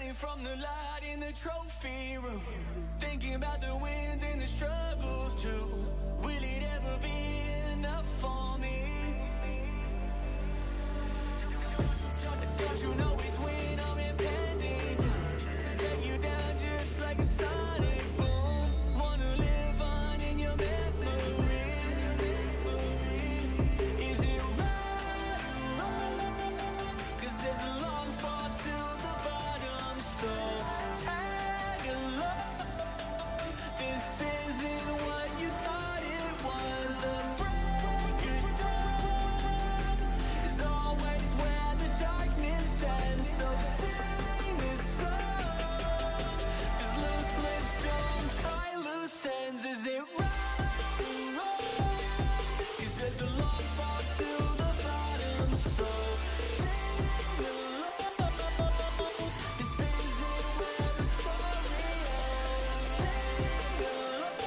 Hiding from the light in the trophy room, thinking about the wins and the struggles too. Will it ever be enough for me? Don't you know it's when I'm impending, take you down just like a sonic boom. Wanna live on in your memory. Is it right or wrong? 'Cause there's a long fall to the bottom, so tag along. This isn't what you thought it was. The break of dawn is always where the darkness ends. So sing this song, 'cause loose lips don't tie loose ends. Is it right or wrong? 'Cause there's a long fall to the bottom, so sing along. This isn't where the story ends. Sing along.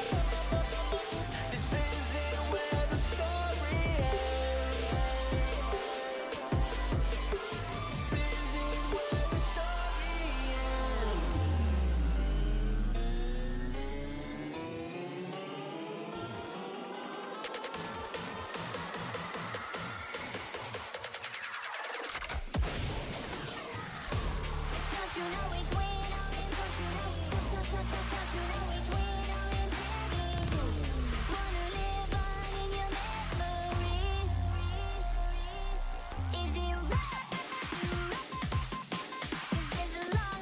This isn't where the story ends. This isn't where the story ends. Don't you know it's when I'm in, don't you know it's when I'm in heaven. Wanna live on in your memory. Is it right? 'Cause there's a long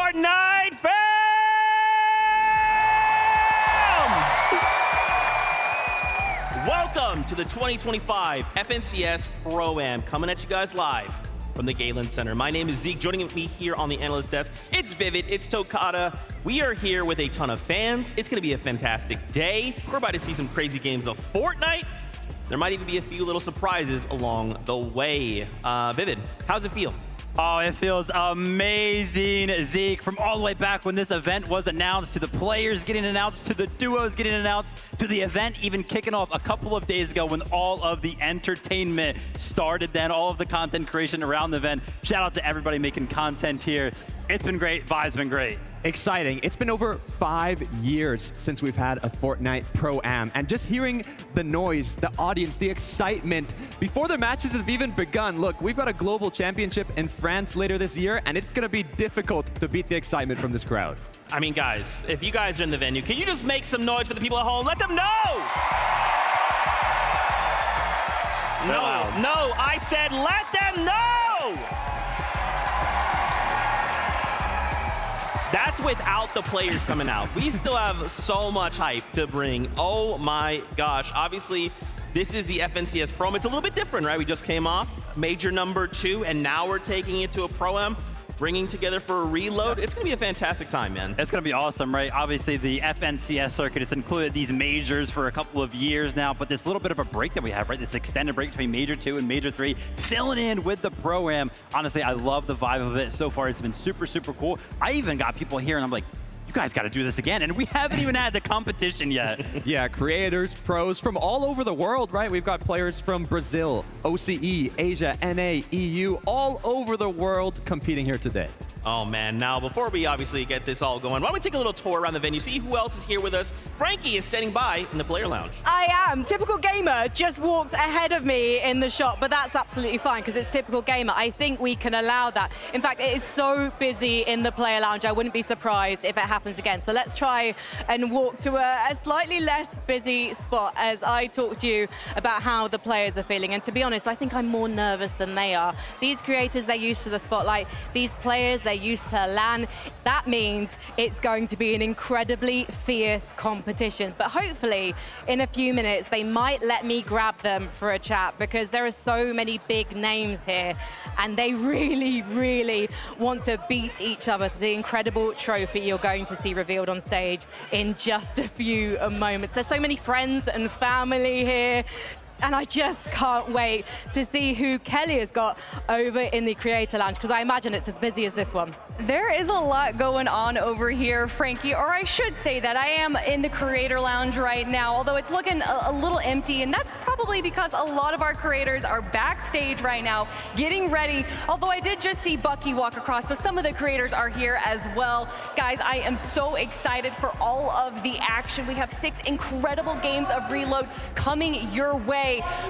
Fortnite fam! Welcome to the 2025 FNCS Pro-Am, coming at you guys live from the Galen Center. My name is Zeke. Joining me here on the analyst desk, it's Vivid, it's Tokata. We are here with a ton of fans. It's going to be a fantastic day. We're about to see some crazy games of Fortnite. There might even be a few little surprises along the way. Vivid, how's it feel? Oh, it feels amazing, Zeke. From all the way back when this event was announced, to the players getting announced, to the duos getting announced, to the event even kicking off a couple of days ago when all of the entertainment started then, all of the content creation around the event. Shout out to everybody making content here. It's been great. Vibe's been great. Exciting. It's been over 5 years since we've had a Fortnite Pro-Am, and just hearing the noise, the audience, the excitement before the matches have even begun. Look, we've got a global championship in France later this year, and it's going to be difficult to beat the excitement from this crowd. I mean, guys, if you guys are in the venue, can you just make some noise for the people at home? Let them know! No, I said let them know! That's without the players coming out. We still have so much hype to bring. Oh my gosh. Obviously, this is the FNCS Pro-Am. It's a little bit different, right? We just came off major number 2, and now we're taking it to a Pro-Am, bringing together for a reload. It's going to be a fantastic time, man. It's going to be awesome, right? Obviously, the FNCS circuit, it's included these majors for a couple of years now, but this little bit of a break that we have, right? This extended break between Major 2 and Major 3, filling in with the Pro-Am. Honestly, I love the vibe of it. So far, it's been super, super cool. I even got people here, and I'm like, you guys got to do this again. And we haven't even had the competition yet. Yeah, creators, pros from all over the world, right? We've got players from Brazil, OCE, Asia, NA, EU, all over the world competing here today. Oh man, now before we obviously get this all going, why don't we take a little tour around the venue, see who else is here with us. Frankie is standing by in the player lounge. I am. Typical Gamer just walked ahead of me in the shop, but that's absolutely fine because it's Typical Gamer. I think we can allow that. In fact, it is so busy in the player lounge, I wouldn't be surprised if it happens again. So let's try and walk to a slightly less busy spot as I talk to you about how the players are feeling. And to be honest, I think I'm more nervous than they are. These creators, they're used to the spotlight. These players, they're used to LAN. That means it's going to be an incredibly fierce competition. But hopefully, in a few minutes, they might let me grab them for a chat because there are so many big names here and they really, really want to beat each other to the incredible trophy you're going to see revealed on stage in just a few moments. There's so many friends and family here. And I just can't wait to see who Kelly has got over in the Creator Lounge, because I imagine it's as busy as this one. There is a lot going on over here, Frankie, or I should say that I am in the Creator Lounge right now, although it's looking a little empty, and that's probably because a lot of our creators are backstage right now getting ready, although I did just see Bucky walk across, so some of the creators are here as well. Guys, I am so excited for all of the action. We have 6 incredible games of Reload coming your way.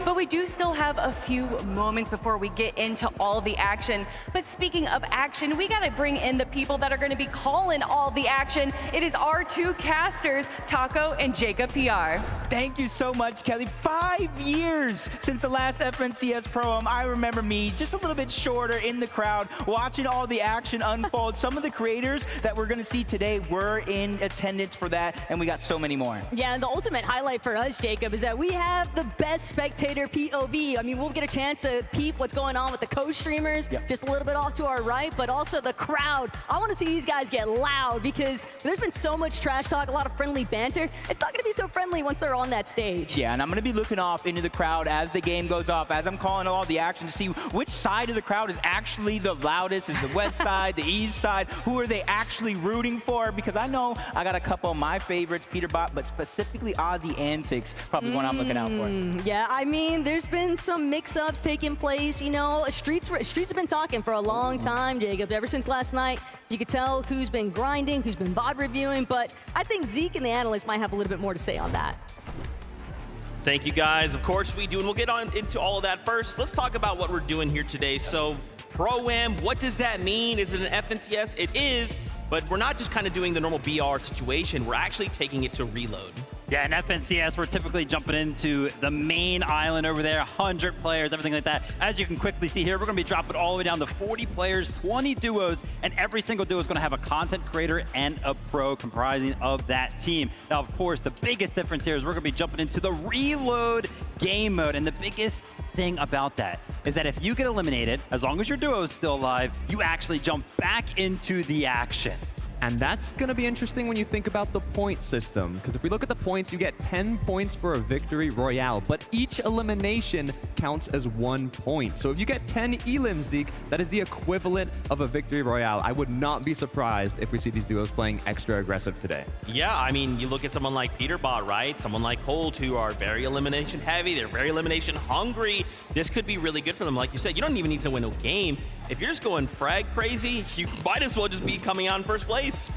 But we do still have a few moments before we get into all the action. But speaking of action, we gotta bring in the people that are gonna be calling all the action. It is our 2 casters, Taco and Jacob PR. Thank you so much, Kelly. 5 years since the last FNCS Pro-Am. I remember me just a little bit shorter in the crowd, watching all the action unfold. Some of the creators that we're gonna see today were in attendance for that, and we got so many more. Yeah, and the ultimate highlight for us, Jacob, is that we have the best spectator POV. I mean, we'll get a chance to peep what's going on with the co-streamers, just a little bit off to our right, but also the crowd. I want to see these guys get loud because there's been so much trash talk, a lot of friendly banter. It's not going to be so friendly once they're on that stage. Yeah, and I'm going to be looking off into the crowd as the game goes off, as I'm calling all the action to see which side of the crowd is actually the loudest. Is the west side, the east side? Who are they actually rooting for? Because I know I got a couple of my favorites, Peterbot, but specifically Aussie Antics, probably one I'm looking out for. Yeah, I mean, there's been some mix-ups taking place. You know, streets have been talking for a long time, Jacob. Ever since last night, you could tell who's been grinding, who's been VOD reviewing, but I think Zeke and the analysts might have a little bit more to say on that. Thank you, guys. Of course we do, and we'll get on into all of that first. Let's talk about what we're doing here today. So, Pro-Am, what does that mean? Is it an FNCS? It is. but we're not just kind of doing the normal BR situation. We're actually taking it to reload. Yeah, in FNCS, we're typically jumping into the main island over there, 100 players, everything like that. As you can quickly see here, we're going to be dropping all the way down to 40 players, 20 duos, and every single duo is going to have a content creator and a pro comprising of that team. Now, of course, the biggest difference here is we're going to be jumping into the reload game mode, and the biggest thing about that is that if you get eliminated, as long as your duo is still alive, you actually jump back into the action. And that's going to be interesting when you think about the point system, because if we look at the points, you get 10 points for a victory royale, but each elimination counts as 1 point. So if you get 10 elims, Zeke, that is the equivalent of a victory royale. I would not be surprised if we see these duos playing extra aggressive today. Yeah, I mean, you look at someone like Peterbot, right? Someone like Colt, who are very elimination heavy. They're very elimination hungry. This could be really good for them. Like you said, you don't even need to win a game. If you're just going frag crazy, you might as well just be coming out in first place.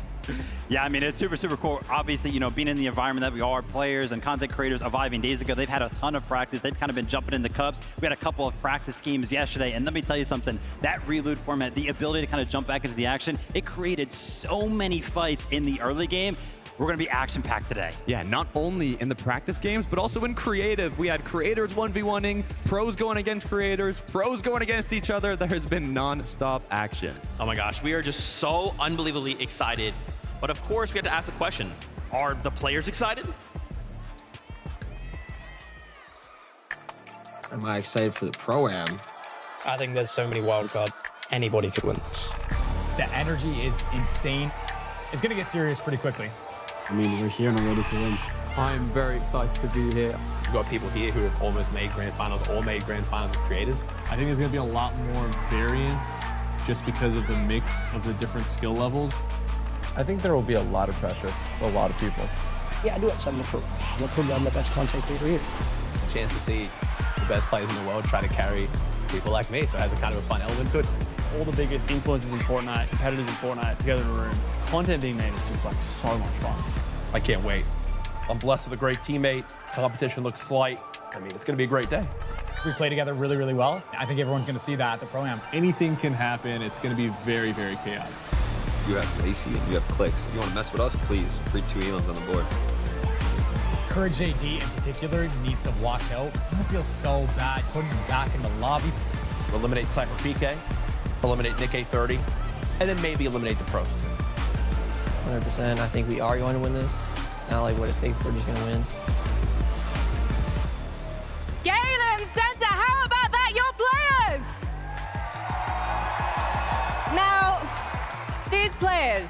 Yeah, I mean, it's super, super cool. Obviously, you know, being in the environment that we are, players and content creators arriving days ago, they've had a ton of practice. They've kind of been jumping in the cups. We had a couple of practice schemes yesterday, and let me tell you something, that reload format, the ability to kind of jump back into the action, it created so many fights in the early game. We're going to be action-packed today. Yeah, not only in the practice games, but also in creative. We had creators 1v1ing, pros going against creators, pros going against each other. There has been non-stop action. Oh my gosh, we are just so unbelievably excited. But of course, we have to ask the question, are the players excited? Am I excited for the Pro-Am? I think there's so many wild cards. Anybody could win this. The energy is insane. It's going to get serious pretty quickly. I mean, we're here and we're ready to win. I'm very excited to be here. We've got people here who have almost made grand finals or made grand finals as creators. I think there's going to be a lot more variance just because of the mix of the different skill levels. I think there will be a lot of pressure for a lot of people. Yeah, I do have something to prove. I'm going to prove that I'm the best content creator here. It's a chance to see the best players in the world try to carry people like me, so it has a kind of a fun element to it. All the biggest influencers in Fortnite, competitors in Fortnite together in a room. Content being made is just like so much fun. I can't wait. I'm blessed with a great teammate. Competition looks slight. I mean, it's going to be a great day. We play together really, really well. I think everyone's going to see that at the Pro-Am. Anything can happen. It's going to be very, very chaotic. You have Lacey and you have Clicks. If you want to mess with us, please, free 2 elims on the board. Courage AD in particular needs to watch out. I feel so bad putting him back in the lobby. Eliminate Cypher PK, eliminate Nick A30, and then maybe eliminate the pros too. 100%. I think we are going to win this. Not like what it takes, we're just going to win. Galen Center, how about that, your players? Now, these players,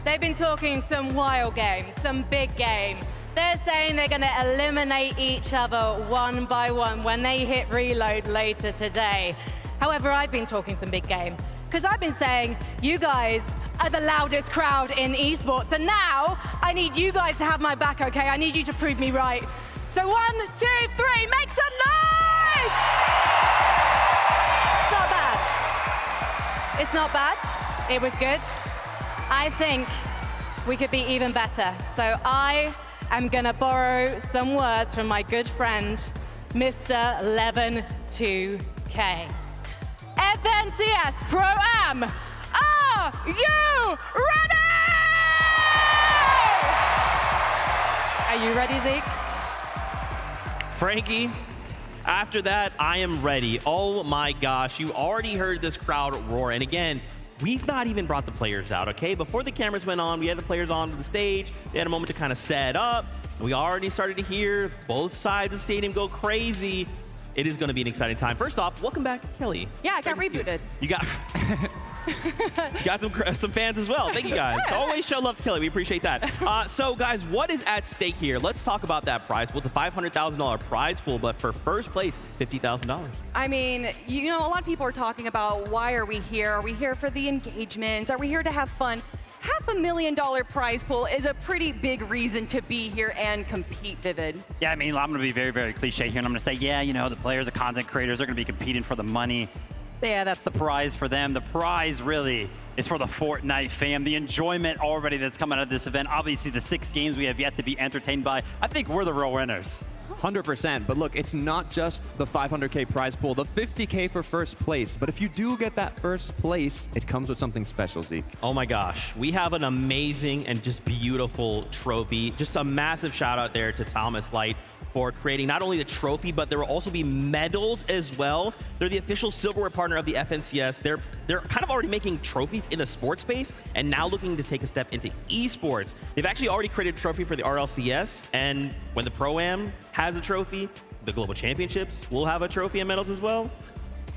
they've been talking some wild games, some big game. They're saying they're going to eliminate each other one by one when they hit reload later today. However, I've been talking some big game because I've been saying you guys are the loudest crowd in esports, and now I need you guys to have my back, okay? I need you to prove me right. So 1, 2, 3, make some noise! It's not bad. It's not bad. It was good. I think we could be even better. So I am gonna borrow some words from my good friend, Mr. 112K. FNCS Pro-Am, are you ready? Are you ready, Zeke? Frankie, after that, I am ready. Oh my gosh, you already heard this crowd roar. And again, we've not even brought the players out, okay? Before the cameras went on, we had the players onto the stage. They had a moment to kind of set up. We already started to hear both sides of the stadium go crazy. It is going to be an exciting time. First off, welcome back, Kelly. Yeah, I got rebooted. You got you got some fans as well. Thank you guys. Always show love to Kelly. We appreciate that. So guys, what is at stake here? Let's talk about that prize pool. It's a $500,000 prize pool, but for first place, $50,000. I mean, you know, a lot of people are talking about why are we here? Are we here for the engagements? Are we here to have fun? $500,000 prize pool is a pretty big reason to be here and compete, Vivid. Yeah, I mean, I'm going to be very, very cliche here, and I'm going to say, yeah, you know, the players, the content creators are going to be competing for the money. Yeah, that's the prize for them. The prize really is for the Fortnite fam. The enjoyment already that's coming out of this event. Obviously, the 6 games we have yet to be entertained by. I think we're the real winners. 100%. But look, it's not just the 500K prize pool, the 50K for first place. But if you do get that first place, it comes with something special, Zeke. Oh my gosh, we have an amazing and just beautiful trophy. Just a massive shout out there to Thomas Light for creating not only the trophy, but there will also be medals as well. They're the official silverware partner of the FNCS. They're kind of already making trophies in the sports space and now looking to take a step into esports. They've actually already created a trophy for the RLCS, and when the Pro-Am has a trophy, the Global Championships will have a trophy and medals as well.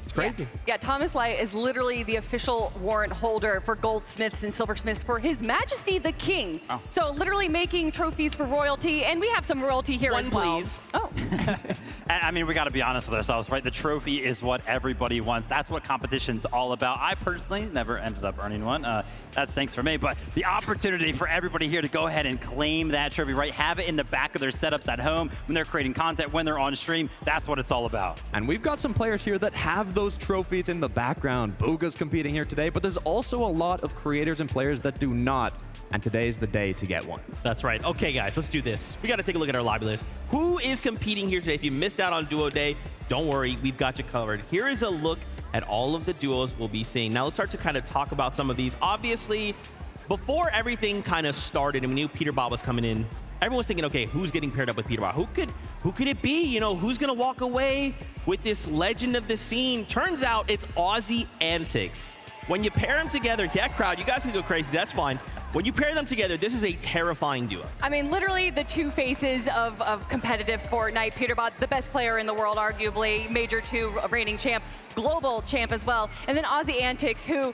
It's crazy. Yeah, Thomas Light is literally the official warrant holder for goldsmiths and silversmiths for His Majesty the King. Oh. So literally making trophies for royalty, and we have some royalty here as well. Please. Oh. And I mean, we got to be honest with ourselves, right? The trophy is what everybody wants. That's what competition's all about. I personally never ended up earning one. That stinks for me. But the opportunity for everybody here to go ahead and claim that trophy, right? Have it in the back of their setups at home when they're creating content, when they're on stream. That's what it's all about. And we've got some players here that have those trophies in the background. Booga's competing here today, but there's also a lot of creators and players that do not. And today's the day to get one. That's right. Okay, guys, let's do this. We got to take a look at our lobby list. Who is competing here today? If you missed out on Duo Day, don't worry. We've got you covered. Here is a look at all of the duos we'll be seeing. Now, let's start to kind of talk about some of these. Obviously, before everything kind of started and we knew Peterbot was coming in, everyone was thinking, okay, who's getting paired up with Peterbot? Who could it be? You know, who's going to walk away with this legend of the scene? Turns out it's Aussie Antics. When you pair them together, yeah, crowd, you guys can go crazy. That's fine. When you pair them together, this is a terrifying duo. I mean, literally the two faces of competitive Fortnite. Peterbot, the best player in the world, arguably, Major 2 reigning champ, global champ as well. And then Aussie Antics, who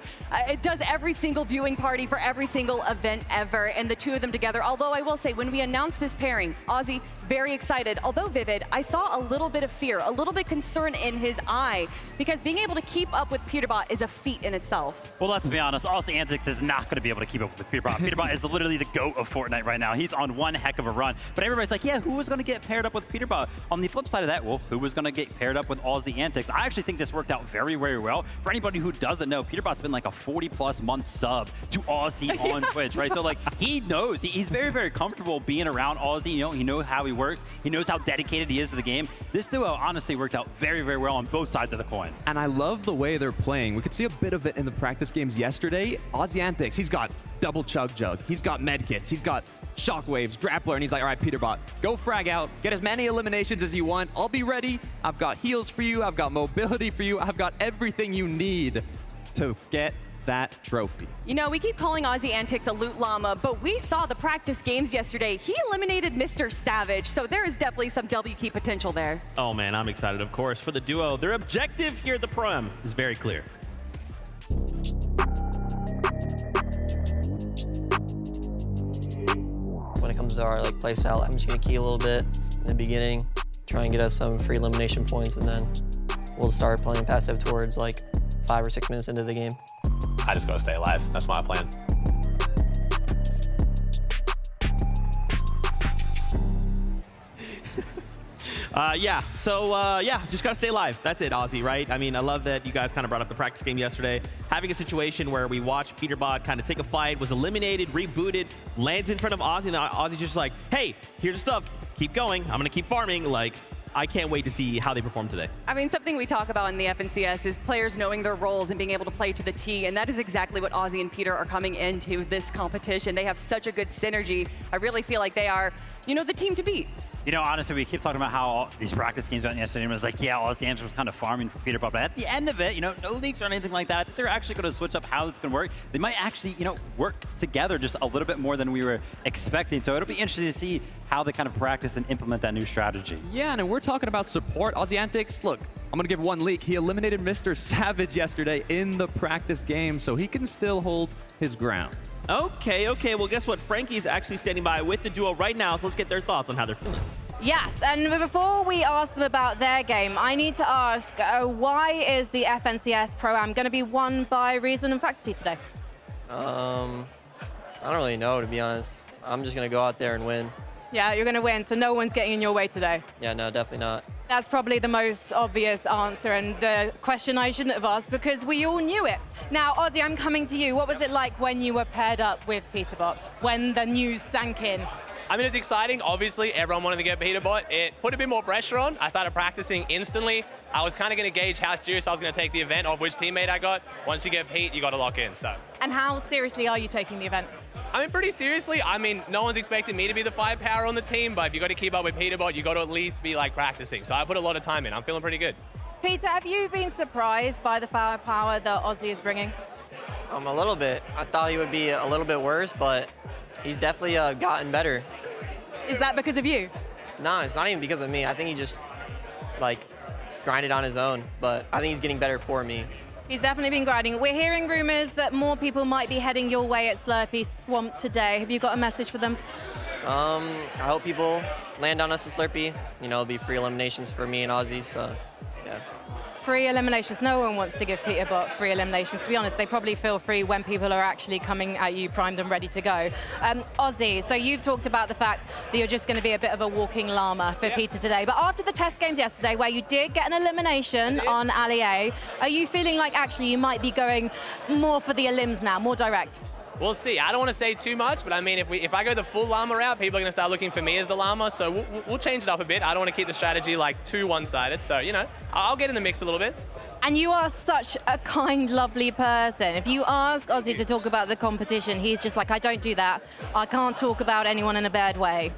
does every single viewing party for every single event ever. And the two of them together, although I will say, when we announced this pairing, Aussie, very excited. Although Vivid, I saw a little bit of fear, a little bit concern in his eye, because being able to keep up with Peterbot is a feat in itself. Well, let's be honest, Aussie Antics is not going to be able to keep up with Peterbot. Peterbot is literally the GOAT of Fortnite right now. He's on one heck of a run. But everybody's like, yeah, who was going to get paired up with Peterbot? On the flip side of that, well, who was going to get paired up with Aussie Antics? I actually think this worked out very, very well. For anybody who doesn't know, Peterbot's been like a 40+ month sub to Aussie on Twitch, right? So like, he knows, he's very, very comfortable being around Aussie. You know, he knows how he works. He knows how dedicated he is to the game. This duo honestly worked out very, very well on both sides of the coin. And I love the way they're playing. We could see a bit of it in the practice games yesterday. Aussie Antics, he's got double chug jug, he's got medkits, he's got shockwaves, grappler, and he's like, all right, Peterbot, go frag out, get as many eliminations as you want. I'll be ready. I've got heals for you. I've got mobility for you. I've got everything you need to get that trophy. You know, we keep calling Aussie Antics a loot llama, but we saw the practice games yesterday. He eliminated Mr. Savage, so there is definitely some W key potential there. Oh man, I'm excited, of course, for the duo. Their objective here at the Pro-Am is very clear. When it comes to our play style, I'm just gonna key a little bit in the beginning, try and get us some free elimination points, and then we'll start playing passive towards 5 or 6 minutes into the game. I just gotta stay alive. That's my plan. Just gotta stay alive. That's it, Aussie, right? I mean, I love that you guys kind of brought up the practice game yesterday. Having a situation where we watched Peterbot kind of take a fight, was eliminated, rebooted, lands in front of Aussie, and Aussie's just like, hey, here's the stuff. Keep going. I'm gonna keep farming. I can't wait to see how they perform today. I mean, something we talk about in the FNCS is players knowing their roles and being able to play to the T, and that is exactly what Aussie and Peter are coming into this competition. They have such a good synergy. I really feel like they are, the team to beat. You know, honestly, we keep talking about how these practice games went yesterday, and it was like, yeah, Aussie Antics was kind of farming for Peterbot. But at the end of it, no leaks or anything like that. I think they're actually going to switch up how it's going to work. They might actually, work together just a little bit more than we were expecting. So it'll be interesting to see how they kind of practice and implement that new strategy. Yeah, and we're talking about support. Aussie Antics, look, I'm going to give one leak. He eliminated Mr. Savage yesterday in the practice game, so he can still hold his ground. Okay. Well, guess what? Frankie's actually standing by with the duo right now, so let's get their thoughts on how they're feeling. Yes, and before we ask them about their game, I need to ask, why is the FNCS Pro-Am going to be won by Reason and Faxity today? I don't really know, to be honest. I'm just going to go out there and win. Yeah, you're going to win, so no one's getting in your way today. Yeah, no, definitely not. That's probably the most obvious answer and the question I shouldn't have asked because we all knew it. Now, Aussie, I'm coming to you. What was it like when you were paired up with Peterbot, when the news sank in? I mean, it's exciting. Obviously, everyone wanted to get Peterbot. It put a bit more pressure on. I started practicing instantly. I was kind of going to gauge how serious I was going to take the event, of which teammate I got. Once you get Pete, you got to lock in. So. And how seriously are you taking the event? I mean, pretty seriously. I mean, no one's expecting me to be the firepower on the team, but if you got to keep up with Peterbot, you got to at least be like practicing. So I put a lot of time in. I'm feeling pretty good. Peter, have you been surprised by the firepower that Ozzy is bringing? A little bit. I thought he would be a little bit worse, but he's definitely gotten better. Is that because of you? No, it's not even because of me. I think he just, like, grinded on his own, but I think he's getting better for me. He's definitely been grinding. We're hearing rumors that more people might be heading your way at Slurpee Swamp today. Have you got a message for them? I hope people land on us at Slurpee. You know, it'll be free eliminations for me and Ozzy, so, yeah. Free eliminations. No one wants to give Peterbot free eliminations. To be honest, they probably feel free when people are actually coming at you primed and ready to go. Ozzy, so you've talked about the fact that you're just going to be a bit of a walking llama for Peter today. But after the test games yesterday, where you did get an elimination on Ali A, are you feeling like actually you might be going more for the elims now, more direct? We'll see. I don't want to say too much, but I mean, if I go the full llama route, people are going to start looking for me as the llama, so we'll change it up a bit. I don't want to keep the strategy like too one-sided, so, you know, I'll get in the mix a little bit. And you are such a kind, lovely person. If you ask Ozzy to talk about the competition, he's just like, I don't do that. I can't talk about anyone in a bad way.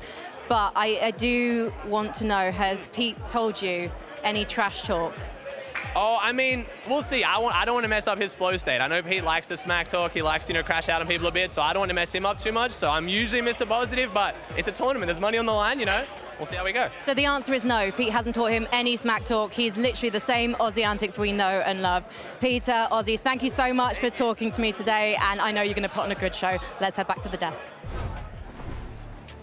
But I do want to know, has Pete told you any trash talk? Oh, I mean, we'll see. I don't want to mess up his flow state. I know Pete likes to smack talk. He likes to, crash out on people a bit, so I don't want to mess him up too much. So I'm usually Mr. Positive, but it's a tournament. There's money on the line, We'll see how we go. So the answer is no. Pete hasn't taught him any smack talk. He's literally the same Ozzy antics we know and love. Peter, Ozzy, thank you so much for talking to me today, and I know you're going to put on a good show. Let's head back to the desk.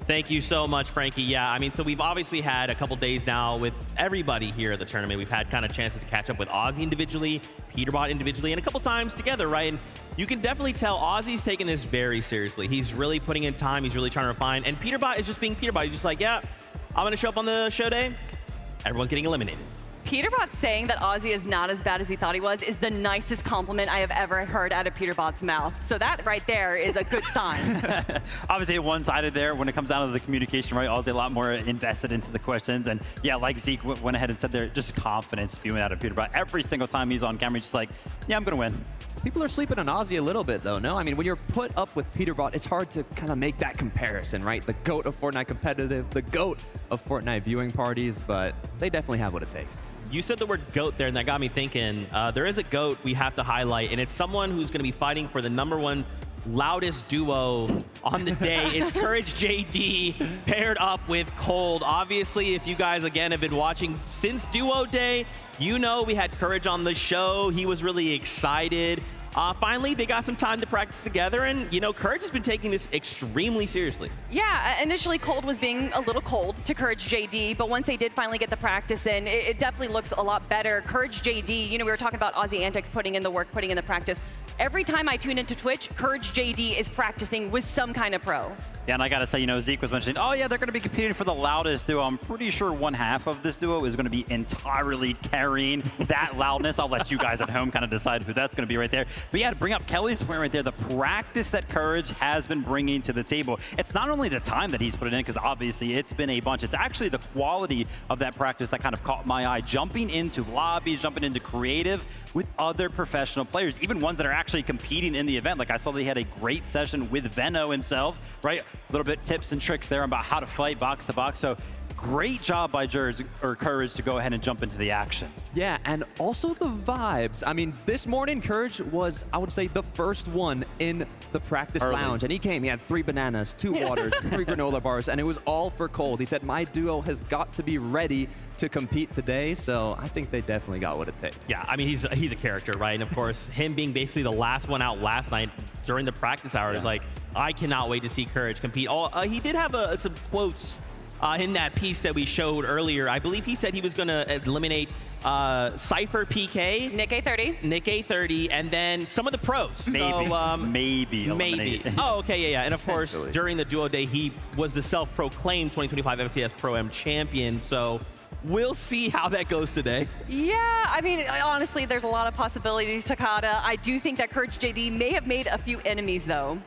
Thank you so much, Frankie. Yeah, I mean, so we've obviously had a couple days now with everybody here at the tournament. We've had kind of chances to catch up with Ozzy individually, Peterbot individually, and a couple times together, right? And you can definitely tell Ozzy's taking this very seriously. He's really putting in time. He's really trying to refine. And Peterbot is just being Peterbot. He's just like, yeah, I'm going to show up on the show day. Everyone's getting eliminated. Peterbot saying that Ozzy is not as bad as he thought he was is the nicest compliment I have ever heard out of Peterbot's mouth. So that right there is a good sign. Obviously one-sided there when it comes down to the communication, right? Ozzy a lot more invested into the questions. And yeah, like Zeke went ahead and said there, just confidence spewing out of Peterbot. Every single time he's on camera, he's just like, yeah, I'm going to win. People are sleeping on Ozzy a little bit, though, no? I mean, when you're put up with Peterbot, it's hard to kind of make that comparison, right? The GOAT of Fortnite competitive, the GOAT of Fortnite viewing parties, but they definitely have what it takes. You said the word GOAT there, and that got me thinking. There is a GOAT we have to highlight, and it's someone who's going to be fighting for the #1 loudest duo on the day. It's Courage JD paired up with Cold. Obviously, if you guys, again, have been watching since Duo Day, you know we had Courage on the show. He was really excited. Finally, they got some time to practice together, and, Courage has been taking this extremely seriously. Yeah, initially Cold was being a little cold to Courage JD, but once they did finally get the practice in, it definitely looks a lot better. Courage JD, we were talking about Ozzy Antics putting in the work, putting in the practice. Every time I tune into Twitch, Courage JD is practicing with some kind of pro. Yeah, and I got to say, Zeke was mentioning, oh yeah, they're going to be competing for the loudest duo. I'm pretty sure one half of this duo is going to be entirely carrying that loudness. I'll let you guys at home kind of decide who that's going to be right there. But yeah, to bring up Kelly's point right there, the practice that Courage has been bringing to the table. It's not only the time that he's put it in, because obviously it's been a bunch. It's actually the quality of that practice that kind of caught my eye. Jumping into lobbies, jumping into creative with other professional players, even ones that are actually competing in the event. Like I saw they had a great session with Venno himself, right? A little bit tips and tricks there about how to fight box to box. So great job by Courage to go ahead and jump into the action. Yeah, and also the vibes. I mean, this morning, Courage was, I would say, the first one in the practice lounge. And he came, he had 3 bananas, 2 waters, 3 granola bars, and it was all for Cold. He said, my duo has got to be ready to compete today, so I think they definitely got what it takes. Yeah, I mean, he's a character, right? And of course, him being basically the last one out last night during the practice hours, like, I cannot wait to see Courage compete. He did have some quotes in that piece that we showed earlier. I believe he said he was going to eliminate Cypher PK, Nick A30, Nick A30, and then some of the pros. Maybe, so, maybe. Oh, okay, yeah. And of course, during the Duo Day, he was the self-proclaimed 2025 FCS Pro-Am champion. So we'll see how that goes today. Yeah, I mean, honestly, there's a lot of possibility to Takada. I do think that Courage JD may have made a few enemies, though.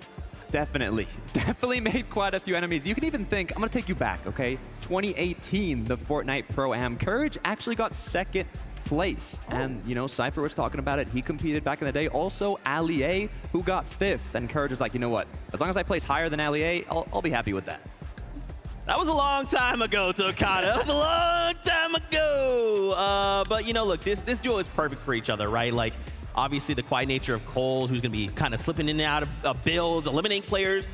Definitely made quite a few enemies. You can even think, I'm gonna take you back, okay? 2018, the Fortnite Pro-Am. Courage actually got second place. And, you know, Cypher was talking about it. He competed back in the day. Also, Ali A, who got 5th. And Courage was like, you know what? As long as I place higher than Ali A, I'll be happy with that. That was a long time ago, Tokata. That was a long time ago. But, you know, look, this duo is perfect for each other, right? Like, obviously, the quiet nature of Cold, who's going to be kind of slipping in and out of builds, eliminating players.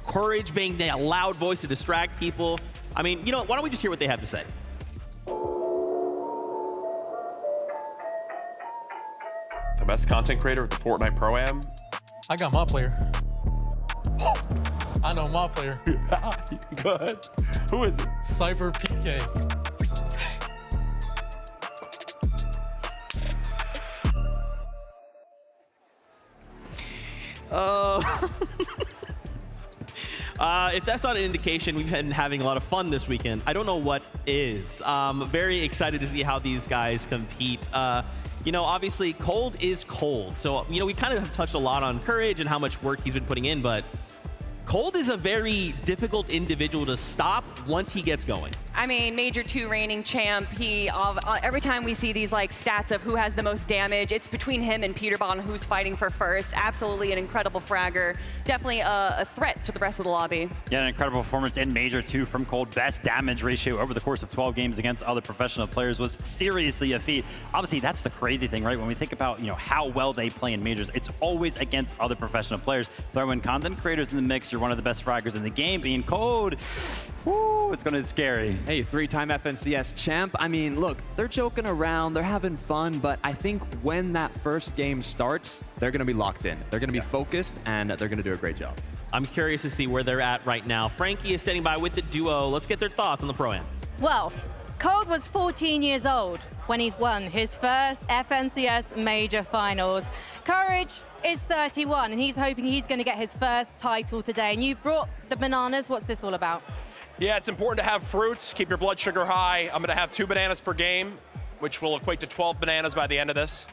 Courage being a loud voice to distract people. I mean, you know, why don't we just hear what they have to say? The best content creator at the Fortnite Pro-Am. I got my player. I know my player. Go ahead. Who is it? Cypher PK. If that's not an indication we've been having a lot of fun this weekend, I don't know what is. Very excited to see how these guys compete. You know, obviously, Cold is Cold. So, you know, we kind of have touched a lot on Courage and how much work he's been putting in, but Cold is a very difficult individual to stop once he gets going. I mean, Major 2 reigning champ. He every time we see these like stats of who has the most damage, it's between him and Peterbot on who's fighting for first. Absolutely an incredible fragger. Definitely a threat to the rest of the lobby. Yeah, an incredible performance in Major 2 from Cold. Best damage ratio over the course of 12 games against other professional players was seriously a feat. Obviously, that's the crazy thing, right? When we think about, you know, how well they play in majors, it's always against other professional players. Throw in content creators in the mix, you're one of the best fraggers in the game. Being Cold, woo, it's gonna be scary. Hey, 3-time FNCS champ. I mean, look, they're joking around, they're having fun, but I think when that first game starts, they're gonna be locked in. They're gonna be focused, and they're gonna do a great job. I'm curious to see where they're at right now. Frankie is standing by with the duo. Let's get their thoughts on the Pro-Am. Well, Cold was 14 years old when he won his first FNCS major finals. Courage is 31, and he's hoping he's going to get his first title today. And you brought the bananas. What's this all about? Yeah, it's important to have fruits, keep your blood sugar high. I'm going to have 2 bananas per game, which will equate to 12 bananas by the end of this.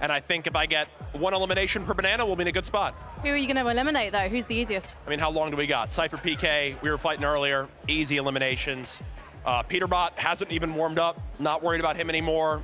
And I think if I get 1 elimination per banana, we'll be in a good spot. Who are you going to eliminate, though? Who's the easiest? I mean, how long do we got? Cypher PK, we were fighting earlier, easy eliminations. Peterbot hasn't even warmed up, not worried about him anymore.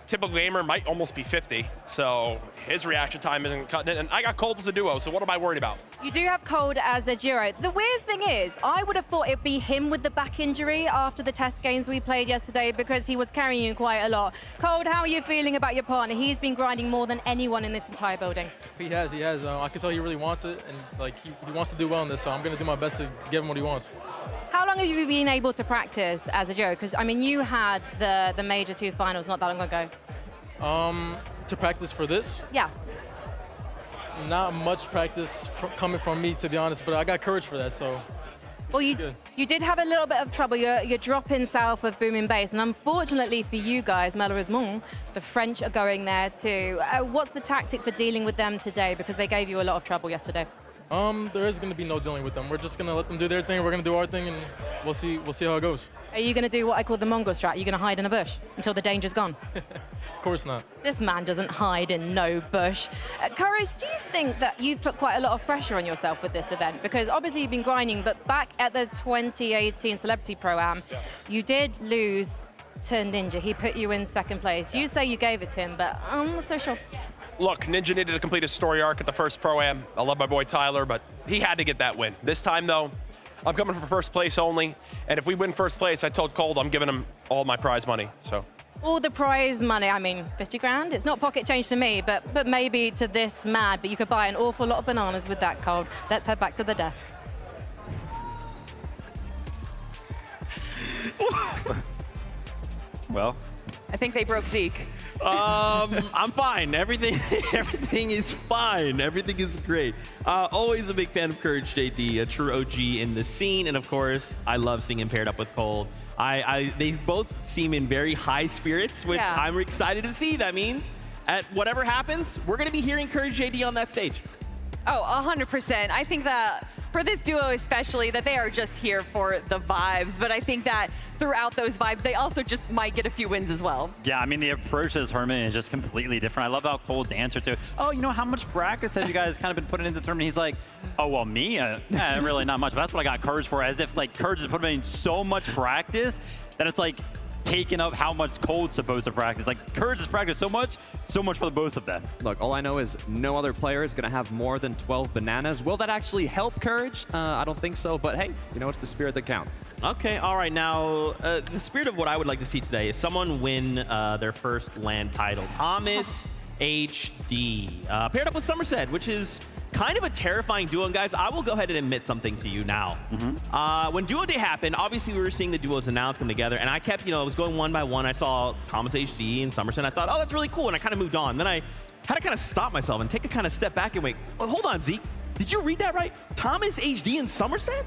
Typical gamer might almost be 50, so his reaction time isn't cutting it. And I got Cold as a duo, so what am I worried about? You do have Cold as a duo. The weird thing is, I would have thought it'd be him with the back injury after the test games we played yesterday because he was carrying you quite a lot. Cold, how are you feeling about your partner? He's been grinding more than anyone in this entire building. He has. I can tell he really wants it, and like he wants to do well in this, so I'm going to do my best to give him what he wants. How long have you been able to practice as a duo? Because, I mean, you had the Major 2 finals not that long ago. To practice for this? Yeah. Not much practice coming from me, to be honest, but I got Courage for that, so. Well, you did have a little bit of trouble. You're dropping south of booming base, and unfortunately for you guys, malheureusement, the French are going there too. What's the tactic for dealing with them today? Because they gave you a lot of trouble yesterday. There is going to be no dealing with them. We're just going to let them do their thing. We're going to do our thing, and we'll see how it goes. Are you going to do what I call the Mongol strat? Are you going to hide in a bush until the danger's gone? Of course not. This man doesn't hide in no bush. Courage, do you think that you've put quite a lot of pressure on yourself with this event? Because obviously you've been grinding, but back at the 2018 Celebrity Pro-Am, you did lose to Ninja. He put you in second place. You say you gave it to him, but I'm not so sure. Look, Ninja needed to complete his story arc at the first Pro-Am. I love my boy Tyler, but he had to get that win. This time, though, I'm coming for first place only, and if we win first place, I told Cold I'm giving him all my prize money, so. All the prize money, I mean, 50 grand? It's not pocket change to me, but maybe to this mad, but you could buy an awful lot of bananas with that, Cold. Let's head back to the desk. Well, I think they broke Zeke. I'm fine. Everything is fine. Everything is great. Always a big fan of Courage JD, a true OG in the scene, and of course, I love seeing him paired up with Cold. They both seem in very high spirits, which I'm excited to see. That means at whatever happens, we're going to be hearing Courage JD on that stage. Oh, 100%. I think that for this duo especially, that they are just here for the vibes. But I think that throughout those vibes, they also just might get a few wins as well. Yeah, I mean, the approach to this tournament is just completely different. I love how Cold's answer to, oh, you know, how much practice have you guys kind of been putting into the tournament? He's like, oh, well, me? Really not much. But that's what I got Courage for, as if, like, Courage has put in so much practice that it's, like, taking up how much Cold's supposed to practice. Like, Courage has practiced so much for the both of them. Look, all I know is no other player is going to have more than 12 bananas. Will that actually help Courage? I don't think so, but hey, you know, it's the spirit that counts. Okay, all right. Now, the spirit of what I would like to see today is someone win their first LAN title. Thomas HD, paired up with Somerset, which is kind of a terrifying duo. And guys, I will go ahead and admit something to you now. When Duo Day happened, obviously we were seeing the duos announced come together, and I kept, you know, I was going one by one. I saw Thomas HD and Somerset, and I thought, oh, that's really cool, and I kind of moved on. Then I had to kind of stop myself and take a kind of step back and wait, well, hold on, Zeke. Did you read that right? Thomas HD and Somerset?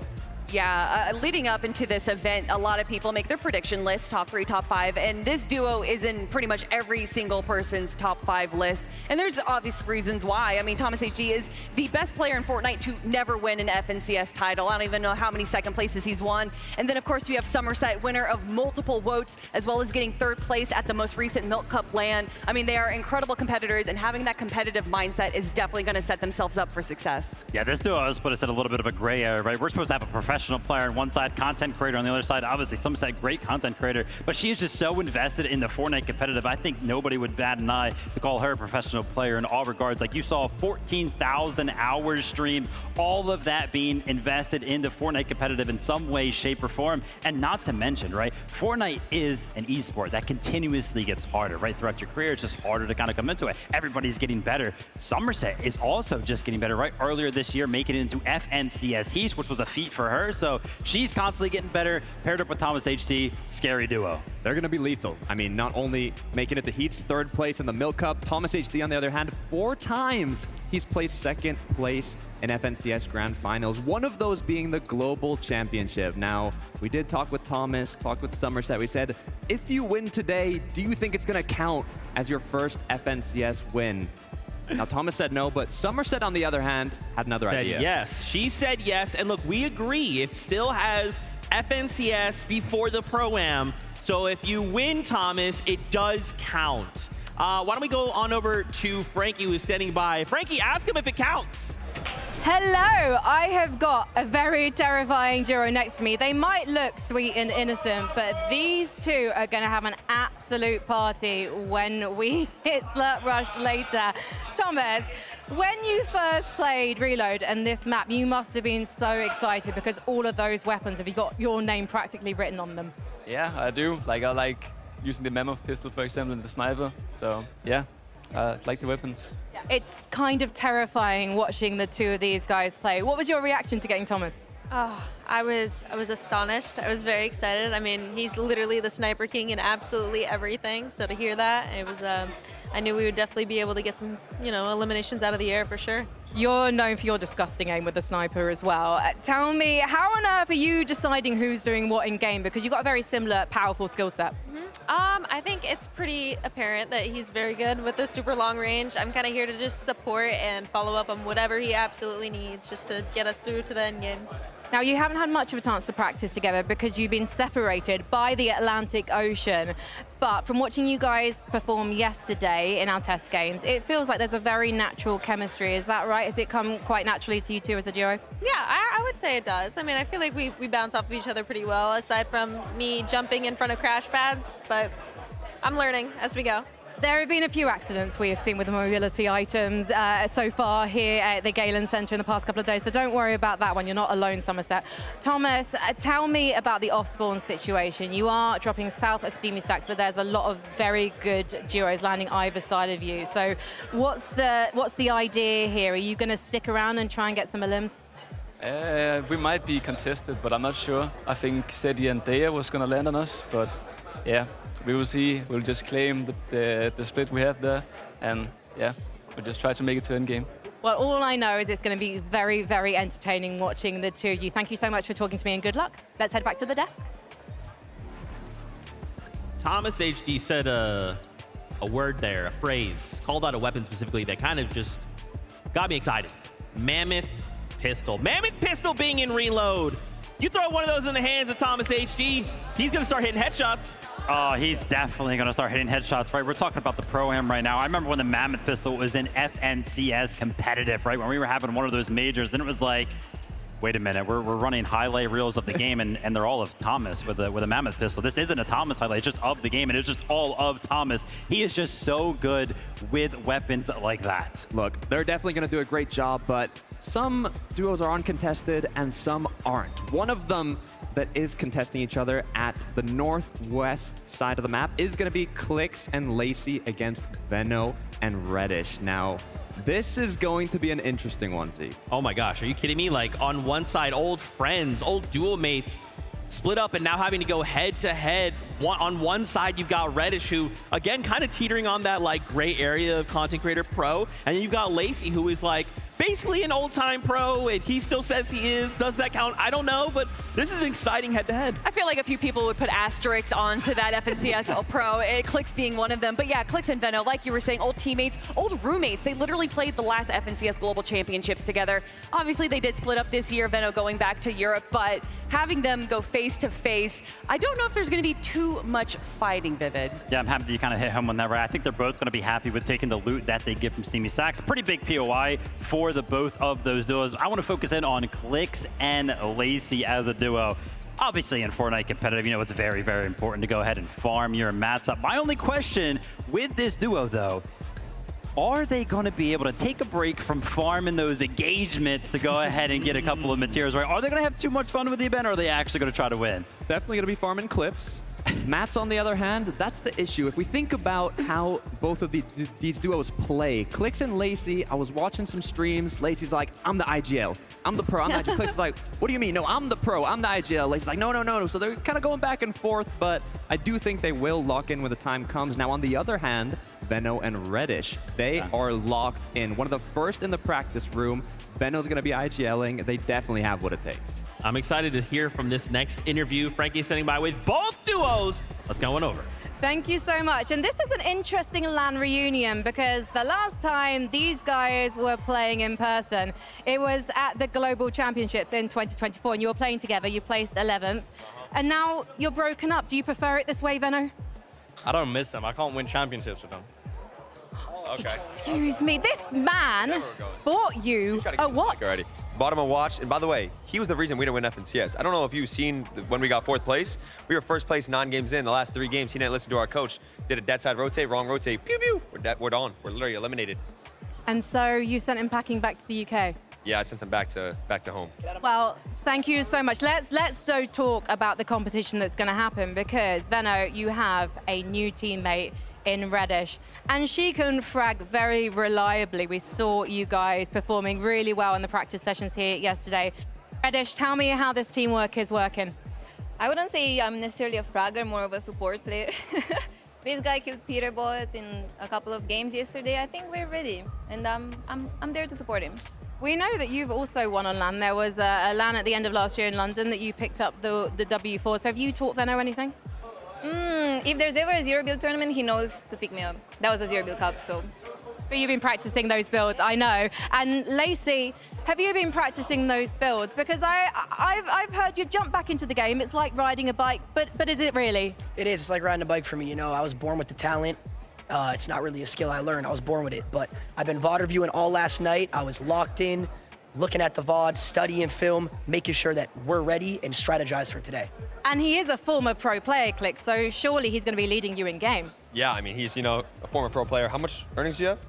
Yeah, leading up into this event, a lot of people make their prediction list, top 3, top 5, and this duo is in pretty much every single person's top 5 list. And there's obvious reasons why. I mean, Thomas HG is the best player in Fortnite to never win an FNCS title. I don't even know how many second places he's won. And then, of course, you have Somerset, winner of multiple votes, as well as getting 3rd place at the most recent Milk Cup LAN. I mean, they are incredible competitors, and having that competitive mindset is definitely going to set themselves up for success. Yeah, this duo has put us in a little bit of a gray area, right? We're supposed to have a professional player on one side, content creator on the other side. Obviously, Somerset, great content creator, but she is just so invested in the Fortnite competitive. I think nobody would bat an eye to call her a professional player in all regards. Like, you saw 14,000 hours streamed, all of that being invested into Fortnite competitive in some way, shape, or form. And not to mention, right, Fortnite is an esport that continuously gets harder, right? Throughout your career, it's just harder to kind of come into it. Everybody's getting better. Somerset is also just getting better, right? Earlier this year, making it into FNCS East, which was a feat for her. So she's constantly getting better, paired up with Thomas HD, scary duo. They're going to be lethal. I mean, not only making it to Heat's 3rd place in the Milk Cup, Thomas HD, on the other hand, 4 times he's placed 2nd place in FNCS Grand Finals, one of those being the Global Championship. Now, we did talk with Thomas, talked with Somerset. We said, if you win today, do you think it's going to count as your first FNCS win? Now, Thomas said no, but Somerset, on the other hand, had another idea. Yes, she said yes, and look, we agree. It still has FNCS before the Pro-Am, so if you win, Thomas, it does count. Why don't we go on over to Frankie, who's standing by. Frankie, ask him if it counts. Hello, I have got a very terrifying duo next to me. They might look sweet and innocent, but these two are going to have an absolute party when we hit Slurp Rush later. Thomas, when you first played Reload and this map, you must have been so excited because all of those weapons, have you got your name practically written on them? Yeah, I do. Like, I like using the Mammoth pistol, for example, and the sniper. So, yeah, I like the weapons. It's kind of terrifying watching the two of these guys play. What was your reaction to getting Thomas? Oh, I was astonished. I was very excited. I mean, he's literally the Sniper King in absolutely everything. So to hear that, it was, I knew we would definitely be able to get some, you know, eliminations out of the air for sure. You're known for your disgusting aim with the sniper as well. Tell me, how on earth are you deciding who's doing what in game? Because you've got a very similar, powerful skill set. I think it's pretty apparent that he's very good with the super long range. I'm kind of here to just support and follow up on whatever he absolutely needs just to get us through to the end game. Now, you haven't had much of a chance to practice together because you've been separated by the Atlantic Ocean. But from watching you guys perform yesterday in our test games, it feels like there's a very natural chemistry. Is that right? Has it come quite naturally to you two as a duo? Yeah, I would say it does. I mean, I feel like we bounce off of each other pretty well, aside from me jumping in front of crash pads, but I'm learning as we go. There have been a few accidents we have seen with the mobility items so far here at the Galen Centre in the past couple of days, so don't worry about that one. You're not alone, Somerset. Thomas, tell me about the off-spawn situation. You are dropping south of Steamy Stacks, but there's a lot of very good duos landing either side of you. So what's the idea here? Are you going to stick around and try and get some elims? We might be contested, but I'm not sure. I think Seti and Dea was going to land on us, but yeah. We will see. We'll just claim the split we have there, and yeah, we'll just try to make it to end game. Well, all I know is it's going to be very, very entertaining watching the two of you. Thank you so much for talking to me, and good luck. Let's head back to the desk. Thomas HD said a word there, a phrase, called out a weapon specifically that kind of just got me excited. Mammoth Pistol. Mammoth Pistol being in reload. You throw one of those in the hands of Thomas HD, he's going to start hitting headshots. Oh, he's definitely going to start hitting headshots, right? We're talking about the Pro-Am right now. I remember when the Mammoth Pistol was in FNCS competitive, right? When we were having one of those majors, then it was like, wait a minute, we're running highlight reels of the game, and they're all of Thomas with a Mammoth Pistol. This isn't a Thomas highlight, it's just of the game, and it's just all of Thomas. He is just so good with weapons like that. Look, they're definitely going to do a great job, but some duos are uncontested and some aren't. One of them that is contesting each other at the northwest side of the map is going to be Clix and Lacey against Veno and Reddish. Now, this is going to be an interesting one, Z. Oh my gosh, are you kidding me? Like, on one side, old friends, old duo mates split up and now having to go head to head. On one side, you've got Reddish, who, again, kind of teetering on that like gray area of content creator pro. And then you've got Lacey, who is like basically an old-time pro, and he still says he is. Does that count? I don't know, but this is an exciting head-to-head. I feel like a few people would put asterisks onto that FNCS Pro, Clix being one of them. But yeah, Clix and Veno, like you were saying, old teammates, old roommates. They literally played the last FNCS Global Championships together. Obviously, they did split up this year, Veno going back to Europe, but having them go face-to-face, I don't know if there's going to be too much fighting, Vivid. Yeah, I'm happy that you kind of hit home on that, right? I think they're both going to be happy with taking the loot that they get from Steamy Stacks. A pretty big POI for the both of those duos. I want to focus in on Clix and Lacey as a duo. Obviously, in Fortnite competitive, you know, it's very, very important to go ahead and farm your mats up. My only question with this duo, though, are they going to be able to take a break from farming those engagements to go ahead and get a couple of materials, right? Are they going to have too much fun with the event, or are they actually going to try to win? Definitely going to be farming clips. Mats, on the other hand, that's the issue. If we think about how both of these duos play, Clix and Lacey, I was watching some streams. Lacey's like, I'm the IGL. I'm the pro. I'm the IGL. Clix is like, what do you mean? No, I'm the pro. I'm the IGL. Lacey's like, no, no, no, no. So they're kind of going back and forth, but I do think they will lock in when the time comes. Now, on the other hand, Veno and Reddish, they are locked in. One of the first in the practice room. Veno's going to be IGLing. They definitely have what it takes. I'm excited to hear from this next interview. Frankie's standing by with both duos. Let's go on over. Thank you so much. And this is an interesting LAN reunion because the last time these guys were playing in person, it was at the Global Championships in 2024, and you were playing together. You placed 11th, and now you're broken up. Do you prefer it this way, Veno? I don't miss them. I can't win championships with them. Okay. Excuse me, this man bought you a watch. Already. Bought him a watch, and by the way, he was the reason we didn't win FNCS. I don't know if you've seen when we got 4th place. We were first place 9 games in. The last 3 games, he didn't listen to our coach. Did a dead side rotate, wrong rotate, pew pew. We're done. We're literally eliminated. And so you sent him packing back to the UK. Yeah, I sent him back to home. Well, thank you so much. Let's talk about the competition that's going to happen, because Veno, you have a new teammate in Reddish, and she can frag very reliably. We saw you guys performing really well in the practice sessions here yesterday. Reddish, tell me how this teamwork is working. I wouldn't say I'm necessarily a fragger, more of a support player. This guy killed Peter Bullet in a couple of games yesterday. I think we're ready, and I'm there to support him. We know that you've also won on LAN. There was a LAN at the end of last year in London that you picked up the W4. So have you taught Veno anything? If there's ever a zero build tournament, he knows to pick me up. That was a zero build cup, so. But you've been practicing those builds, I know. And Lacey, have you been practicing those builds? Because I've heard you've jumped back into the game. It's like riding a bike, but is it really? It is. It's like riding a bike for me. You know, I was born with the talent. It's not really a skill I learned. I was born with it. But I've been VOD reviewing all last night. I was locked in, looking at the VODs, studying film, making sure that we're ready and strategize for today. And he is a former pro player, Click, so surely he's going to be leading you in game. Yeah, I mean, he's, you know, a former pro player. How much earnings do you have?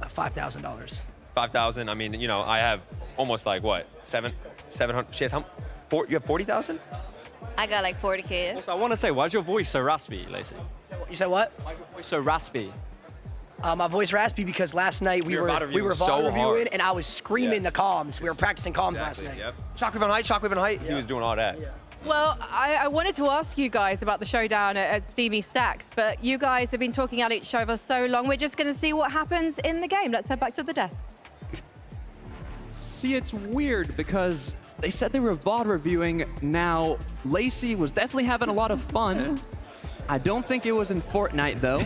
$5,000. 5,000. I mean, you know, I have almost like what, 700. She has how? You have 40,000? I got like 40K. Also, I want to say, why's your voice so raspy, Lacey? You said what? Why's your voice so raspy? My voice raspy because last night we were VOD reviewing and I was screaming the comms. We were practicing comms last night. Yep. Shockwave on height, shockwave on height. Yeah. He was doing all that. Yeah. Well, I wanted to ask you guys about the showdown at Steamy Stacks, but you guys have been talking at each other so long, we're just going to see what happens in the game. Let's head back to the desk. See, it's weird because they said they were VOD reviewing. Now, Lacey was definitely having a lot of fun. I don't think it was in Fortnite, though.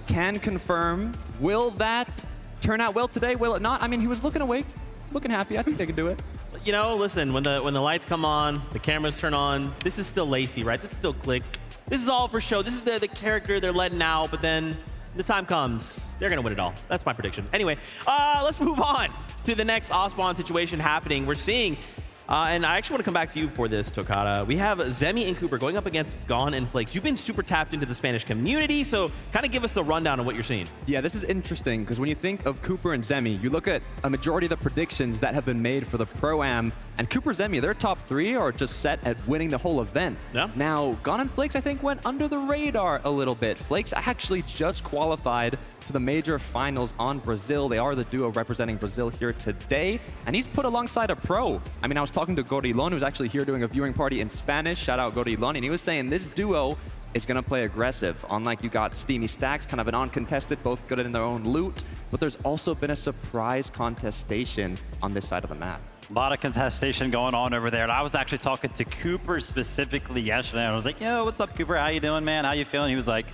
Can confirm. Will that turn out well today? Will it not? I mean, he was looking awake. looking happy. I think they can do it. You know, listen, when the lights come on, the cameras turn on, this is still Lacey, right? This is still Clicks. This is all for show. This is the character they're letting out, but then the time comes, they're going to win it all. That's my prediction. Anyway, let's move on to the next Ospawn situation happening. We're seeing, and I actually want to come back to you for this, Tokata. We have Zemi and Cooper going up against Gone and Flakes. You've been super tapped into the Spanish community, so kind of give us the rundown of what you're seeing. Yeah, this is interesting because when you think of Cooper and Zemi, you look at a majority of the predictions that have been made for the Pro-Am, and Cooper Zemi, their top 3 are just set at winning the whole event. Yeah. Now, Gone and Flakes, I think, went under the radar a little bit. Flakes actually just qualified to the major finals on Brazil. They are the duo representing Brazil here today, and he's put alongside a pro. I mean, I was talking to Gorilon, who's actually here doing a viewing party in Spanish. Shout out Gorilon, and he was saying this duo is going to play aggressive. Unlike you got Steamy Stacks, kind of an uncontested, both good in their own loot, but there's also been a surprise contestation on this side of the map. A lot of contestation going on over there. And I was actually talking to Cooper specifically yesterday. And I was like, yo, what's up, Cooper? How you doing, man? How you feeling? He was like,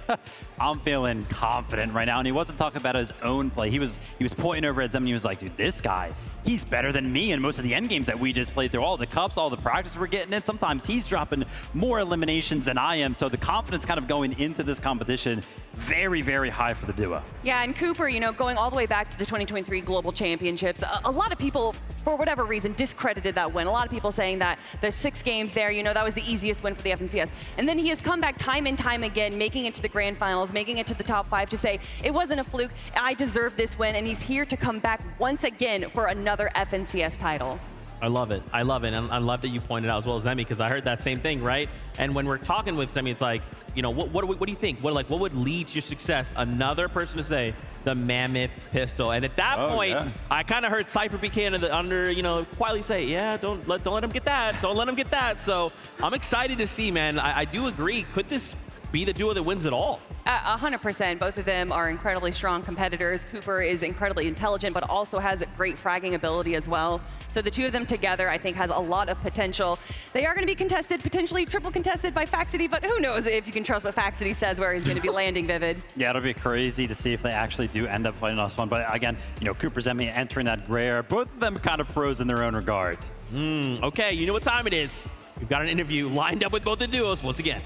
I'm feeling confident right now. And he wasn't talking about his own play. He was pointing over at Zem and he was like, dude, this guy, he's better than me in most of the end games that we just played through. All the cups, all the practice we're getting in. Sometimes he's dropping more eliminations than I am. So the confidence kind of going into this competition, very, very high for the duo. Yeah, and Cooper, you know, going all the way back to the 2023 Global Championships, a lot of people, for whatever reason, discredited that win. A lot of people saying that the 6 games there, you know, that was the easiest win for the FNCS. And then he has come back time and time again, making it to the grand finals, making it to the top 5 to say, it wasn't a fluke, I deserve this win, and he's here to come back once again for another FNCS title. I love it. I love it. And I love that you pointed out as well as Zemi, because I heard that same thing, right? And when we're talking with Zemi, it's like, you know, what do you think? What would lead to your success? Another person to say the Mammoth pistol. And at that point, yeah, I kind of heard Cypher PK you know, quietly say, yeah, don't let him get that. Don't let him get that. So I'm excited to see, man. I do agree. Could this be the duo that wins it all? 100%. Both of them are incredibly strong competitors. Cooper is incredibly intelligent, but also has great fragging ability as well. So the two of them together, I think, has a lot of potential. They are going to be contested, potentially triple contested by Faxity, but who knows if you can trust what Faxity says where he's going to be landing, Vivid. Yeah, it'll be crazy to see if they actually do end up fighting us one. But again, you know, Cooper Zemi entering that gray area, both of them kind of pros in their own regards. Okay, you know what time it is. We've got an interview lined up with both the duos once again.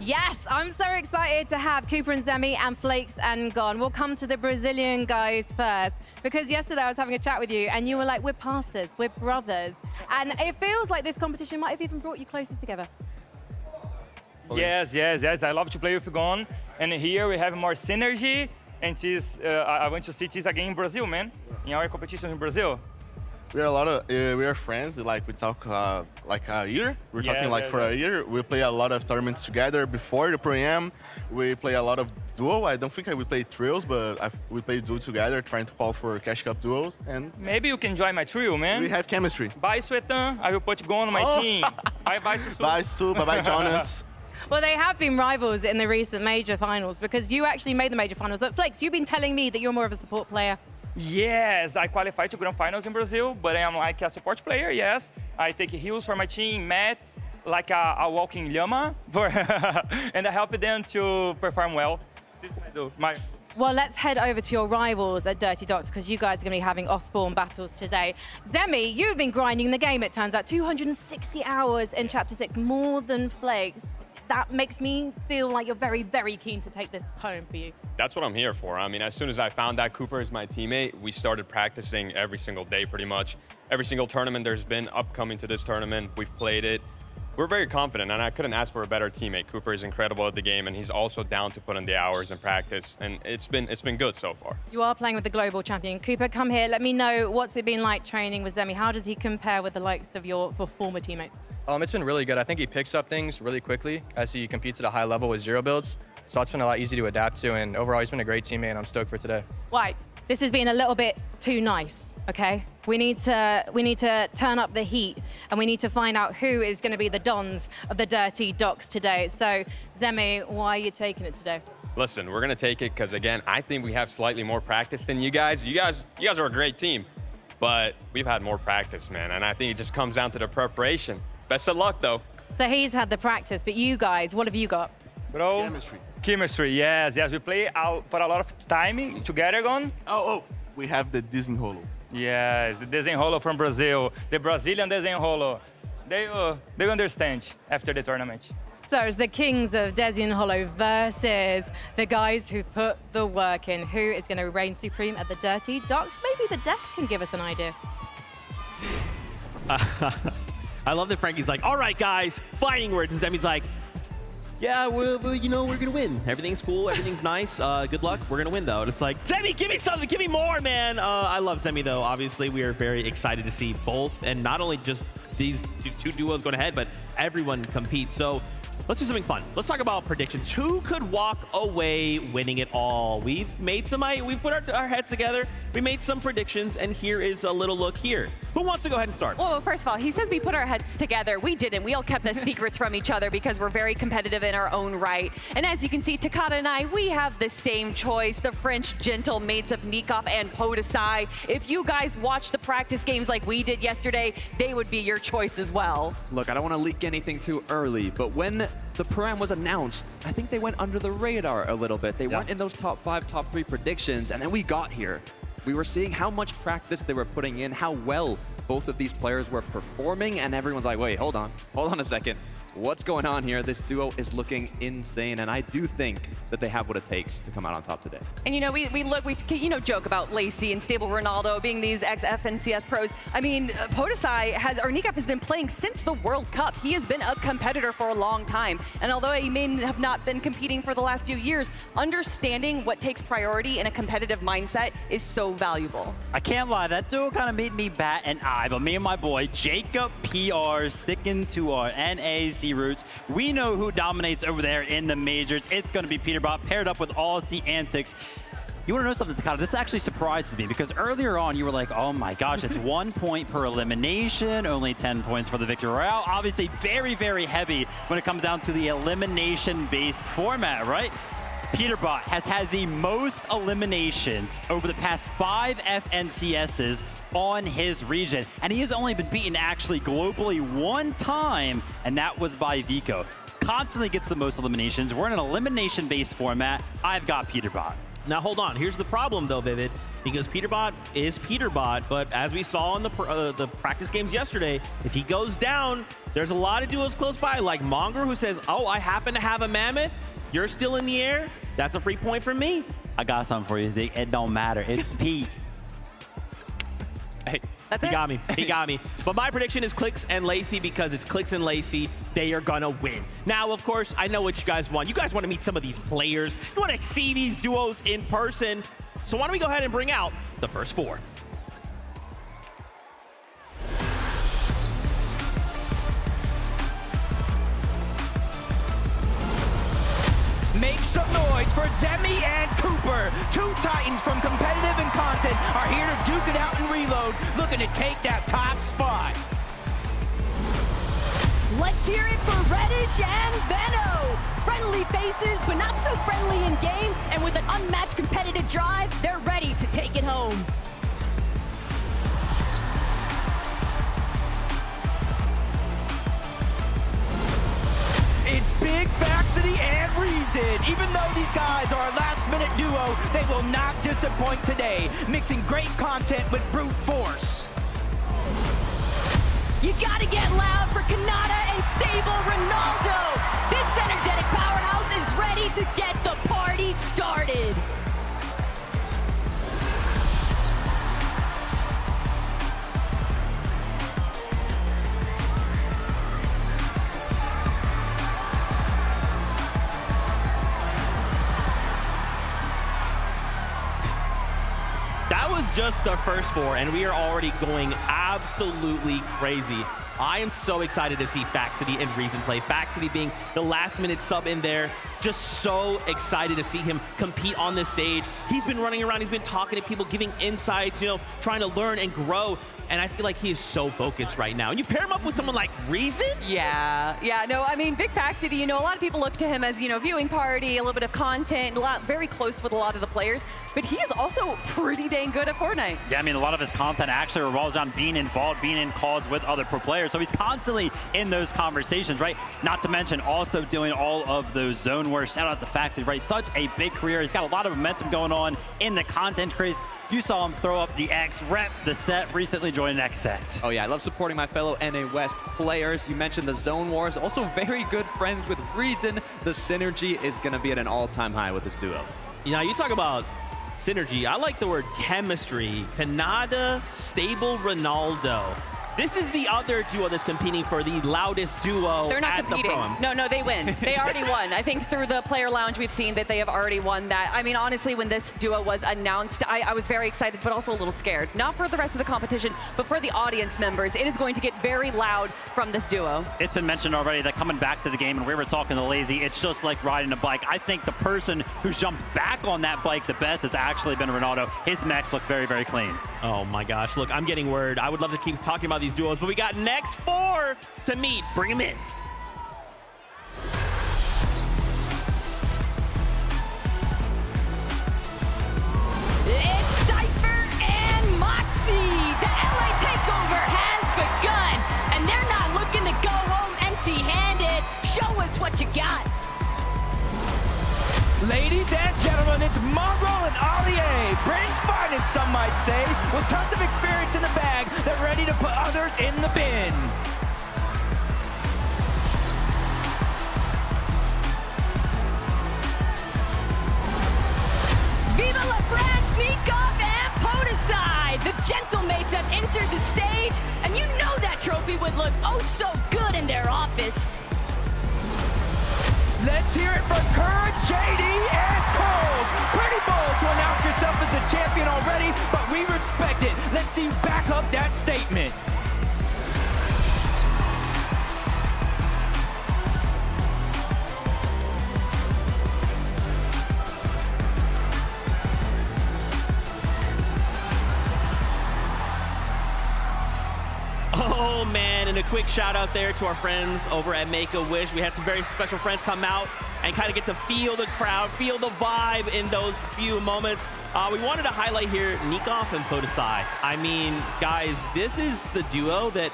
Yes, I'm so excited to have Cooper and Zemi and Flakes and Gone. We'll come to the Brazilian guys first, because yesterday I was having a chat with you and you were like, we're partners, we're brothers. And it feels like this competition might have even brought you closer together. Yes. I love to play with Gone. And here we have more synergy. And I want to see this again in Brazil, man. In our competition in Brazil. We are friends. Like we talk like a year. We're talking like for a year. We play a lot of tournaments together before the Pro-Am. We play a lot of duo. I don't think we play trios, but we play duo together, trying to call for Cash Cup duos. And maybe you can join my trio, man. We have chemistry. Bye, Swetan. I will put Gone on my team. Bye, Susu. Bye, Su. Bye, Jonas. Well, they have been rivals in the recent major finals because you actually made the major finals. But Flakes, you've been telling me that you're more of a support player. Yes, I qualified to grand finals in Brazil, but I am like a support player, yes. I take heals for my team, mats, like a walking llama, and I help them to perform well. This is what I do. Well, let's head over to your rivals at Dirty Docks, because you guys are going to be having Ospawn battles today. Zemi, you've been grinding the game, it turns out. 260 hours in Chapter 6, more than Flakes. That makes me feel like you're very, very keen to take this home for you. That's what I'm here for. I mean, as soon as I found out Cooper is my teammate, we started practicing every single day pretty much. Every single tournament there's been upcoming to this tournament, we've played it. We're very confident, and I couldn't ask for a better teammate. Cooper is incredible at the game, and he's also down to put in the hours and practice, and it's been good so far. You are playing with the global champion. Cooper, come here. Let me know, what's it been like training with Zemi? How does he compare with the likes of your former teammates? It's been really good. I think he picks up things really quickly as he competes at a high level with zero builds. So it's been a lot easy to adapt to, and overall he's been a great teammate, and I'm stoked for today. Right, this has been a little bit too nice, okay? We need to turn up the heat, and we need to find out who is going to be the dons of the Dirty Docks today. So, Zemi, why are you taking it today? Listen, we're gonna take it because, again, I think we have slightly more practice than you guys. You guys are a great team, but we've had more practice, man, and I think it just comes down to the preparation. Best of luck, though. So he's had the practice, but you guys, what have you got? Bro, chemistry, yes. We play out for a lot of time together, Gone. We have the Disney Holo. Yes, the Desenrolo from Brazil, the Brazilian Desenrolo. They understand after the tournament. So it's the kings of Desenrolo versus the guys who put the work in. Who is going to reign supreme at the Dirty Docks? Maybe the desk can give us an idea. I love that Frankie's like, all right, guys, fighting words. And Zemi's like, yeah, you know, we're going to win. Everything's cool. Everything's nice. Good luck. We're going to win, though. And it's like, Zemi, give me something. Give me more, man. I love Zemi, though. Obviously, we are very excited to see both. And not only just these two duos going ahead, but everyone competes. So let's do something fun. Let's talk about predictions. Who could walk away winning it all? We've put our heads together. We made some predictions, and here is a little look here. Who wants to go ahead and start? Well, first of all, he says we put our heads together. We didn't. We all kept the secrets from each other because we're very competitive in our own right. And as you can see, Takata and I, we have the same choice, the French gentle mates of Nikov and Podesai. If you guys watch the practice games like we did yesterday, they would be your choice as well. Look, I don't want to leak anything too early, but when the Pro-Am was announced, I think they went under the radar a little bit. They weren't in those top 5, top 3 predictions, and then we got here. We were seeing how much practice they were putting in, how well both of these players were performing, and everyone's like, wait, hold on a second. What's going on here? This duo is looking insane, and I do think that they have what it takes to come out on top today. And you know, we joke about Lacey and Stable Ronaldo being these ex-FNCS pros. I mean, Podesai Nikov has been playing since the World Cup. He has been a competitor for a long time. And although he may have not been competing for the last few years, understanding what takes priority in a competitive mindset is so valuable. I can't lie, that duo kind of made me bat an eye, but me and my boy, Jacob PR, sticking to our NAC roots. We know who dominates over there in the majors. It's going to be Peterbot paired up with Aussie Antics. You want to know something, Takata? This actually surprises me because earlier on you were like, oh my gosh, it's 1 point per elimination, only 10 points for the Victory Royale. Obviously very, very heavy when it comes down to the elimination-based format, right? Peterbot has had the most eliminations over the past 5 FNCSs on his region, and he has only been beaten actually globally 1 time, and that was by Vico. Constantly gets the most eliminations. We're in an elimination-based format. I've got Peterbot. Now, hold on. Here's the problem, though, Vivid, because Peterbot is Peterbot, but as we saw in the practice games yesterday, if he goes down, there's a lot of duos close by, like Monger, who says, oh, I happen to have a Mammoth. You're still in the air. That's a free point from me. I got something for you, Zeke. It don't matter. It's Pete. Hey, he got me. He got me. But my prediction is Clix and Lacey because it's Clix and Lacey. They are going to win. Now, of course, I know what you guys want. You guys want to meet some of these players. You want to see these duos in person. So why don't we go ahead and bring out the first 4. Make some noise for Zemi and Cooper. 2 Titans from competitive and content are here to duke it out and reload, looking to take that top spot. Let's hear it for Reddish and Benno. Friendly faces, but not so friendly in game, and with an unmatched competitive drive, they're ready to take it home. It's Big Vaxity and Reason. Even though these guys are a last-minute duo, they will not disappoint today, mixing great content with brute force. You gotta get loud for Kanata and Stable Ronaldo. This energetic powerhouse is ready to get the party started. That was just the first 4, and we are already going absolutely crazy. I am so excited to see Faxity and Reason play. Faxity being the last-minute sub in there. Just so excited to see him compete on this stage. He's been running around. He's been talking to people, giving insights, you know, trying to learn and grow. And I feel like he is so focused right now. And you pair him up with someone like Reason? Yeah, no, I mean, Big Faxity, you know, a lot of people look to him as, you know, viewing party, a little bit of content, very close with a lot of the players, but he is also pretty dang good at Fortnite. Yeah, I mean, a lot of his content actually revolves around being involved, being in calls with other pro players, so he's constantly in those conversations, right? Not to mention also doing all of those zone Wars. Shout out to Faxley, right? Such a big career. He's got a lot of momentum going on in the content craze. You saw him throw up the X, rep the set, recently joined X Set. Oh yeah, I love supporting my fellow NA West players. You mentioned the Zone Wars, also very good friends with Reason. The synergy is gonna be at an all-time high with this duo. You know, you talk about synergy. I like the word chemistry. Canada, Stable, Ronaldo. This is the other duo that's competing for the loudest duo They're not at competing. the Pro-Am. No, they win. They already won. I think through the player lounge, we've seen that they have already won that. I mean, honestly, when this duo was announced, I was very excited, but also a little scared. Not for the rest of the competition, but for the audience members. It is going to get very loud from this duo. It's been mentioned already that coming back to the game, and we were talking to Lazy, it's just like riding a bike. I think the person who's jumped back on that bike the best has actually been Ronaldo. His mechs look very, very clean. Oh my gosh, look, I'm getting word. I would love to keep talking about these duos, but we got next 4 to meet. Bring them in. It's Cypher and Moxie. The LA takeover has begun, and they're not looking to go home empty-handed. Show us what you got. Ladies and gentlemen, it's Mongrel and Allier, Britain's finest, some might say, with tons of experience in the bag. They're ready to put others in the bin. Viva La France, Sneakoff, and Podicide. The Gentlemates have entered the stage, and you know that trophy would look oh so good in their office. Let's hear it for Courage, JD, and Cold. Pretty bold to announce yourself as the champion already, but we respect it. Let's see you back up that statement. Oh man, and a quick shout out there to our friends over at Make-A-Wish. We had some very special friends come out and kind of get to feel the crowd, feel the vibe in those few moments. We wanted to highlight here Nikoff and Podicide. I mean, guys, this is the duo that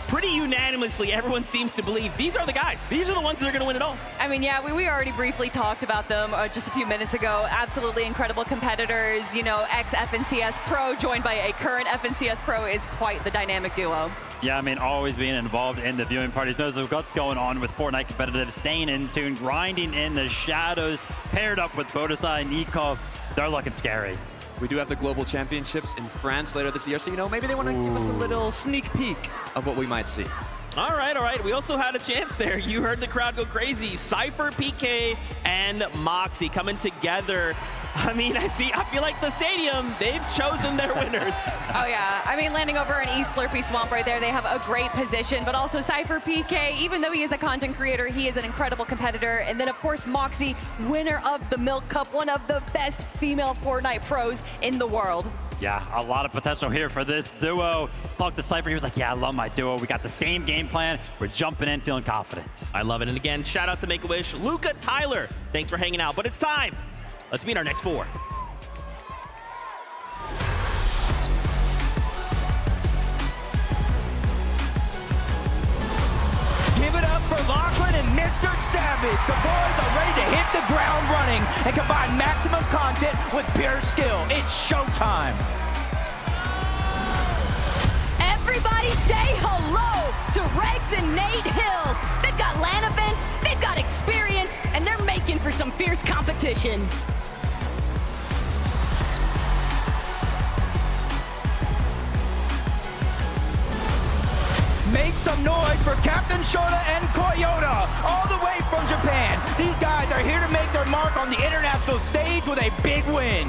pretty unanimously everyone seems to believe these are the guys. These are the ones that are going to win it all. I mean, yeah, we already briefly talked about them just a few minutes ago. Absolutely incredible competitors. You know, ex-FNCS Pro joined by a current FNCS Pro is quite the dynamic duo. Yeah, I mean, always being involved in the viewing parties, knows what's going on with Fortnite competitive, staying in tune, grinding in the shadows, paired up with Bodasai and Nikov. They're looking scary. We do have the Global Championships in France later this year, so, you know, maybe they want to give us a little sneak peek of what we might see. All right, all right. We also had a chance there. You heard the crowd go crazy. Cypher, PK, and Moxie coming together. I mean, I feel like the stadium, they've chosen their winners. Oh yeah, I mean, landing over an East Slurpee Swamp right there, they have a great position, but also Cypher PK, even though he is a content creator, he is an incredible competitor. And then of course, Moxie, winner of the Milk Cup, one of the best female Fortnite pros in the world. Yeah, a lot of potential here for this duo. Talked to Cypher, he was like, yeah, I love my duo. We got the same game plan. We're jumping in, feeling confident. I love it. And again, shout out to Make-A-Wish, Luca, Tyler. Thanks for hanging out, but it's time. Let's meet our next 4. Give it up for Lachlan and Mr. Savage. The boys are ready to hit the ground running and combine maximum content with pure skill. It's showtime. Everybody say hello to Regs and Nate Hill. They've got LAN events, they've got experience, and they're making for some fierce competition. Make some noise for Captain Shota and Koyota, all the way from Japan. These guys are here to make their mark on the international stage with a big win.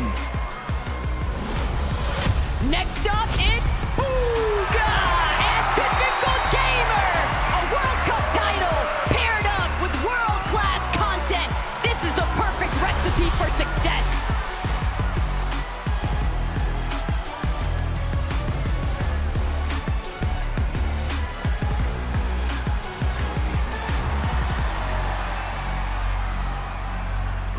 Next up, it's Booga and Typical Gamer, a World Cup title paired up with world-class content. This is the perfect recipe for success.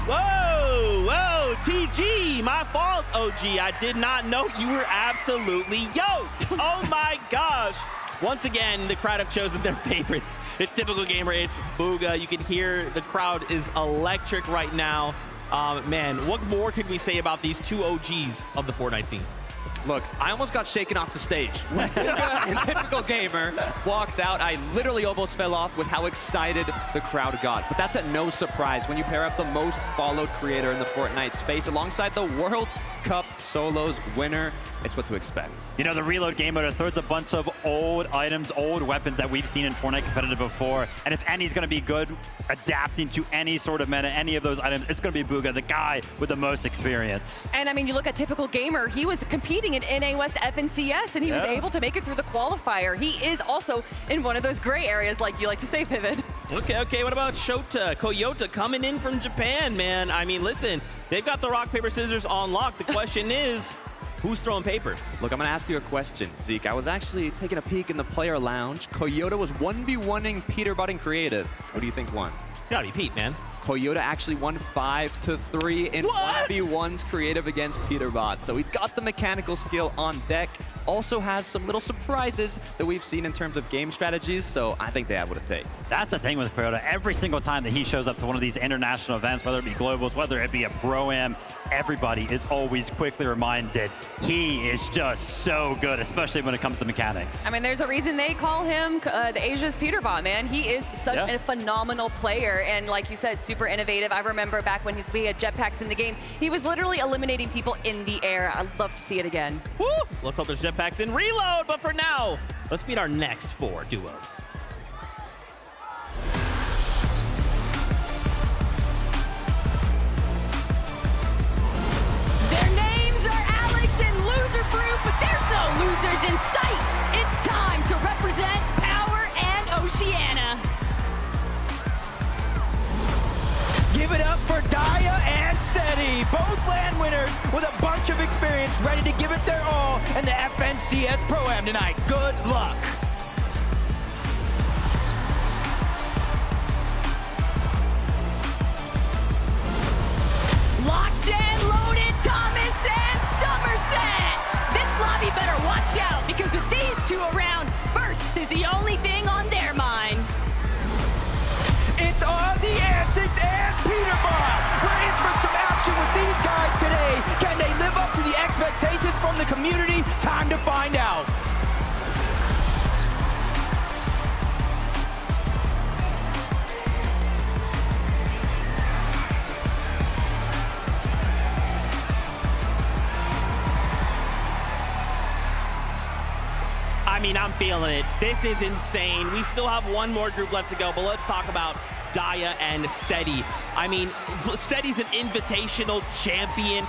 Whoa, TG, my fault, OG. I did not know you were absolutely yoked. Oh my gosh. Once again, the crowd have chosen their favorites. It's typical gamer. It's Bugha. You can hear the crowd is electric right now. Man, what more could we say about these two OGs of the Fortnite scene? Look, I almost got shaken off the stage. When Bugha and Typical Gamer walked out, I literally almost fell off with how excited the crowd got. But that's at no surprise when you pair up the most followed creator in the Fortnite space alongside the World Cup Solos winner. It's what to expect. You know, the reload game mode throws a bunch of old items, old weapons that we've seen in Fortnite competitive before. And if any's going to be good adapting to any sort of meta, any of those items, it's going to be Bugha, the guy with the most experience. And I mean, you look at Typical Gamer, he was competing in NA West FNCS, and he was able to make it through the qualifier. He is also in one of those gray areas, like you like to say, Vivid. Okay, what about Shota, Koyota coming in from Japan, man? I mean, listen, they've got the rock, paper, scissors on lock. The question is, who's throwing paper? Look, I'm going to ask you a question, Zeke. I was actually taking a peek in the player lounge. Koyota was 1v1ing Peterbot in creative. What do you think won? It's got to be Pete, man. Koyota actually won 5-3 in 1v1s creative against Peterbot. So he's got the mechanical skill on deck. Also has some little surprises that we've seen in terms of game strategies, so I think they have what it takes. That's the thing with Koyota. Every single time that he shows up to one of these international events, whether it be globals, whether it be a Pro-Am, everybody is always quickly reminded he is just so good, especially when it comes to mechanics. I mean, there's a reason they call him the Asia's Peterbot, man. He is such a phenomenal player, and like you said, super innovative. I remember back when we had jetpacks in the game, he was literally eliminating people in the air. I'd love to see it again. Woo! Let's hope there's jetpacks in reload, but for now, let's meet our next 4 duos. Their names are Alex and Loser Fruit, but there's no losers in sight. It's time to represent Power and Oceania. Give it up for Daya and Seti, both land winners with a bunch of experience, ready to give it their all in the FNCS Pro-Am tonight. Good luck. Locked and loaded, Thomas and Somerset. This lobby better watch out, because with these two around, first is the only thing on their mind. It's Aussie Antics and Peterbot. We're in for some action with these guys today. Can they live up to the expectations from the community? Time to find out. I mean, I'm feeling it. This is insane. We still have one more group left to go, but let's talk about Daya and Seti. I mean, Seti's an invitational champion,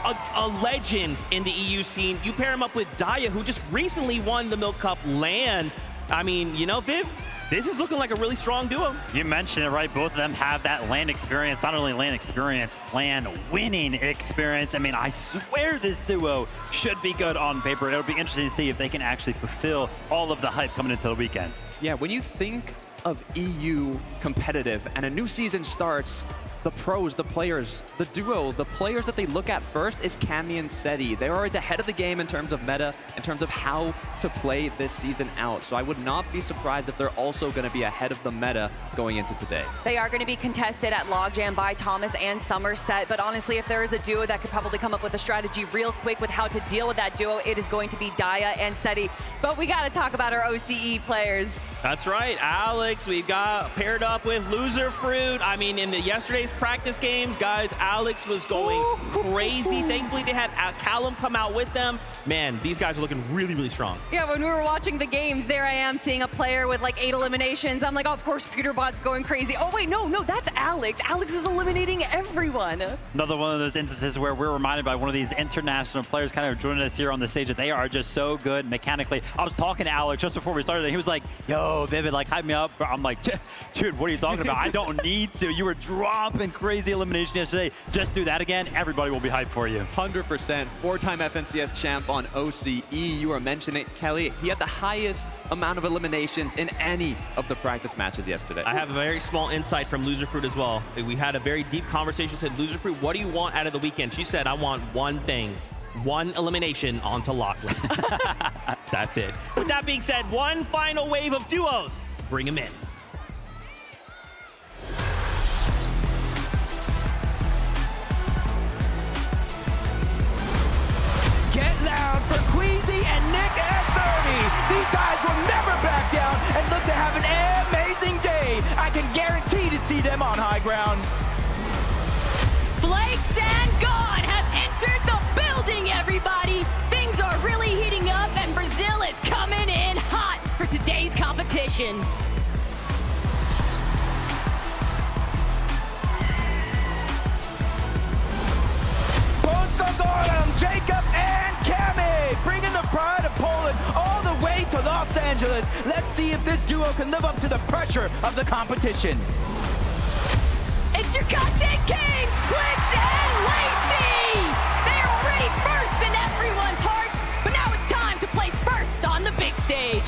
a legend in the EU scene. You pair him up with Daya, who just recently won the Milk Cup LAN. I mean, you know, Viv, this is looking like a really strong duo. You mentioned it, right? Both of them have that LAN experience, not only LAN experience, LAN winning experience. I mean, I swear this duo should be good on paper. It'll be interesting to see if they can actually fulfill all of the hype coming into the weekend. Yeah, when you think of EU competitive and a new season starts, the pros, the players, the duo, the players that they look at first is Cammy and Seti. They're always ahead of the game in terms of meta, in terms of how to play this season out. So I would not be surprised if they're also going to be ahead of the meta going into today. They are going to be contested at Logjam by Thomas and Somerset, but honestly, if there is a duo that could probably come up with a strategy real quick with how to deal with that duo, it is going to be Daya and Seti. But we got to talk about our OCE players. That's right, Alex. We've got paired up with Loser Fruit. I mean, in yesterday's practice games, guys, Alex was going crazy. Thankfully, they had Callum come out with them. Man, these guys are looking really, really strong. Yeah, when we were watching the games, there I am seeing a player with like 8 eliminations. I'm like, oh, of course, Peterbot's going crazy. Oh, wait, no, that's Alex. Alex is eliminating everyone. Another one of those instances where we're reminded by one of these international players kind of joining us here on the stage that they are just so good mechanically. I was talking to Alex just before we started, and he was like, yo, Vivid, like, hype me up. I'm like, dude, what are you talking about? I don't need to. You were dropping crazy elimination yesterday. Just do that again. Everybody will be hyped for you. 100%. 4-time FNCS champ on OCE. You were mentioning it, Kelly. He had the highest amount of eliminations in any of the practice matches yesterday. I have a very small insight from Loser Fruit as well. We had a very deep conversation. Said, Loser Fruit, what do you want out of the weekend? She said, I want one thing. One elimination onto Lachlan. That's it. With that being said, one final wave of duos. Bring them in. Get loud for Queasy and Nick at 30. These guys will never back down and look to have an amazing day. I can guarantee to see them on high ground. Flakes and God have entered the building, everybody. Things are really heating up, and Brazil is coming in hot for today's competition. Jacob and Cami, bringing the pride of Poland all the way to Los Angeles. Let's see if this duo can live up to the pressure of the competition. It's your content kings, Quicks and Lacey. They are already first in everyone's hearts, but now it's time to place first on the big stage.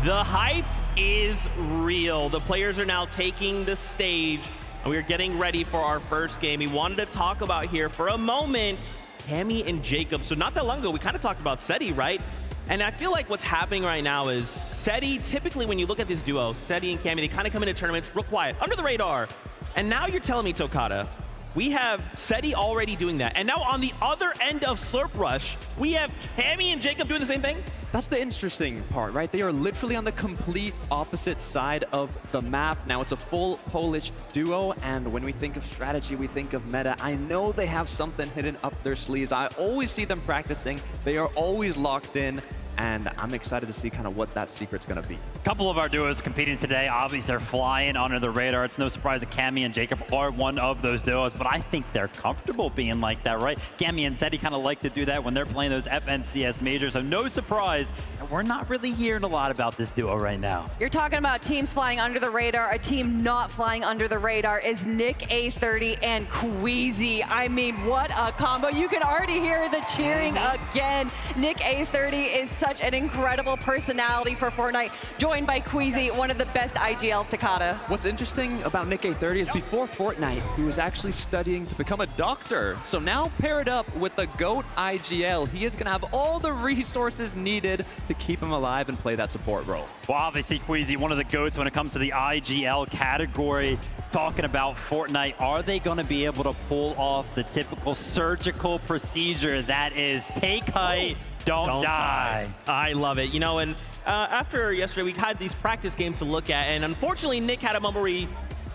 The hype is real. The players are now taking the stage, and we are getting ready for our first game. We wanted to talk about here for a moment Cami and Jacob. So not that long ago, we kind of talked about Seti, right? And I feel like what's happening right now is Seti, typically when you look at this duo, Seti and Cami, they kind of come into tournaments real quiet, under the radar. And now you're telling me, Tokata, we have Seti already doing that. And now on the other end of Slurp Rush, we have Cami and Jacob doing the same thing? That's the interesting part, right? They are literally on the complete opposite side of the map. Now it's a full Polish duo, and when we think of strategy, we think of meta. I know they have something hidden up their sleeves. I always see them practicing. They are always locked in, and I'm excited to see kind of what that secret's gonna be. A couple of our duos competing today, obviously they're flying under the radar. It's no surprise that Cami and Jacob are one of those duos, but I think they're comfortable being like that, right? Cami and Seti kind of like to do that when they're playing those FNCS majors, so no surprise that we're not really hearing a lot about this duo right now. You're talking about teams flying under the radar. A team not flying under the radar is Nick A30 and Queasy. I mean, what a combo. You can already hear the cheering again. Nick A30 is such an incredible personality for Fortnite, joined by Queasy, one of the best IGLs to Kata. What's interesting about Nick A30 is before Fortnite, he was actually studying to become a doctor. So now paired up with the GOAT IGL, he is gonna have all the resources needed to keep him alive and play that support role. Well, obviously Queasy, one of the GOATs when it comes to the IGL category. Talking about Fortnite, are they gonna be able to pull off the typical surgical procedure that is take height, don't die? I love it. You know, and after yesterday, we had these practice games to look at, and unfortunately, Nick had a moment where he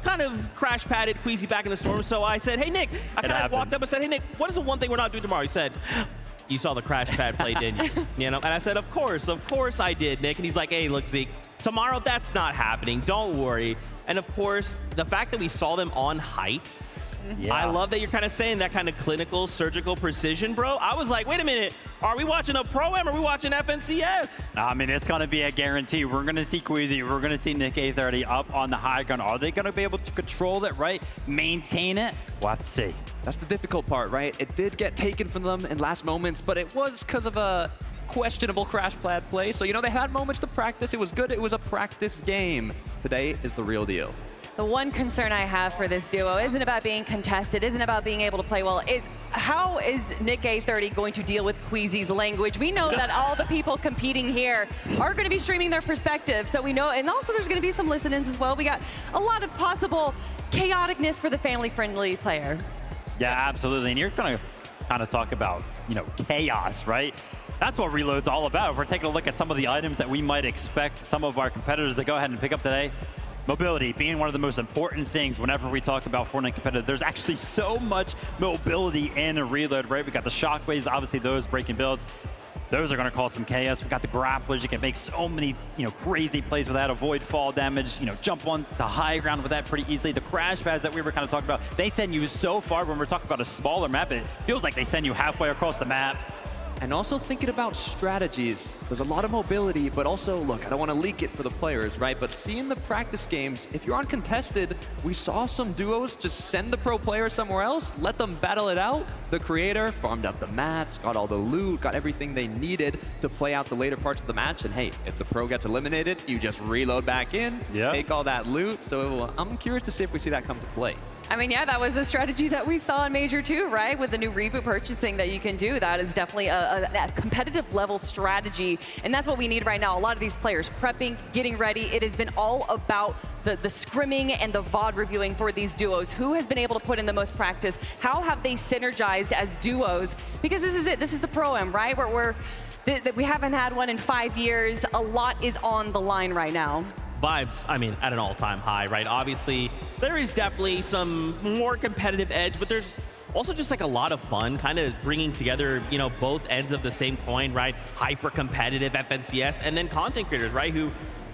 kind of crash padded Queasy back in the storm. So I said, hey, Nick, I kind of walked up and said, hey, Nick, what is the one thing we're not doing tomorrow? He said, you saw the crash pad play, didn't you? You know, and I said, of course I did, Nick. And he's like, hey, look, Zeke, tomorrow that's not happening. Don't worry. And of course, the fact that we saw them on height, yeah. I love that you're kind of saying that kind of clinical, surgical precision, bro. I was like, wait a minute, are we watching a Pro-Am or are we watching FNCS? I mean, it's going to be a guarantee. We're going to see Queasy, we're going to see Nick A30 up on the high ground. Are they going to be able to control it, right? Maintain it? We'll have to see. That's the difficult part, right? It did get taken from them in last moments, but it was because of a questionable crash pad play. So, you know, they had moments to practice. It was good. It was a practice game. Today is the real deal. The one concern I have for this duo isn't about being contested, isn't about being able to play well, is how is Nick A30 going to deal with Queasy's language? We know that all the people competing here are going to be streaming their perspective, so we know, and also there's going to be some listen-ins as well. We got a lot of possible chaoticness for the family-friendly player. Yeah, absolutely, and you're going to kind of talk about, you know, chaos, right? That's what Reload's all about. If we're taking a look at some of the items that we might expect some of our competitors to go ahead and pick up today, mobility being one of the most important things whenever we talk about Fortnite competitive. There's actually so much mobility in a Reload, right? We got the shockwaves, obviously those breaking builds. Those are going to cause some chaos. We got the grapplers. You can make so many, you know, crazy plays with that, avoid fall damage, you know, jump on the high ground with that pretty easily. The crash pads that we were kind of talking about, they send you so far. When we're talking about a smaller map, it feels like they send you halfway across the map. and also thinking about strategies. There's a lot of mobility, but also, look, I don't want to leak it for the players, right? But seeing the practice games, if you're uncontested, we saw some duos just send the pro player somewhere else, let them battle it out. The creator farmed out the mats, got all the loot, got everything they needed to play out the later parts of the match. And hey, if the pro gets eliminated, you just reload back in, take all that loot. So I'm curious to see if we see that come to play. I mean, yeah, that was a strategy that we saw in Major 2, right? With the new reboot purchasing that you can do. That is definitely a competitive level strategy. And that's what we need right now. A lot of these players prepping, getting ready. It has been all about the scrimming and the VOD reviewing for these duos. Who has been able to put in the most practice? How have they synergized as duos? Because this is it. This is the Pro-Am, right? We haven't had one in 5 years. A lot is on the line right now. Vibes, I mean, at an all-time high, right? Obviously, there is definitely some more competitive edge, but there's also just like a lot of fun, kind of bringing together, you know, both ends of the same coin, right? Hyper-competitive FNCS, and then content creators, right? Who,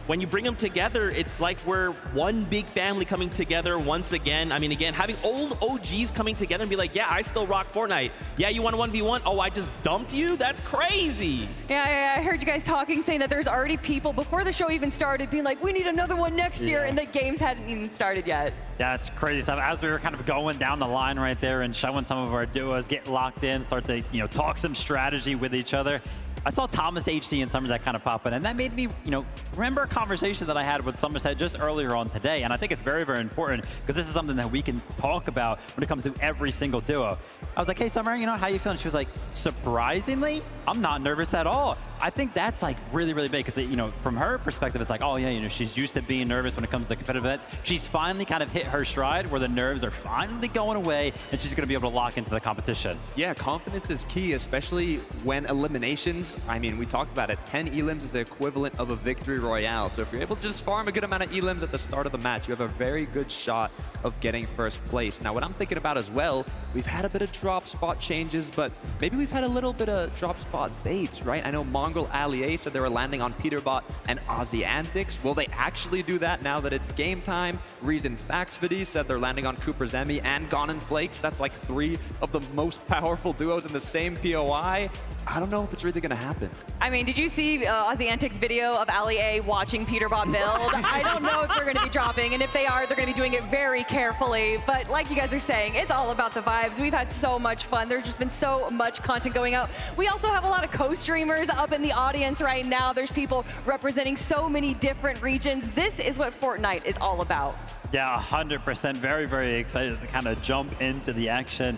when you bring them together, it's like we're one big family coming together once again. I mean, again, having old OGs coming together and be like, yeah, I still rock Fortnite. Yeah, you want a 1v1? Oh, I just dumped you? That's crazy. Yeah, I heard you guys talking, saying that there's already people before the show even started being like, we need another one next year, and the games hadn't even started yet. Yeah, it's crazy stuff. As we were kind of going down the line right there and showing some of our duos get locked in, start to, you know, talk some strategy with each other, I saw Thomas HD and Somerset kind of pop in, and that made me, you know, remember a conversation that I had with Somerset just earlier on today, and I think it's very, very important because this is something that we can talk about when it comes to every single duo. I was like, hey, Summer, you know, how you feeling? She was like, surprisingly, I'm not nervous at all. I think that's like really, really big because, you know, from her perspective, it's like, oh yeah, you know, she's used to being nervous when it comes to competitive events. She's finally kind of hit her stride where the nerves are finally going away and she's going to be able to lock into the competition. Yeah, confidence is key, especially when eliminations, I mean, we talked about it, 10 elims is the equivalent of a victory royale. So if you're able to just farm a good amount of elims at the start of the match, you have a very good shot of getting first place. Now, what I'm thinking about as well, we've had a bit of drop spot changes, but maybe we've had a little bit of drop spot baits, right? I know Mongrel Allier said they were landing on Peterbot and Aussie Antics. Will they actually do that now that it's game time? Reason Faxvidi said they're landing on Cooper's Emmy and Gone and Flakes. That's like 3 of the most powerful duos in the same POI. I don't know if it's really going to happen. I mean, did you see Aussie Antics video of Ali A watching Peterbot build? I don't know if they're going to be dropping, and if they are, they're going to be doing it very carefully. But like you guys are saying, it's all about the vibes. We've had so much fun. There's just been so much content going out. We also have a lot of co-streamers up in the audience right now. There's people representing so many different regions. This is what Fortnite is all about. Yeah, 100%. Very, very excited to kind of jump into the action.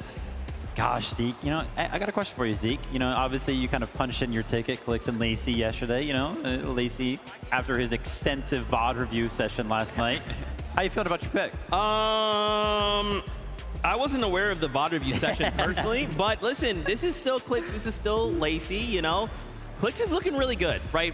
Gosh, Zeke, you know, I got a question for you, Zeke. You know, obviously you kind of punched in your ticket, Clicks and Lacey yesterday. You know, Lacey, after his extensive VOD review session last night. How you feeling about your pick? I wasn't aware of the VOD review session personally, but listen, this is still Clicks, this is still Lacey, you know. Clicks is looking really good, right?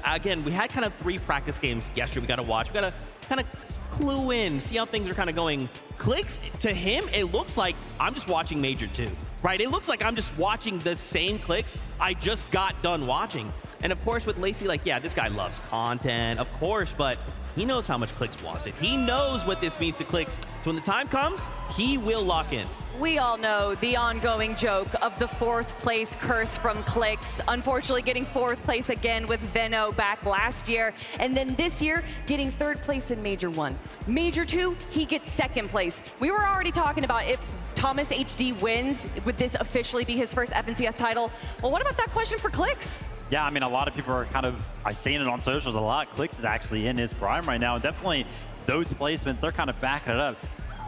Again, we had kind of 3 practice games yesterday we got to watch. We got to kind of clue in, see how things are kind of going. Clicks, to him, it looks like I'm just watching Major 2, right? It looks like I'm just watching the same Clicks I just got done watching. And of course, with Lacey, like, yeah, this guy loves content, of course, but he knows how much Clicks wants it. He knows what this means to Clicks. So when the time comes, he will lock in. We all know the ongoing joke of the 4th place curse from Clicks. Unfortunately, getting 4th place again with Veno back last year. And then this year, getting 3rd place in Major 1. Major 2, he gets 2nd place. We were already talking about if Thomas HD wins, would this officially be his first FNCS title? Well, what about that question for Clicks? Yeah, I mean, a lot of people are kind of, I've seen it on socials a lot. Clicks is actually in his prime right now. Definitely those placements, they're kind of backing it up.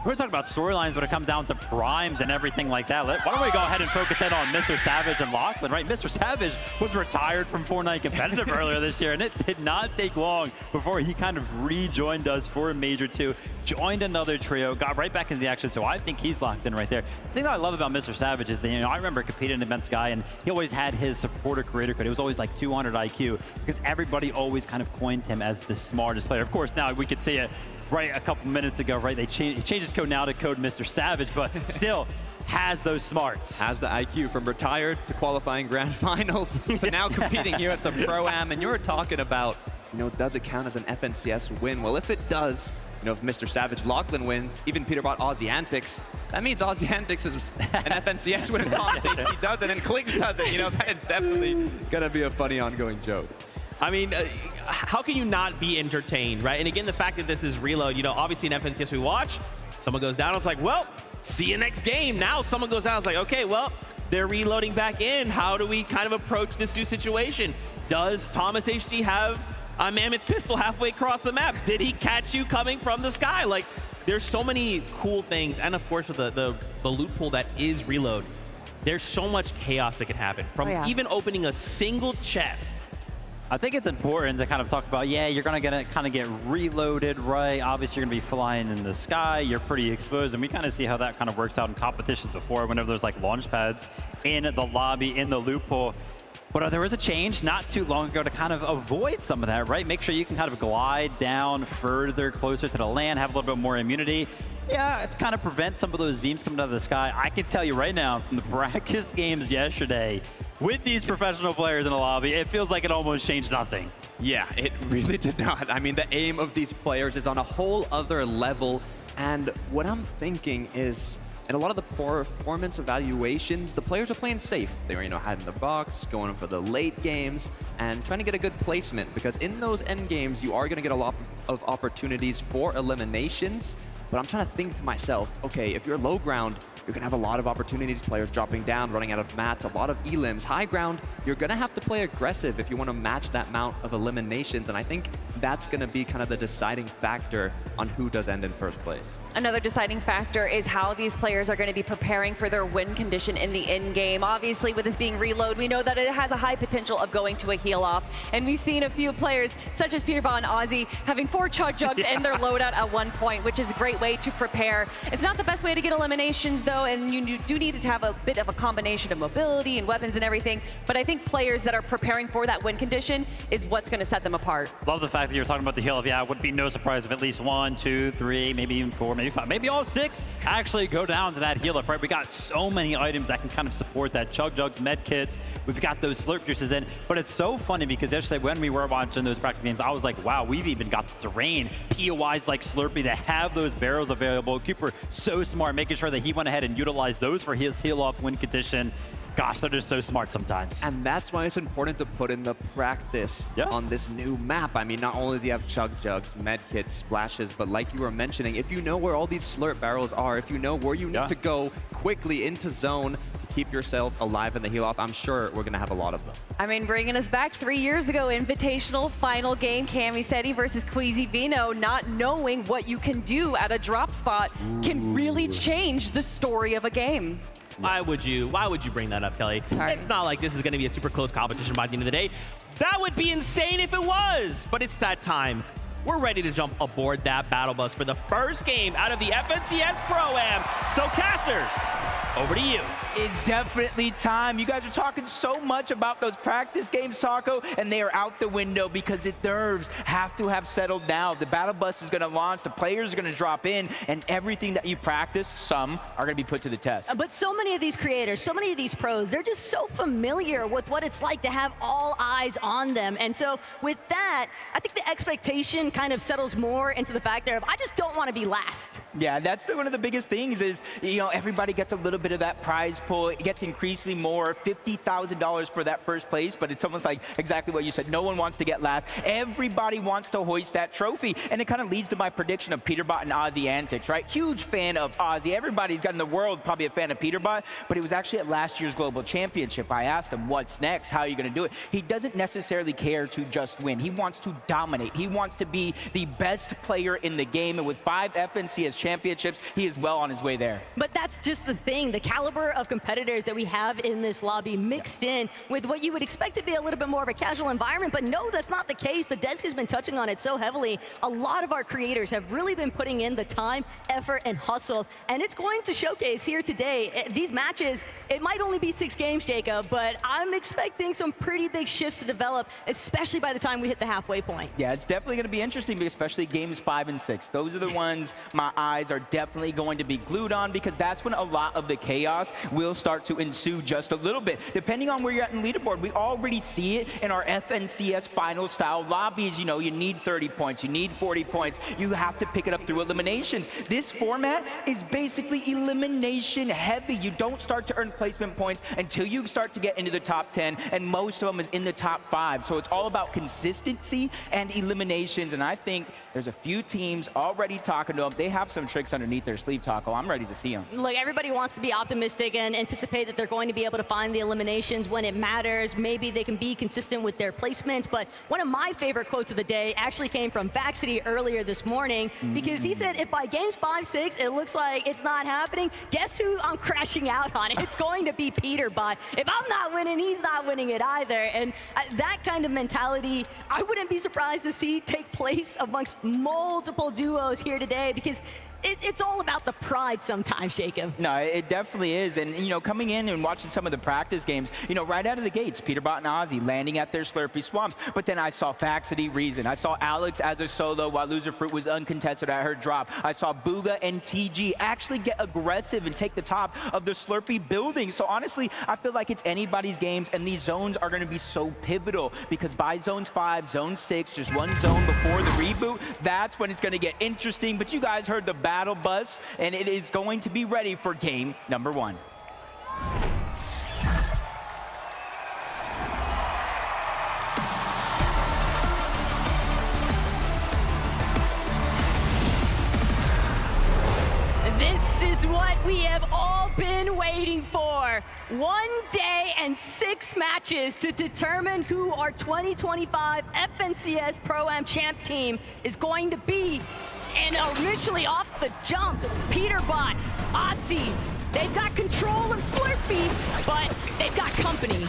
We're talking about storylines when it comes down to primes and everything like that. Why don't we go ahead and focus in on Mr. Savage and Lachlan, right? Mr. Savage was retired from Fortnite Competitive earlier this year, and it did not take long before he kind of rejoined us for Major 2, joined another trio, got right back into the action, so I think he's locked in right there. The thing that I love about Mr. Savage is that, you know, I remember competing against Guy, and he always had his supporter creator code. It was always like 200 IQ, because everybody always kind of coined him as the smartest player. Of course, now we could see it right a couple minutes ago, right? He changed his code now to code Mr. Savage, but still has those smarts. Has the IQ from retired to qualifying grand finals, but now competing here at the Pro-Am. And you were talking about does it count as an FNCS win? Well, if it does, if Mr. Savage Lachlan wins, even Peterbot Aussie Antics, that means Aussie Antics is an FNCS win. He doesn't, and Clicks doesn't. That is definitely going to be a funny ongoing joke. I mean, how can you not be entertained, right? And again, the fact that this is reload, obviously in FNCS we watch, someone goes down, it's like, well, see you next game. Now someone goes down, it's like, okay, well, they're reloading back in. How do we kind of approach this new situation? Does Thomas HD have a mammoth pistol halfway across the map? Did he catch you coming from the sky? Like, there's so many cool things. And of course, with the loot pool that is reload, there's so much chaos that can happen. From even opening a single chest. I think it's important to kind of talk about, you're going to kind of get reloaded, right? Obviously, you're going to be flying in the sky. You're pretty exposed. And we kind of see how that kind of works out in competitions before, whenever there's like launch pads in the lobby, in the loot pool. But there was a change not too long ago to kind of avoid some of that, right? Make sure you can kind of glide down further, closer to the land, have a little bit more immunity. Yeah, to kind of prevent some of those beams coming out of the sky. I can tell you right now, from the practice games yesterday, with these professional players in the lobby, it feels like it almost changed nothing. Yeah, it really did not. I mean, the aim of these players is on a whole other level. And what I'm thinking is, in a lot of the performance evaluations, the players are playing safe. They were, hiding the box, going for the late games, and trying to get a good placement. Because in those end games, you are going to get a lot of opportunities for eliminations. But I'm trying to think to myself, okay, if you're low ground, you're going to have a lot of opportunities, players dropping down, running out of mats, a lot of elims. High ground, you're going to have to play aggressive if you want to match that amount of eliminations. And I think that's going to be kind of the deciding factor on who does end in first place. Another deciding factor is how these players are going to be preparing for their win condition in the end game. Obviously, with this being reload, we know that it has a high potential of going to a heal off. And we've seen a few players, such as Peterbot and Aussie, having 4 chug jugs in their loadout at one point, which is a great way to prepare. It's not the best way to get eliminations, though, and you do need to have a bit of a combination of mobility and weapons and everything. But I think players that are preparing for that win condition is what's going to set them apart. Love the fact that you're talking about the heal off. Yeah, it would be no surprise if at least 1, 2, 3, maybe even 4, maybe 5, maybe all 6 actually go down to that heal off, right? We got so many items that can kind of support that. Chug jugs, med kits, we've got those slurp juices in. But it's so funny because yesterday when we were watching those practice games, I was like, wow, we've even got the terrain, POIs like Slurpee that have those barrels available. Cooper, so smart, making sure that he went ahead and utilized those for his heal off win condition. Gosh, they're just so smart sometimes. And that's why it's important to put in the practice on this new map. I mean, not only do you have chug jugs, med kits, splashes, but like you were mentioning, if you know where all these slurp barrels are, if you know where you need to go quickly into zone to keep yourself alive in the heal off, I'm sure we're going to have a lot of them. I mean, bringing us back 3 years ago, Invitational final game, Camiseti versus Queasy Vino, not knowing what you can do at a drop spot can really change the story of a game. Why would you bring that up, Kelly? Sorry. It's not like this is going to be a super close competition by the end of the day. That would be insane if it was, but it's that time. We're ready to jump aboard that battle bus for the first game out of the FNCS Pro-Am. So casters, over to you. It's definitely time. You guys are talking so much about those practice games, Taco, and they are out the window because the nerves have to have settled now. The battle bus is going to launch, the players are going to drop in, and everything that you practice, some are going to be put to the test. But so many of these creators, so many of these pros, they're just so familiar with what it's like to have all eyes on them. And so with that, I think the expectation kind of settles more into the fact that I just don't want to be last. Yeah, that's one of the biggest things is, everybody gets a little bit of that prize pool. It gets increasingly more, $50,000 for that first place, but it's almost like exactly what you said. No one wants to get last. Everybody wants to hoist that trophy, and it kind of leads to my prediction of Peterbot and Aussie Antics, right? Huge fan of Aussie. Everybody's got in the world probably a fan of Peterbot, but it was actually at last year's Global Championship. I asked him, what's next? How are you going to do it? He doesn't necessarily care to just win. He wants to dominate. He wants to be the best player in the game, and with 5 FNCS championships, he is well on his way there. But that's just the thing. The caliber of competitors that we have in this lobby mixed in with what you would expect to be a little bit more of a casual environment, but no, that's not the case. The desk has been touching on it so heavily. A lot of our creators have really been putting in the time, effort, and hustle, and it's going to showcase here today. These matches, it might only be 6 games, Jacob, but I'm expecting some pretty big shifts to develop, especially by the time we hit the halfway point. Yeah, it's definitely going to be interesting, especially games 5 and 6. Those are the ones my eyes are definitely going to be glued on because that's when a lot of the chaos will start to ensue just a little bit. Depending on where you're at in leaderboard, we already see it in our FNCS final style lobbies. You know, you need 30 points, you need 40 points. You have to pick it up through eliminations. This format is basically elimination heavy. You don't start to earn placement points until you start to get into the top 10, and most of them is in the top 5. So it's all about consistency and eliminations, and I think there's a few teams already talking to them. They have some tricks underneath their sleeve, Taco. I'm ready to see them. Look, everybody wants to be optimistic and anticipate that they're going to be able to find the eliminations when it matters. Maybe they can be consistent with their placements, but one of my favorite quotes of the day actually came from Vaxity earlier this morning, because he said, if by games 5-6 it looks like it's not happening, guess who I'm crashing out on? It's going to be Peterbot. If I'm not winning, he's not winning it either. And that kind of mentality, I wouldn't be surprised to see take place amongst multiple duos here today, because it's all about the pride sometimes, Jacob. No, it definitely is. And, you know, coming in and watching some of the practice games, you know, right out of the gates, Peterbot and Ozzy landing at their Slurpee Swamps. But then I saw Faxity Reason. I saw Alex as a solo while Loser Fruit was uncontested at her drop. I saw Booga and TG actually get aggressive and take the top of the Slurpee building. So honestly, I feel like it's anybody's games, and these zones are going to be so pivotal, because by zones 5, zone 6, just one zone before the reboot, that's when it's going to get interesting. But you guys heard the battle bus, and it is going to be ready for game number 1. This is what we have all been waiting for. 1 day and 6 matches to determine who our 2025 FNCS Pro-Am champ team is going to be. And initially off the jump, Peterbot, Aussie, they've got control of Slurpee, but they've got company.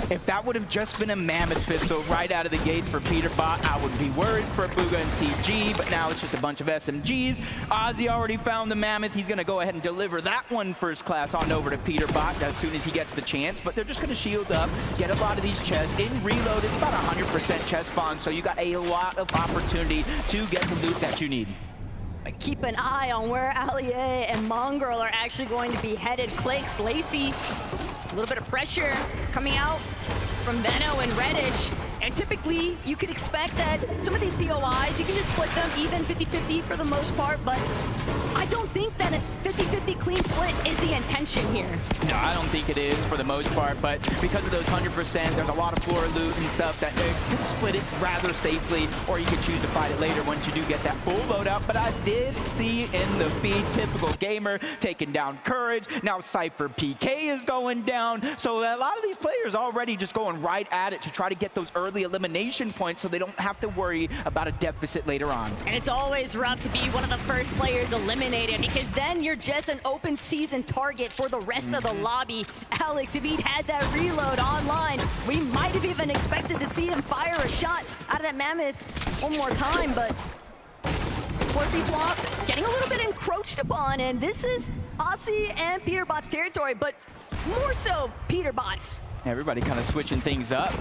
If that would have just been a Mammoth pistol right out of the gate for Peterbot, I would be worried for Booga and TG, but now it's just a bunch of SMGs. Ozzy already found the Mammoth. He's going to go ahead and deliver that one first class on over to Peterbot as soon as he gets the chance, but they're just going to shield up, get a lot of these chests. In reload, it's about 100% chest spawn, so you got a lot of opportunity to get the loot that you need. Keep an eye on where Allier and Mongrel are actually going to be headed. Clicks, Lacey, a little bit of pressure coming out from Veno and Reddish. And typically, you could expect that some of these POIs, you can just split them even 50-50 for the most part, but I don't think that a 50-50 clean split is the intention here. No, I don't think it is for the most part, but because of those 100%, there's a lot of floor loot and stuff that you can split it rather safely, or you can choose to fight it later once you do get that full loadout. But I did see in the feed, typical gamer taking down Courage. Now Cypher PK is going down. So a lot of these players already just going right at it to try to get those early elimination points so they don't have to worry about a deficit later on. And it's always rough to be one of the first players eliminated, because then you're just an open season target for the rest of the lobby. Alex, if he'd had that reload online, we might have even expected to see him fire a shot out of that Mammoth one more time, but Slurpee Swamp getting a little bit encroached upon, and this is Aussie and Peterbot's territory, but more so Peterbot's. Everybody kind of switching things up.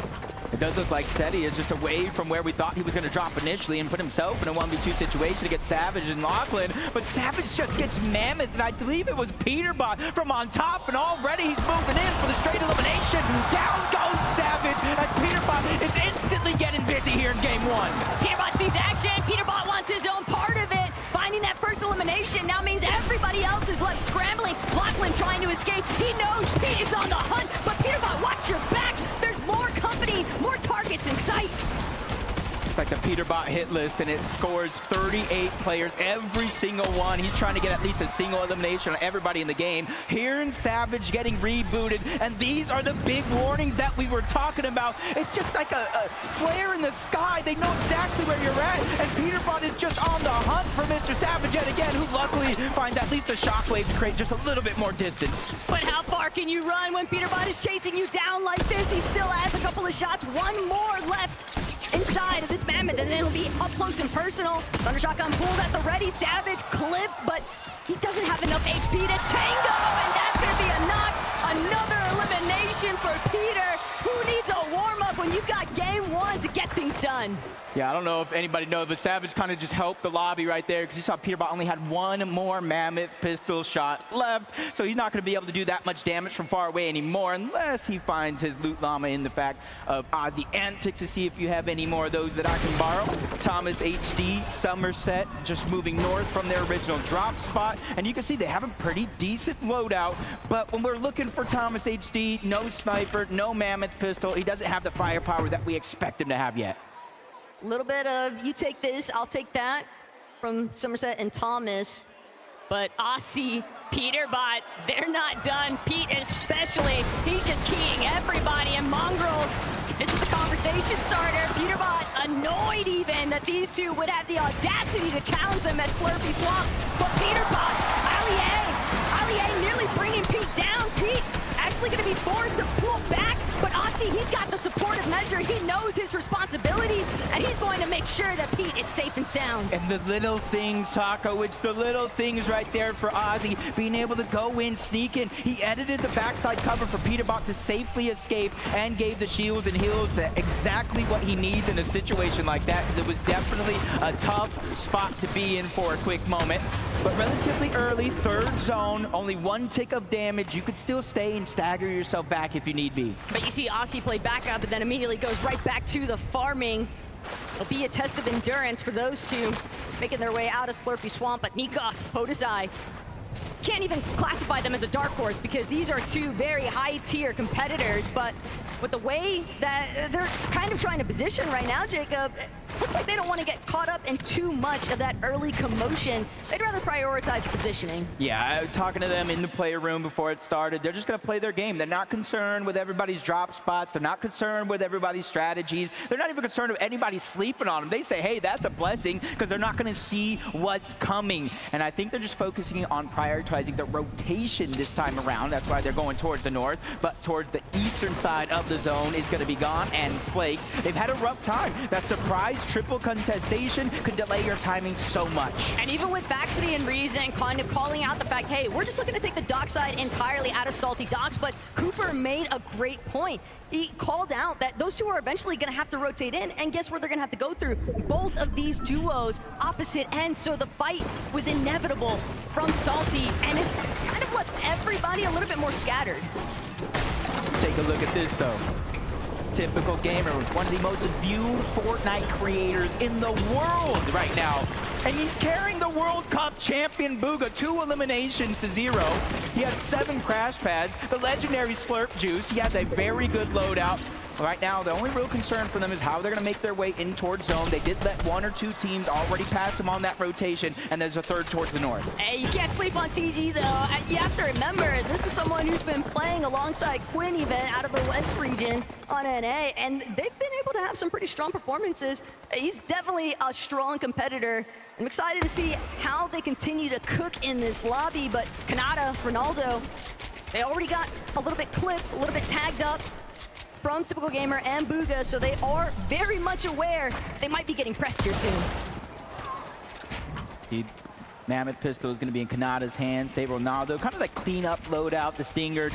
It does look like Seti is just away from where we thought he was going to drop initially and put himself in a 1v2 situation against Savage and Lachlan. But Savage just gets Mammoth, and I believe it was Peterbot from on top, and already he's moving in for the straight elimination. Down goes Savage as Peterbot is instantly getting busy here in game 1. Peterbot sees action. Peterbot wants his own part of it. Finding that first elimination now means everybody else is left scrambling. Lachlan trying to escape. He knows he is on the hunt, but Peterbot, watch your back. There's more company, more targets in sight. It's like the Peterbot hit list, and it scores 38 players, every single one. He's trying to get at least a single elimination on everybody in the game. Here in Savage getting rebooted, and these are the big warnings that we were talking about. It's just like a flare in the sky. They know exactly where you're at, and Peterbot is just on the hunt for Mr. Savage yet again, who luckily finds at least a shockwave to create just a little bit more distance. But how far can you run when Peterbot is chasing you down like this? He still has a couple of shots, one more left inside of this Mammoth, and then it'll be up close and personal. Thunder Shotgun pulled at the ready. Savage clipped, but he doesn't have enough HP to tango, and that's going to be a knock. Another elimination for Peter. Who needs a warm-up when you've got game 1 one to get things done. Yeah, I don't know if anybody knows, but Savage kind of just helped the lobby right there because you saw Peterbot only had one more Mammoth pistol shot left, so he's not going to be able to do that much damage from far away anymore unless he finds his loot llama in the fact of Ozzy Antics to see if you have any more of those that I can borrow. Thomas HD, Somerset just moving north from their original drop spot, and you can see they have a pretty decent loadout, but when we're looking for Thomas HD, no sniper, no Mammoth pistol, he doesn't have the firepower that we expect him to have yet. A little bit of you take this, I'll take that from Somerset and Thomas. But Aussie, Peterbot, they're not done. Pete especially, he's just keying everybody. And Mongrel, this is a conversation starter. Peterbot annoyed even that these two would have the audacity to challenge them at Slurpy Swamp. But Peterbot, Allie nearly bringing Pete down. Pete actually going to be forced to pull back. But Aussie, he's got the supportive measure. He knows his responsibility, and he's going to make sure that Pete is safe and sound. And the little things, Taco, it's the little things right there for Ozzy, being able to go in, sneak in. He edited the backside cover for Peterbot to safely escape and gave the shields and heals exactly what he needs in a situation like that, because it was definitely a tough spot to be in for a quick moment. But relatively early, third zone, only one tick of damage. You could still stay and stagger yourself back if you need be. But you see Aussie play back up and then immediately goes right back to the farming. It'll be a test of endurance for those two making their way out of Slurpy Swamp. But Nikoth, Podesai, can't even classify them as a dark horse because these are two very high-tier competitors. But with the way that they're kind of trying to position right now, Jacob, looks like they don't want to get caught up in too much of that early commotion. They'd rather prioritize the positioning. Yeah, talking to them in the player room before it started, they're just going to play their game. They're not concerned with everybody's drop spots. They're not concerned with everybody's strategies. They're not even concerned with anybody sleeping on them. They say, hey, that's a blessing, because they're not going to see what's coming. And I think they're just focusing on prioritizing the rotation this time around. That's why they're going towards the north, but towards the eastern side of the zone is going to be gone, and Flakes, they've had a rough time. That surprise triple contestation could delay your timing so much. And even with Baxity and Reason kind of calling out the fact, hey, we're just looking to take the dockside entirely out of Salty Docks, but Cooper made a great point. He called out that those two are eventually going to have to rotate in, and guess where they're going to have to go through? Both of these duos opposite ends, so the fight was inevitable from Salty, and it's kind of left everybody a little bit more scattered. Take a look at this, though. Typical Gamer, one of the most viewed Fortnite creators in the world right now. And he's carrying the World Cup champion Booga 2 eliminations to 0. He has 7 crash pads, the legendary Slurp Juice. He has a very good loadout. Right now, the only real concern for them is how they're going to make their way in towards zone. They did let 1 or 2 teams already pass him on that rotation, and there's a third towards the north. Hey, you can't sleep on TG, though. You have to remember, this is someone who's been playing alongside Quinn even out of the West region on NA, and they've been able to have some pretty strong performances. He's definitely a strong competitor. I'm excited to see how they continue to cook in this lobby, but Kanata, Ronaldo, they already got a little bit clipped, a little bit tagged up from Typical Gamer and Booga, so they are very much aware they might be getting pressed here soon. Mammoth pistol is going to be in Kanata's hands. They Ronaldo, kind of like clean-up loadout, the Stinger.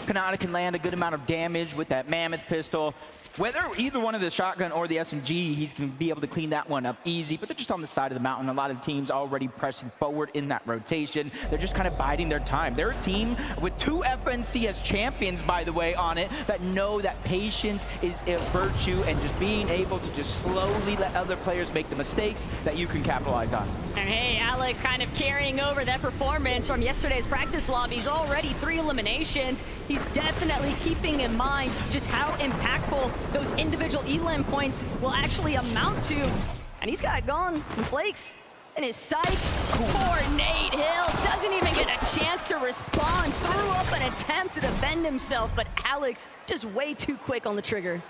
Kanata can land a good amount of damage with that Mammoth pistol. Whether either one of the shotgun or the SMG, he's going to be able to clean that one up easy, but they're just on the side of the mountain. A lot of teams already pressing forward in that rotation. They're just kind of biding their time. They're a team with 2 FNCS champions, by the way, on it, that know that patience is a virtue, and just being able to just slowly let other players make the mistakes that you can capitalize on. And hey, Alex kind of carrying over that performance from yesterday's practice lobbies. Already 3 eliminations. He's definitely keeping in mind just how impactful those individual elim points will actually amount to. And he's got Gone and Flakes in his sights. Poor Nate Hill doesn't even get a chance to respond. Threw up an attempt to defend himself, but Alex just way too quick on the trigger.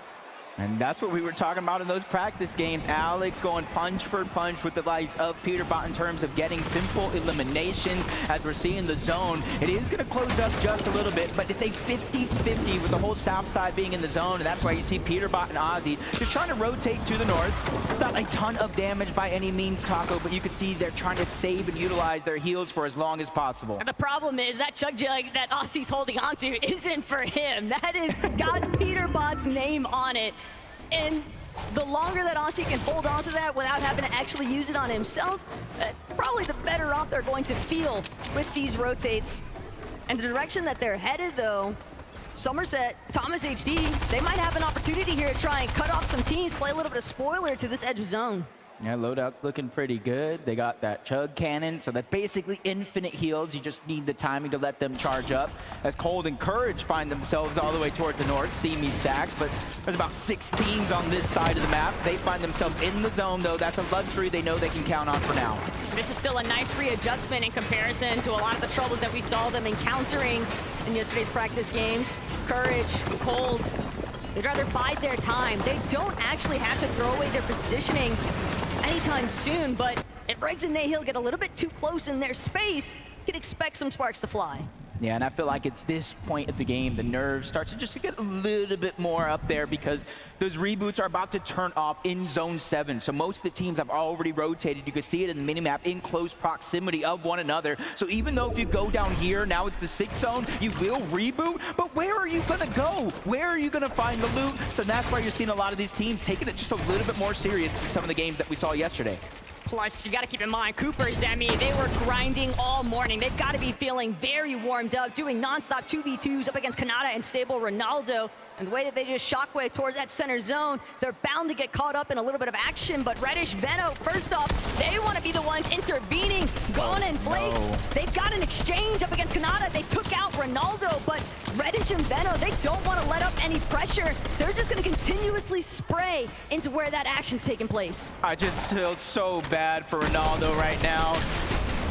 And that's what we were talking about in those practice games. Alex going punch for punch with the likes of Peterbot in terms of getting simple eliminations. As we're seeing the zone, it is going to close up just a little bit, but it's a 50-50 with the whole south side being in the zone, and that's why you see Peterbot and Ozzy just trying to rotate to the north. It's not a ton of damage by any means, Taco, but you can see they're trying to save and utilize their heals for as long as possible. And the problem is that Chug Jug that Ozzy's holding onto isn't for him. That has got Peterbot's name on it. And The longer that Aussie can hold on to that without having to actually use it on himself, probably the better off they're going to feel with these rotates. And the direction that they're headed, though, Somerset, Thomas HD, they might have an opportunity here to try and cut off some teams, play a little bit of spoiler to this edge of zone. Yeah, loadout's looking pretty good. They got that chug cannon, so that's basically infinite heals. You just need the timing to let them charge up. As Cold and Courage find themselves all the way towards the north, Steamy stacks, but there's about 6 teams on this side of the map. They find themselves in the zone, though. That's a luxury they know they can count on for now. This is still a nice readjustment in comparison to a lot of the troubles that we saw them encountering in yesterday's practice games. Courage, Cold, they'd rather bide their time. They don't actually have to throw away their positioning anytime soon, but if Regs and Nahil get a little bit too close in their space, you can expect some sparks to fly. Yeah, and I feel like it's this point of the game, the nerves start to just get a little bit more up there because those reboots are about to turn off in Zone 7. So most of the teams have already rotated. You can see it in the minimap in close proximity of one another. So even though if you go down here, now it's the 6 zone, you will reboot, but where are you gonna go? Where are you gonna find the loot? So that's why you're seeing a lot of these teams taking it just a little bit more serious than some of the games that we saw yesterday. Plus, you got to keep in mind, Cooper, Zemi, they were grinding all morning. They've got to be feeling very warmed up, doing nonstop 2v2s up against Kanata and stable Ronaldo. And the way that they just shockwave towards that center zone, they're bound to get caught up in a little bit of action. But Reddish, Veno, first off, they want to be the ones intervening. Gone and Blake, they've got an exchange up against Kanata. They took out Ronaldo, but Reddish and Veno, they don't want to let up any pressure. They're just going to continuously spray into where that action's taking place. I just feel so bad for Ronaldo right now.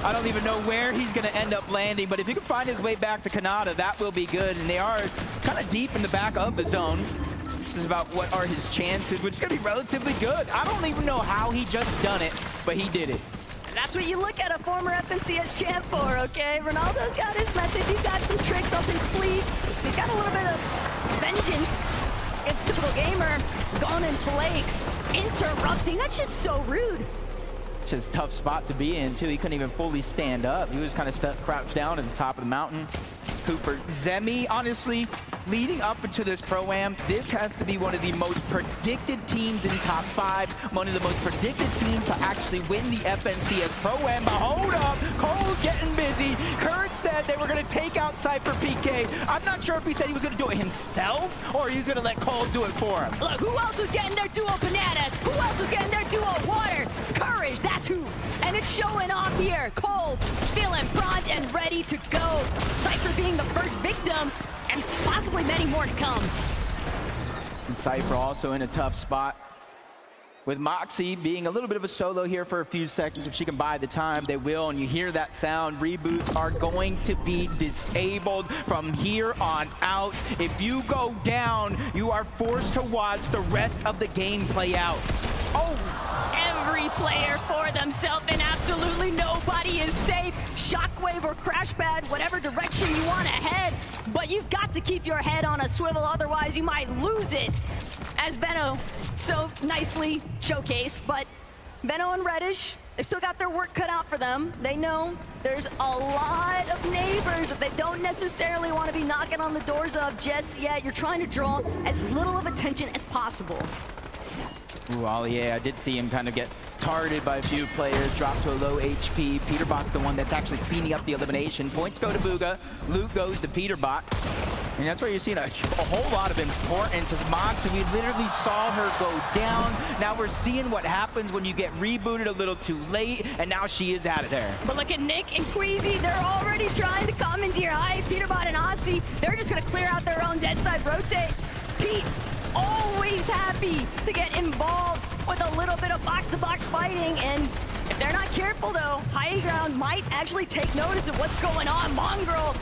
I don't even know where he's going to end up landing, but if he can find his way back to Kanata, that will be good. And they are kind of deep in the back of the zone. This is about what are his chances, which is going to be relatively good. I don't even know how he just done it, but he did it. And that's what you look at a former FNCS champ for, okay? Ronaldo's got his method. He's got some tricks up his sleeve. He's got a little bit of vengeance. It's typical gamer. Gone and Flakes interrupting. That's just so rude. Just tough spot to be in, too. He couldn't even fully stand up. He was kind of stuck, crouched down at the top of the mountain. Cooper, Zemi, honestly, leading up into this Pro-Am, this has to be one of the most predicted teams in top 5, one of the most predicted teams to actually win the FNCS Pro-Am. But hold up, Cole getting busy. Kurt said they were going to take out Cypher PK. I'm not sure if he said he was going to do it himself or he was going to let Cole do it for him. Look, who else was getting their duo bananas? Who else was getting their duo water? Courage, that's who. And it's showing off here. Cold, feeling prompt and ready to go. Cypher being the first victim, and possibly many more to come. And Cypher also in a tough spot. With Moxie being a little bit of a solo here for a few seconds, if she can buy the time, they will. And you hear that sound, reboots are going to be disabled from here on out. If you go down, you are forced to watch the rest of the game play out. Oh! Every player for themselves, and absolutely nobody is safe. Shockwave or crash pad, whatever direction you want to head, but you've got to keep your head on a swivel, otherwise you might lose it. As Veno so nicely showcased, but Veno and Reddish, they've still got their work cut out for them. They know there's a lot of neighbors that they don't necessarily want to be knocking on the doors of just yet. You're trying to draw as little of attention as possible. Ooh, Ollie, I did see him kind of get targeted by a few players, dropped to a low HP. Peterbot's the one that's actually cleaning up the elimination. Points go to Booga, loot goes to Peterbot. And that's where you're seeing a whole lot of importance as Moxie. We literally saw her go down. Now we're seeing what happens when you get rebooted a little too late, and now she is out of there. But look at Nick and Queasy. They're already trying to commandeer high. Peterbot and Aussie, they're just going to clear out their own dead side rotate. Pete, always happy to get involved with a little bit of box-to-box fighting, and if they're not careful though, High Ground might actually take notice of what's going on. Mongrel,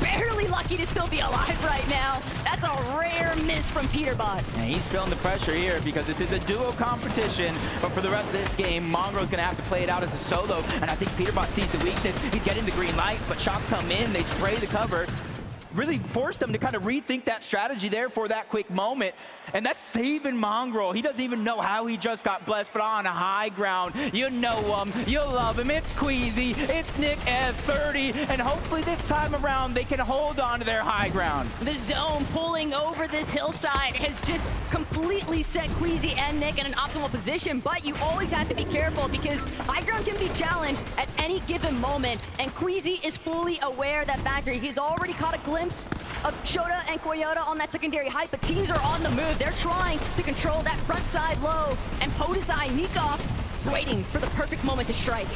barely lucky to still be alive right now. That's a rare miss from Peterbot. And he's feeling the pressure here because this is a duo competition, but for the rest of this game, Mongrel's gonna have to play it out as a solo, and I think Peterbot sees the weakness. He's getting the green light, but shots come in, they spray the cover. really forced them to kind of rethink that strategy there for that quick moment. And that's saving Mongrel. He doesn't even know how he just got blessed, but on a high ground. You know him, you love him. It's Queasy, it's Nick F30, and hopefully this time around they can hold on to their high ground. The zone pulling over this hillside has just completely set Queasy and Nick in an optimal position, but you always have to be careful because high ground can be challenged at any given moment, and Queasy is fully aware of that factor. He's already caught a glimpse of Shota and Koyota on that secondary height, but teams are on the move. They're trying to control that front side low, and Podesai, Nikov, waiting for the perfect moment to strike.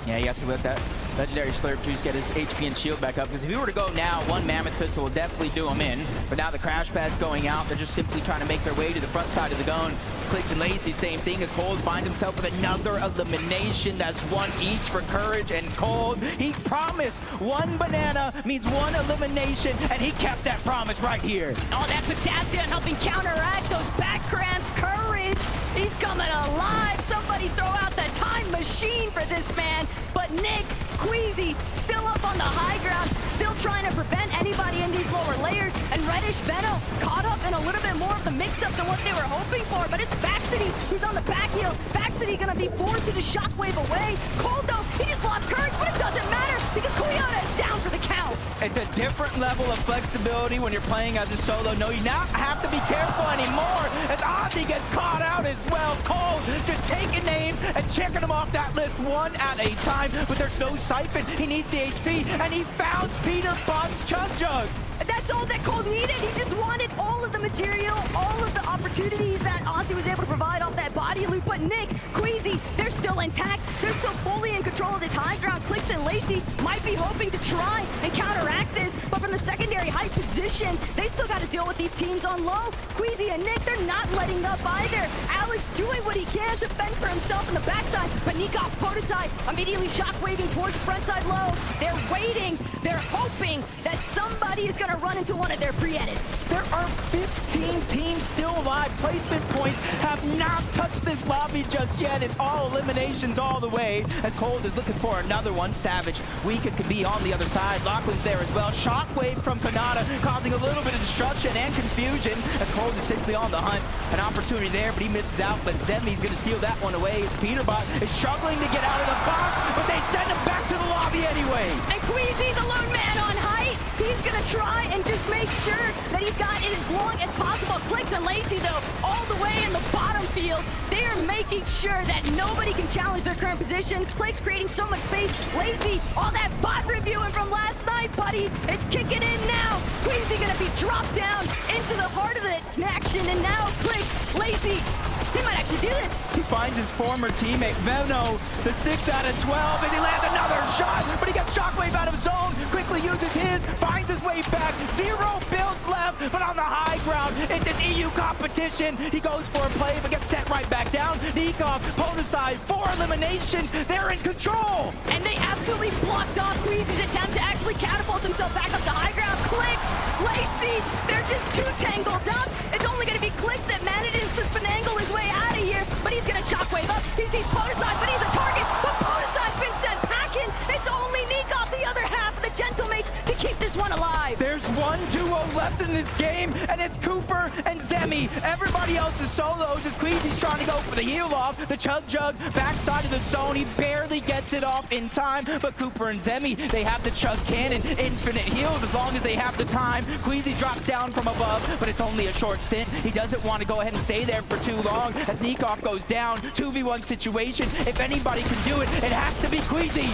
Yeah, he has to let that legendary Slurp Juice get his HP and shield back up, because if he were to go now, one Mammoth Pistol will definitely do him in. But now the crash pad's going out. They're just simply trying to make their way to the front side of the gun. Clicks and Lacey, same thing as Cold finds himself with another elimination. That's one each for Courage and Cold. He promised one banana means one elimination, and he kept that promise right here. Oh, that potassium helping counteract those back cramps. Courage, he's coming alive. Somebody throw out the time machine for this man. But Nick, Queasy, still up on the high ground, still trying to prevent anybody in these lower layers. And Reddish Venom caught up in a little bit more of the mix-up than what they were hoping for. But it's Vaxity who's on the back heel. Vaxity gonna be forced to just shockwave away. Cold though, he just lost Courage, but it doesn't matter because Koyota is down for the count. It's a different level of flexibility when you're playing as a solo. No, you now have to be careful anymore as Ozzy gets caught out as well. Cold just taking names and checking them off that list one at a time, but there's no siphon. He needs the HP, and he found Peter Bot's Chug Jug. That's all that Cold needed. He just wanted all of the material, all of the opportunities that Ozzy was able to provide off that body loop. But Nick, Queasy, they're still intact. They're still fully in control of this high ground. Clicks and Lacey might be hoping to try and counteract this, but from the secondary height position, they still got to deal with these teams on low. Queasy and Nick, they're not letting up either. Alex doing what he can to fend for himself on the backside, but Nikov, Podesai immediately shockwaving towards the front side low. They're waiting. They're hoping that somebody is going to run into one of their pre-edits. There are 15 teams still alive. Placement points have not touched this lobby just yet. It's all eliminations all the way as Cold is looking for another one. Savage, weak as can be on the other side. Lachlan's there as well. Shockwave from Kanata causing a little bit of destruction and confusion as Cold is simply on the hunt. An opportunity there, but he misses out. But Zemi's going to steal that one away as Peterbot is struggling to get out of the box, but they send him back to the lobby anyway. And Queasy, the lone man on height, he's going to try and just make sure that he's got it as long as possible. Clicks and Lacey, though, all the way in the bottom field, they are making sure that nobody can challenge their current position. Clicks creating so much space. Lacey, all that bot reviewing from last night, buddy, it's kicking in now. Queasy going to be dropped down into the heart of the action, and now Clicks, Lacey, he might actually do this. He finds his former teammate, Veno, the 6 out of 12, as he lands another shot, but he gets Shockwave out of zone, quickly uses his, finds his way back, 0 builds left, but on the high ground, it's his EU competition. He goes for a play, but gets set right back down. Nikov, Podesai, 4 eliminations, they're in control. And they absolutely blocked off Queasy's attempt to actually catapult himself back up the high ground. Clicks, Lacey, they're just too tangled up. It's only going to be Clicks that manages to finagle his way out of here, but he's going to shockwave up. He sees Podesai, but he's a target, but Podesai's been sent packing. It's only Nikov, the other half of the Gentlemates, to keep this one alive. There's one duo left in this game, and it's Cooper and Zemi. Everybody else is solos as Queasy's trying to go for the heal off. The Chug Jug backside of the zone. He barely gets it off in time, but Cooper and Zemi, they have the Chug Cannon. Infinite heals as long as they have the time. Queasy drops down from above, but it's only a short stint. He doesn't want to go ahead and stay there for too long as Nikov goes down. 2v1 situation. If anybody can do it, it has to be Queasy.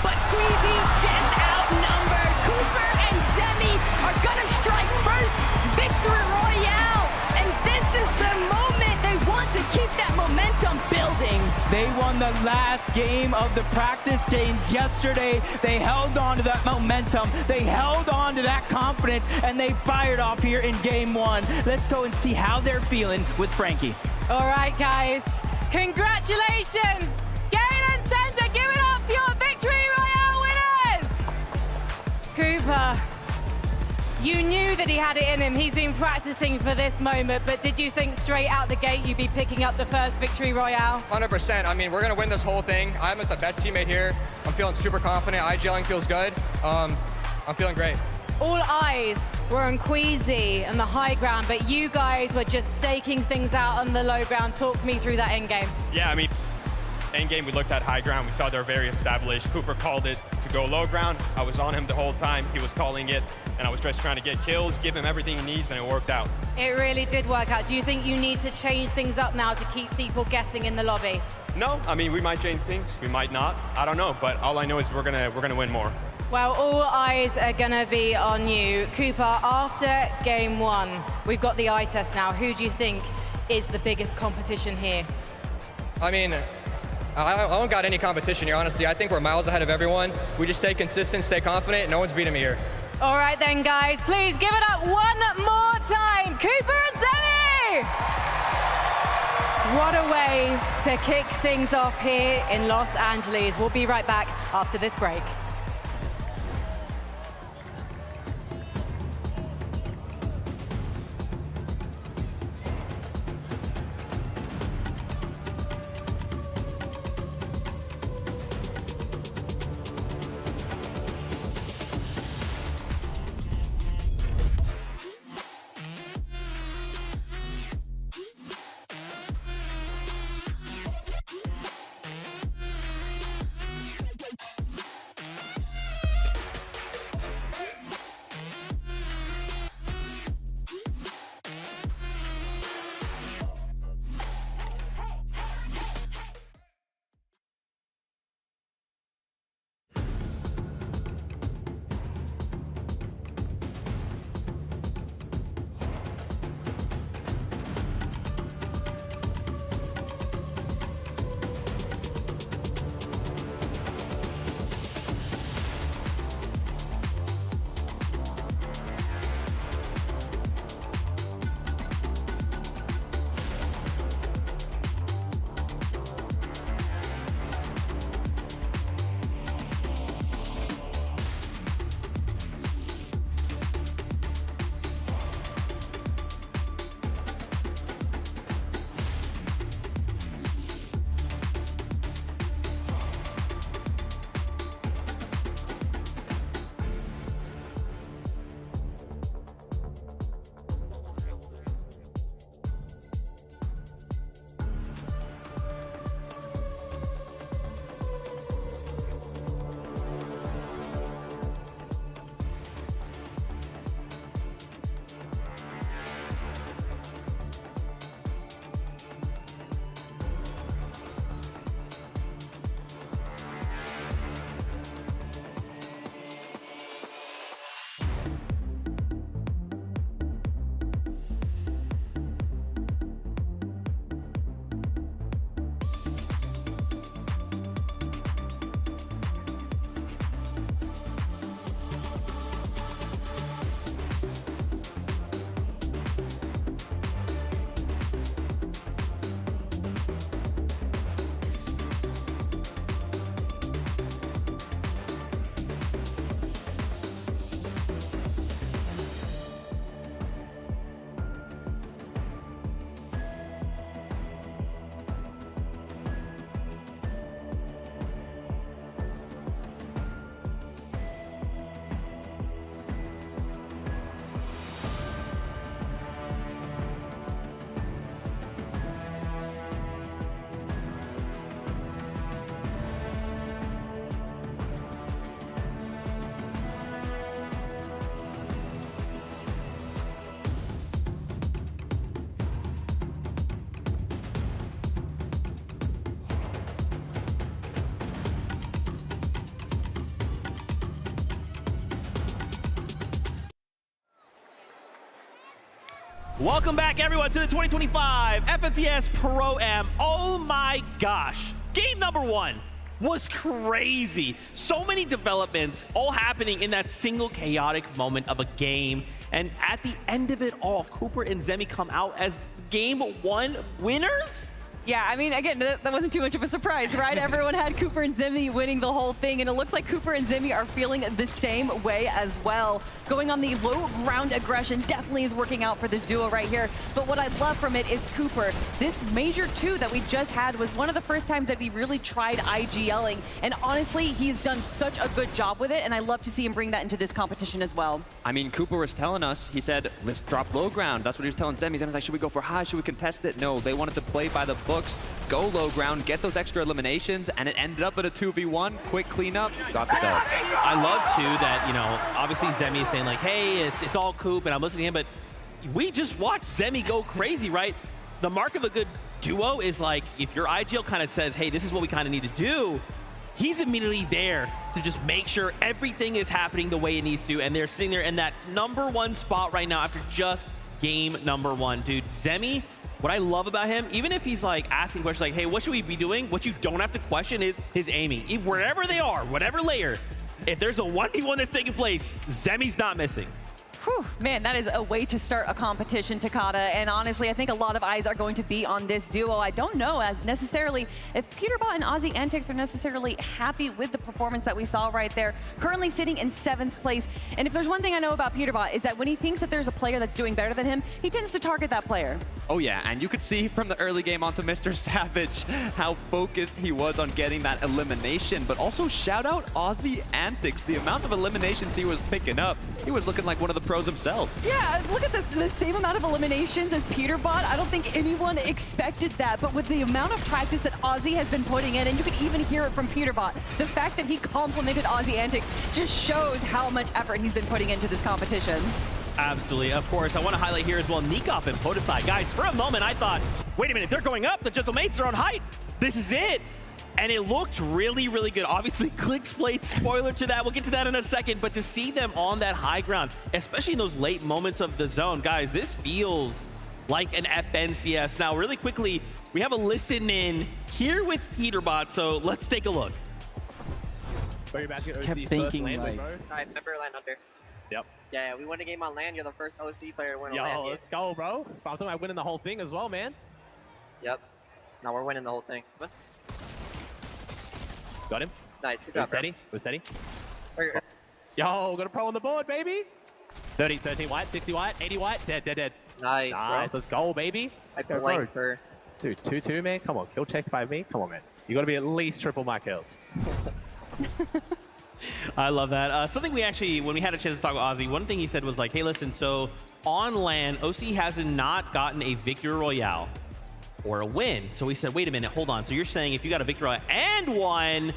But Queasy's just outnumbered. Cooper and Zemi are gonna strike first. Victory Royale. And this is the moment they want to keep that momentum building. They won the last game of the practice games yesterday. They held on to that momentum. They held on to that confidence, and they fired off here in game 1. Let's go and see how they're feeling with Frankie. All right, guys. Congratulations. Galen Center, give it up for your Victory Royale winners. Cooper, you knew that he had it in him. He's been practicing for this moment, but did you think straight out the gate you'd be picking up the first Victory Royale? 100%. I mean, we're going to win this whole thing. I'm the best teammate here. I'm feeling super confident. IGLing feels good. I'm feeling great. All eyes were on Queasy and the high ground, but you guys were just staking things out on the low ground. Talk me through that end game. Yeah, I mean, end game we looked at high ground. We saw they're very established. Cooper called it to go low ground. I was on him the whole time. He was calling it, and I was just trying to get kills, give him everything he needs, and it worked out. It really did work out. Do you think you need to change things up now to keep people guessing in the lobby? No, I mean, we might change things. We might not. I don't know, but all I know is we're gonna win more. Well, all eyes are gonna be on you. Cooper, after game 1, we've got the eye test now. Who do you think is the biggest competition here? I mean, I don't got any competition here, honestly. I think we're miles ahead of everyone. We just stay consistent, stay confident. No one's beating me here. All right then, guys, please give it up one more time. Cooper and Zemi! What a way to kick things off here in Los Angeles. We'll be right back after this break. Welcome back, everyone, to the 2025 FNCS Pro-Am. Oh my gosh. Game number 1 was crazy. So many developments all happening in that single chaotic moment of a game. And at the end of it all, Cooper and Zemi come out as game 1 winners? Yeah, I mean, again, that wasn't too much of a surprise, right? Everyone had Cooper and Zimmy winning the whole thing, and it looks like Cooper and Zimmy are feeling the same way as well. Going on the low ground aggression definitely is working out for this duo right here. But what I love from it is Cooper. This Major 2 that we just had was one of the first times that he really tried IGLing, and honestly, he's done such a good job with it, and I love to see him bring that into this competition as well. I mean, Cooper was telling us, he said, let's drop low ground. That's what he was telling Zemi. Zemi's like, should we go for high? Should we contest it? No, they wanted to play by the books, go low ground, get those extra eliminations, and it ended up at a 2v1. Quick cleanup, got the dub. I love, too, that, you know, obviously Zemi is saying, like, hey, it's all Coop, and I'm listening to him, but we just watched Zemi go crazy, right? The mark of a good duo is, like, if your IGL kind of says, hey, this is what we kind of need to do, he's immediately there to just make sure everything is happening the way it needs to, and they're sitting there in that #1 spot right now after just game #1. Dude, Zemi, what I love about him, even if he's like asking questions like, hey, what should we be doing? What you don't have to question is his aiming. Wherever they are, whatever layer, if there's a 1v1 that's taking place, Zemi's not missing. Whew, man, that is a way to start a competition, Takada. And honestly, I think a lot of eyes are going to be on this duo. I don't know necessarily if Peterbot and Aussie Antics are necessarily happy with the performance that we saw right there. Currently sitting in 7th place. And if there's one thing I know about Peterbot is that when he thinks that there's a player that's doing better than him, he tends to target that player. Oh yeah, and you could see from the early game onto Mr. Savage how focused he was on getting that elimination. But also shout out Aussie Antics. The amount of eliminations he was picking up, he was looking like one of the pros himself. Yeah, look at this, the same amount of eliminations as Peterbot. I don't think anyone expected that, but with the amount of practice that Aussie has been putting in, and you can even hear it from Peterbot, the fact that he complimented Aussie Antics just shows how much effort he's been putting into this competition. Absolutely. Of course, I want to highlight here as well Nikov and Podesai. Guys, for a moment, I thought, wait a minute, they're going up. The Gentlemates are on height. This is it. And it looked really, really good. Obviously, Clicks played spoiler to that. We'll get to that in a second. But to see them on that high ground, especially in those late moments of the zone, guys, this feels like an FNCS. Now, really quickly, we have a listen in here with Peterbot. So let's take a look. Kept thinking, like... Alright, remember land under. Yep. Yeah, we win a game on land. You're the first OSD player to win Yo, a land game. let's go, bro. I'm talking about winning the whole thing as well, man. Yep. Now we're winning the whole thing. Come on. Got him. Nice, good job, steady. We're steady. Bro. Yo, got a pro on the board, baby. 30, 13 white, 60 white, 80 white, dead, dead, dead. Nice, nice. bro. Let's go, baby. I Go, blanked bro. her. Dude, 2-2, man. Come on, kill checked by me. Come on, man. You got to be at least triple my kills. I love that. Something we actually, when we had a chance to talk with Ozzy, one thing he said was like, hey, listen, so on land, OC has not gotten a Victory Royale or a win. So we said, wait a minute, hold on. So you're saying if you got a Victory Royale and won,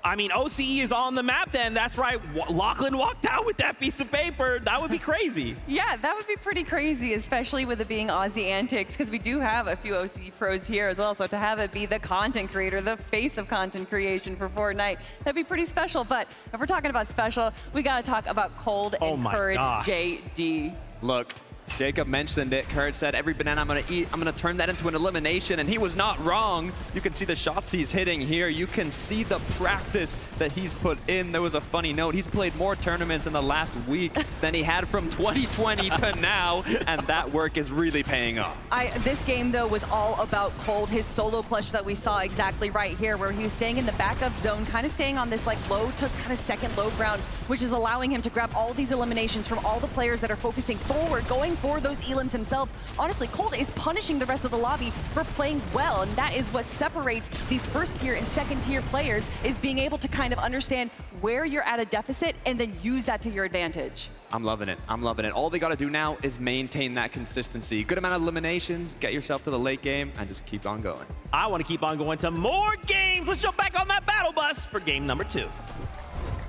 I mean, OCE is on the map then. That's right. Lachlan walked out with that piece of paper. That would be crazy. Yeah, that would be pretty crazy, especially with it being Aussie Antics, because we do have a few OC pros here as well. So to have it be the content creator, the face of content creation for Fortnite, that'd be pretty special. But if we're talking about special, we got to talk about Cold and Courage JD. Look, Jacob mentioned it. Courage said, every banana I'm going to eat, I'm going to turn that into an elimination. And he was not wrong. You can see the shots he's hitting here. You can see the practice that he's put in. There was a funny note. He's played more tournaments in the last week than he had from 2020 to now. And that work is really paying off. This game, though, was all about Cold. His solo clutch that we saw exactly right here, where he was staying in the back of zone, kind of staying on this like low to kind of second low ground, which is allowing him to grab all these eliminations from all the players that are focusing forward, going for those elims themselves. Honestly, Cold is punishing the rest of the lobby for playing well, and that is what separates these first tier and second tier players, is being able to kind of understand where you're at a deficit and then use that to your advantage. I'm loving it. I'm loving it. All they got to do now is maintain that consistency. Good amount of eliminations, get yourself to the late game, and just keep on going. I want to keep on going to more games. Let's jump back on that battle bus for game number 2.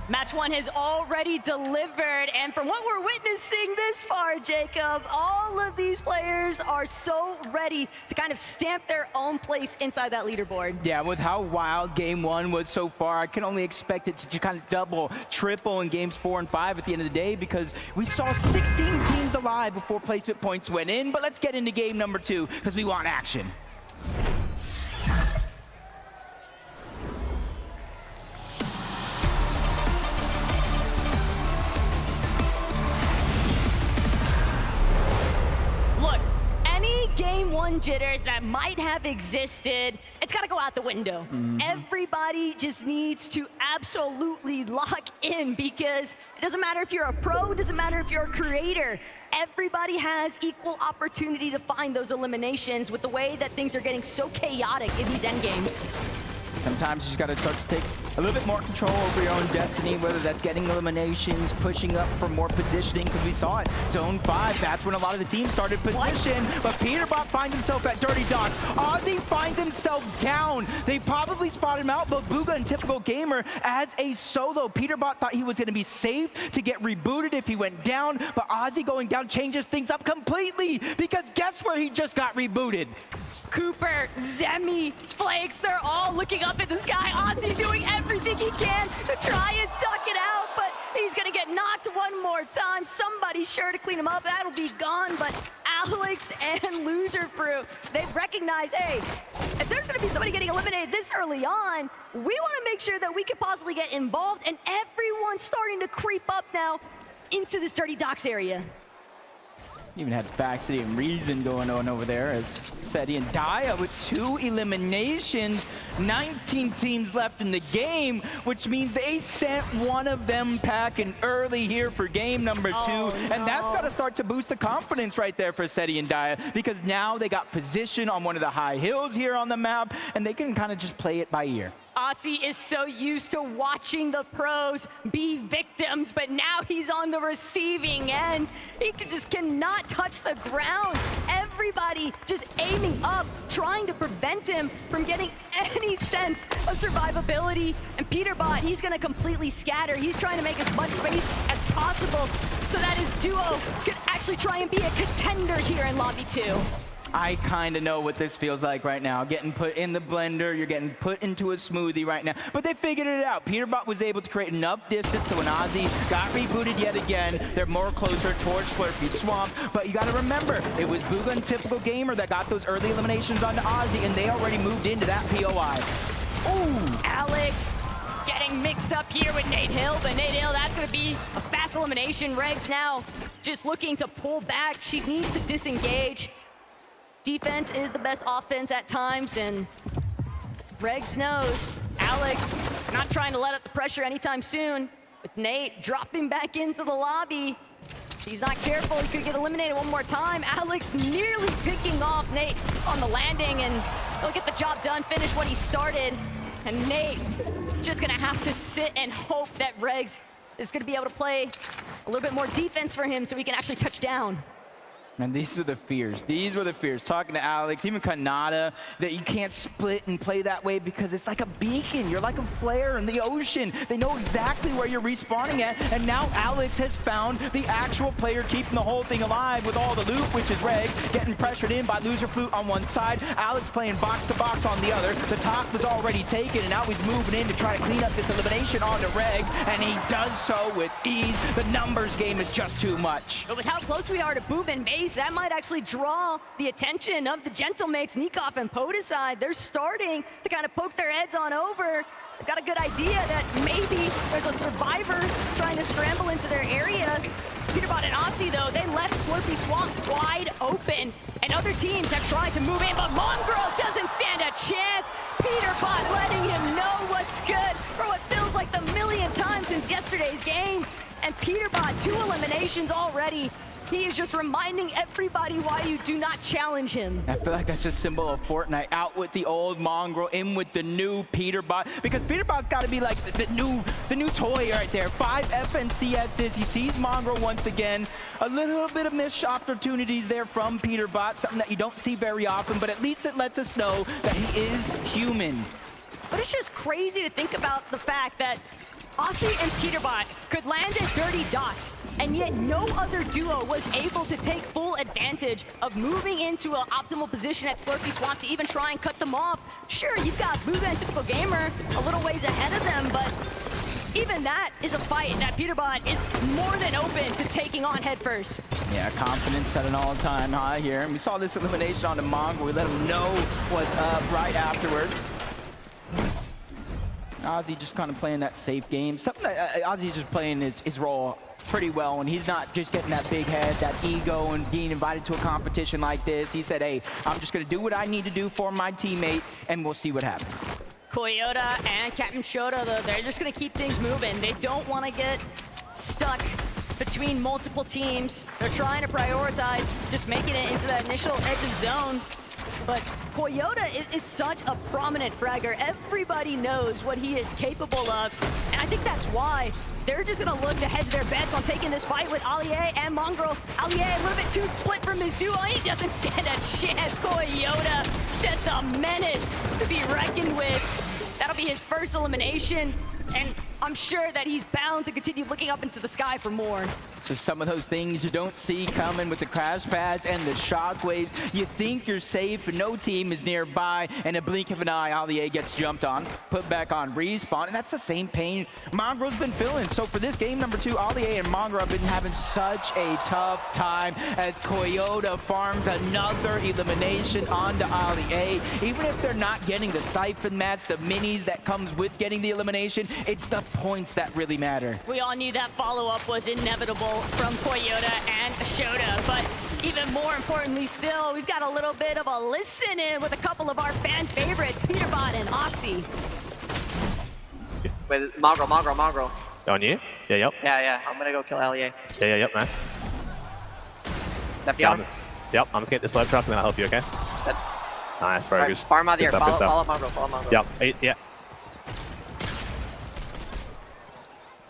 Match 1 has already delivered, and from what we're witnessing this far, Jacob, all of these players are so ready to kind of stamp their own place inside that leaderboard. Yeah, with how wild game 1 was so far, I can only expect it to kind of double, triple in games 4 and 5 at the end of the day, because we saw 16 teams alive before placement points went in. But let's get into game number 2, because we want action. Look, any game 1 fun jitters that might have existed, it's got to go out the window. Everybody just needs to absolutely lock in, because it doesn't matter if you're a pro, it doesn't matter if you're a creator. Everybody has equal opportunity to find those eliminations with the way that things are getting so chaotic in these end games. Sometimes you just got to start to take a little bit more control over your own destiny, whether that's getting eliminations, pushing up for more positioning, because we saw it. Zone 5, that's when a lot of the teams started position, but Peterbot finds himself at Dirty Dots. Ozzy finds himself down. They probably spotted him out, but Bugha and Typical Gamer as a solo. Peterbot thought he was going to be safe to get rebooted if he went down, but Ozzy going down changes things up completely, because guess where he just got rebooted? Cooper, Zemi, Flakes, they're all looking up at the sky. Ozzy doing everything he can to try and duck it out, but he's gonna get knocked one more time. Somebody's sure to clean him up. That'll be gone, but Alex and Loser Fruit, they've recognized, hey, if there's gonna be somebody getting eliminated this early on, we wanna make sure that we could possibly get involved, and everyone's starting to creep up now into this Dirty Docks area. Even had Faxity and Reason going on over there as Seti and Daya with 2 eliminations. 19 teams left in the game, which means they sent one of them packing early here for game number 2. And that's got to start to boost the confidence right there for Seti and Daya, because now they got position on one of the high hills here on the map, and they can kind of just play it by ear. Aussie is so used to watching the pros be victims, but now he's on the receiving end. He just cannot touch the ground. Everybody just aiming up, trying to prevent him from getting any sense of survivability. And Peterbot, he's gonna completely scatter. He's trying to make as much space as possible so that his duo could actually try and be a contender here in Lobby 2. I kind of know what this feels like right now. Getting put in the blender, you're getting put into a smoothie right now. But they figured it out. Peterbot was able to create enough distance so when Ozzy got rebooted yet again, they're more closer towards Slurpy Swamp. But you got to remember, it was Bugha and Typical Gamer that got those early eliminations onto Ozzy, and they already moved into that POI. Ooh, Alex getting mixed up here with Nate Hill, but Nate Hill, that's going to be a fast elimination. Regs now just looking to pull back. She needs to disengage. Defense is the best offense at times, and Regs knows. Alex not trying to let up the pressure anytime soon, with Nate dropping back into the lobby. If he's not careful, he could get eliminated one more time. Alex nearly picking off Nate on the landing, and he'll get the job done, finish what he started. And Nate just gonna have to sit and hope that Regs is gonna be able to play a little bit more defense for him so he can actually touch down. And these were the fears. These were the fears. Talking to Alex, even Kanata, that you can't split and play that way because it's like a beacon. You're like a flare in the ocean. They know exactly where you're respawning at. And now Alex has found the actual player keeping the whole thing alive with all the loot, which is Regs getting pressured in by Loser Flute on one side. Alex playing box to box on the other. The top was already taken, and now he's moving in to try to clean up this elimination onto Regs. And he does so with ease. The numbers game is just too much. But with how close we are to Boom and Maze, that might actually draw the attention of the Gentlemates, Nikov and Podicide. They're starting to kind of poke their heads on over. They've got a good idea that maybe there's a survivor trying to scramble into their area. Peterbot and Aussie, though, they left Slurpy Swamp wide open, and other teams have tried to move in, but Mongrel doesn't stand a chance. Peterbot letting him know what's good for what feels like the millionth time since yesterday's games. And Peterbot, 2 eliminations already. He is just reminding everybody why you do not challenge him. I feel like that's just a symbol of Fortnite. Out with the old Mongrel, in with the new Peterbot. Because Peterbot's got to be like the new toy right there. 5 FNCSs. He sees Mongrel once again. A little bit of missed opportunities there from Peterbot. Something that you don't see very often, but at least it lets us know that he is human. But it's just crazy to think about the fact that Aussie and Peterbot could land at Dirty Docks, and yet no other duo was able to take full advantage of moving into an optimal position at Slurpy Swamp to even try and cut them off. Sure, you've got Bugha and Typical Gamer a little ways ahead of them, but even that is a fight that Peterbot is more than open to taking on head first. Yeah, confidence at an all-time high here. And we saw this elimination on the Mongrel. We let him know what's up right afterwards. Ozzy just kind of playing that safe game. Something that Ozzy's just playing his role pretty well, and he's not just getting that big head, that ego, and being invited to a competition like this. He said, hey, I'm just going to do what I need to do for my teammate, and we'll see what happens. Koyota and Captain Shota, though, they're just going to keep things moving. They don't want to get stuck between multiple teams. They're trying to prioritize just making it into that initial edge of zone. But Koyota is such a prominent fragger. Everybody knows what he is capable of. And I think that's why they're just going to look to hedge their bets on taking this fight with Allier and Mongrel. Allier a little bit too split from his duo. He doesn't stand a chance. Koyota, just a menace to be reckoned with. That'll be his first elimination. And I'm sure that he's bound to continue looking up into the sky for more. So some of those things you don't see coming with the crash pads and the shockwaves. You think you're safe, but no team is nearby. And a blink of an eye, Allier gets jumped on, put back on respawn. And that's the same pain Mongrel's been feeling. So for this game number 2, Allier and Mongrel have been having such a tough time as Koyota farms another elimination onto Allier. Even if they're not getting the siphon mats, the minis that comes with getting the elimination, it's the points that really matter. We all knew that follow-up was inevitable from Koyota and Shota, but even more importantly still, we've got a little bit of a listen in with a couple of our fan favorites, Peterbot and Aussie. Wait, Mongrel. On you? Yeah, yep. Yeah, I'm gonna go kill Allier. Yeah, yep, nice. Yep, I'm just getting the sled trap and then I'll help you, okay? Nice, very good. Farm out here, Good follow stuff. Mongrel. Yep, yeah.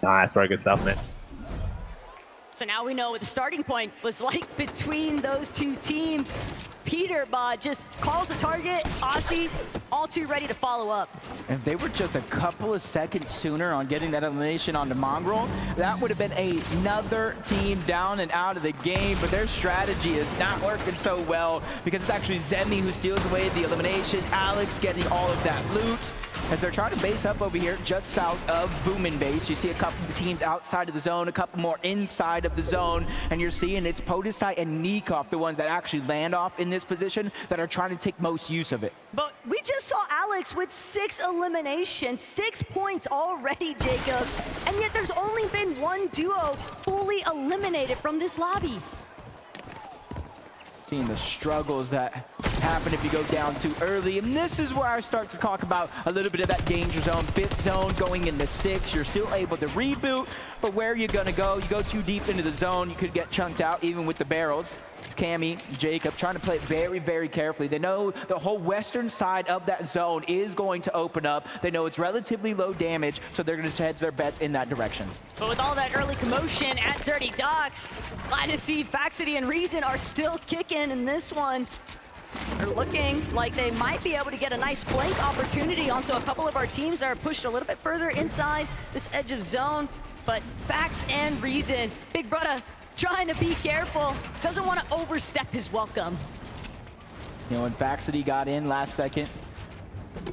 Nice, very good stuff, man. So now we know what the starting point was like between those two teams. Peterbot just calls the target, Aussie, all too ready to follow up. If they were just a couple of seconds sooner on getting that elimination onto Mongrel, that would have been another team down and out of the game, but their strategy is not working so well because it's actually Zemi who steals away the elimination, Alex getting all of that loot. As they're trying to base up over here just south of Boomin Base. You see a couple of teams outside of the zone, a couple more inside of the zone, and you're seeing it's Podesai and Nikov, the ones that actually land off in this position, that are trying to take most use of it. But we just saw Alex with 6 eliminations, 6 points already, Jacob, and yet there's only been one duo fully eliminated from this lobby. Seeing the struggles that happen if you go down too early. And this is where I start to talk about a little bit of that danger zone. 5th zone going into 6. You're still able to reboot, but where are you going to go? You go too deep into the zone, you could get chunked out even with the barrels. It's Cammy, Jacob trying to play it very, very carefully. They know the whole western side of that zone is going to open up. They know it's relatively low damage, so they're going to hedge their bets in that direction. But with all that early commotion at Dirty Docks, glad to see Faxity and Reason are still kicking in this one. They're looking like they might be able to get a nice flank opportunity onto a couple of our teams that are pushed a little bit further inside this edge of zone. But Fax and Reason, Big Brother, trying to be careful, doesn't want to overstep his welcome. You know, when Faxity got in last second,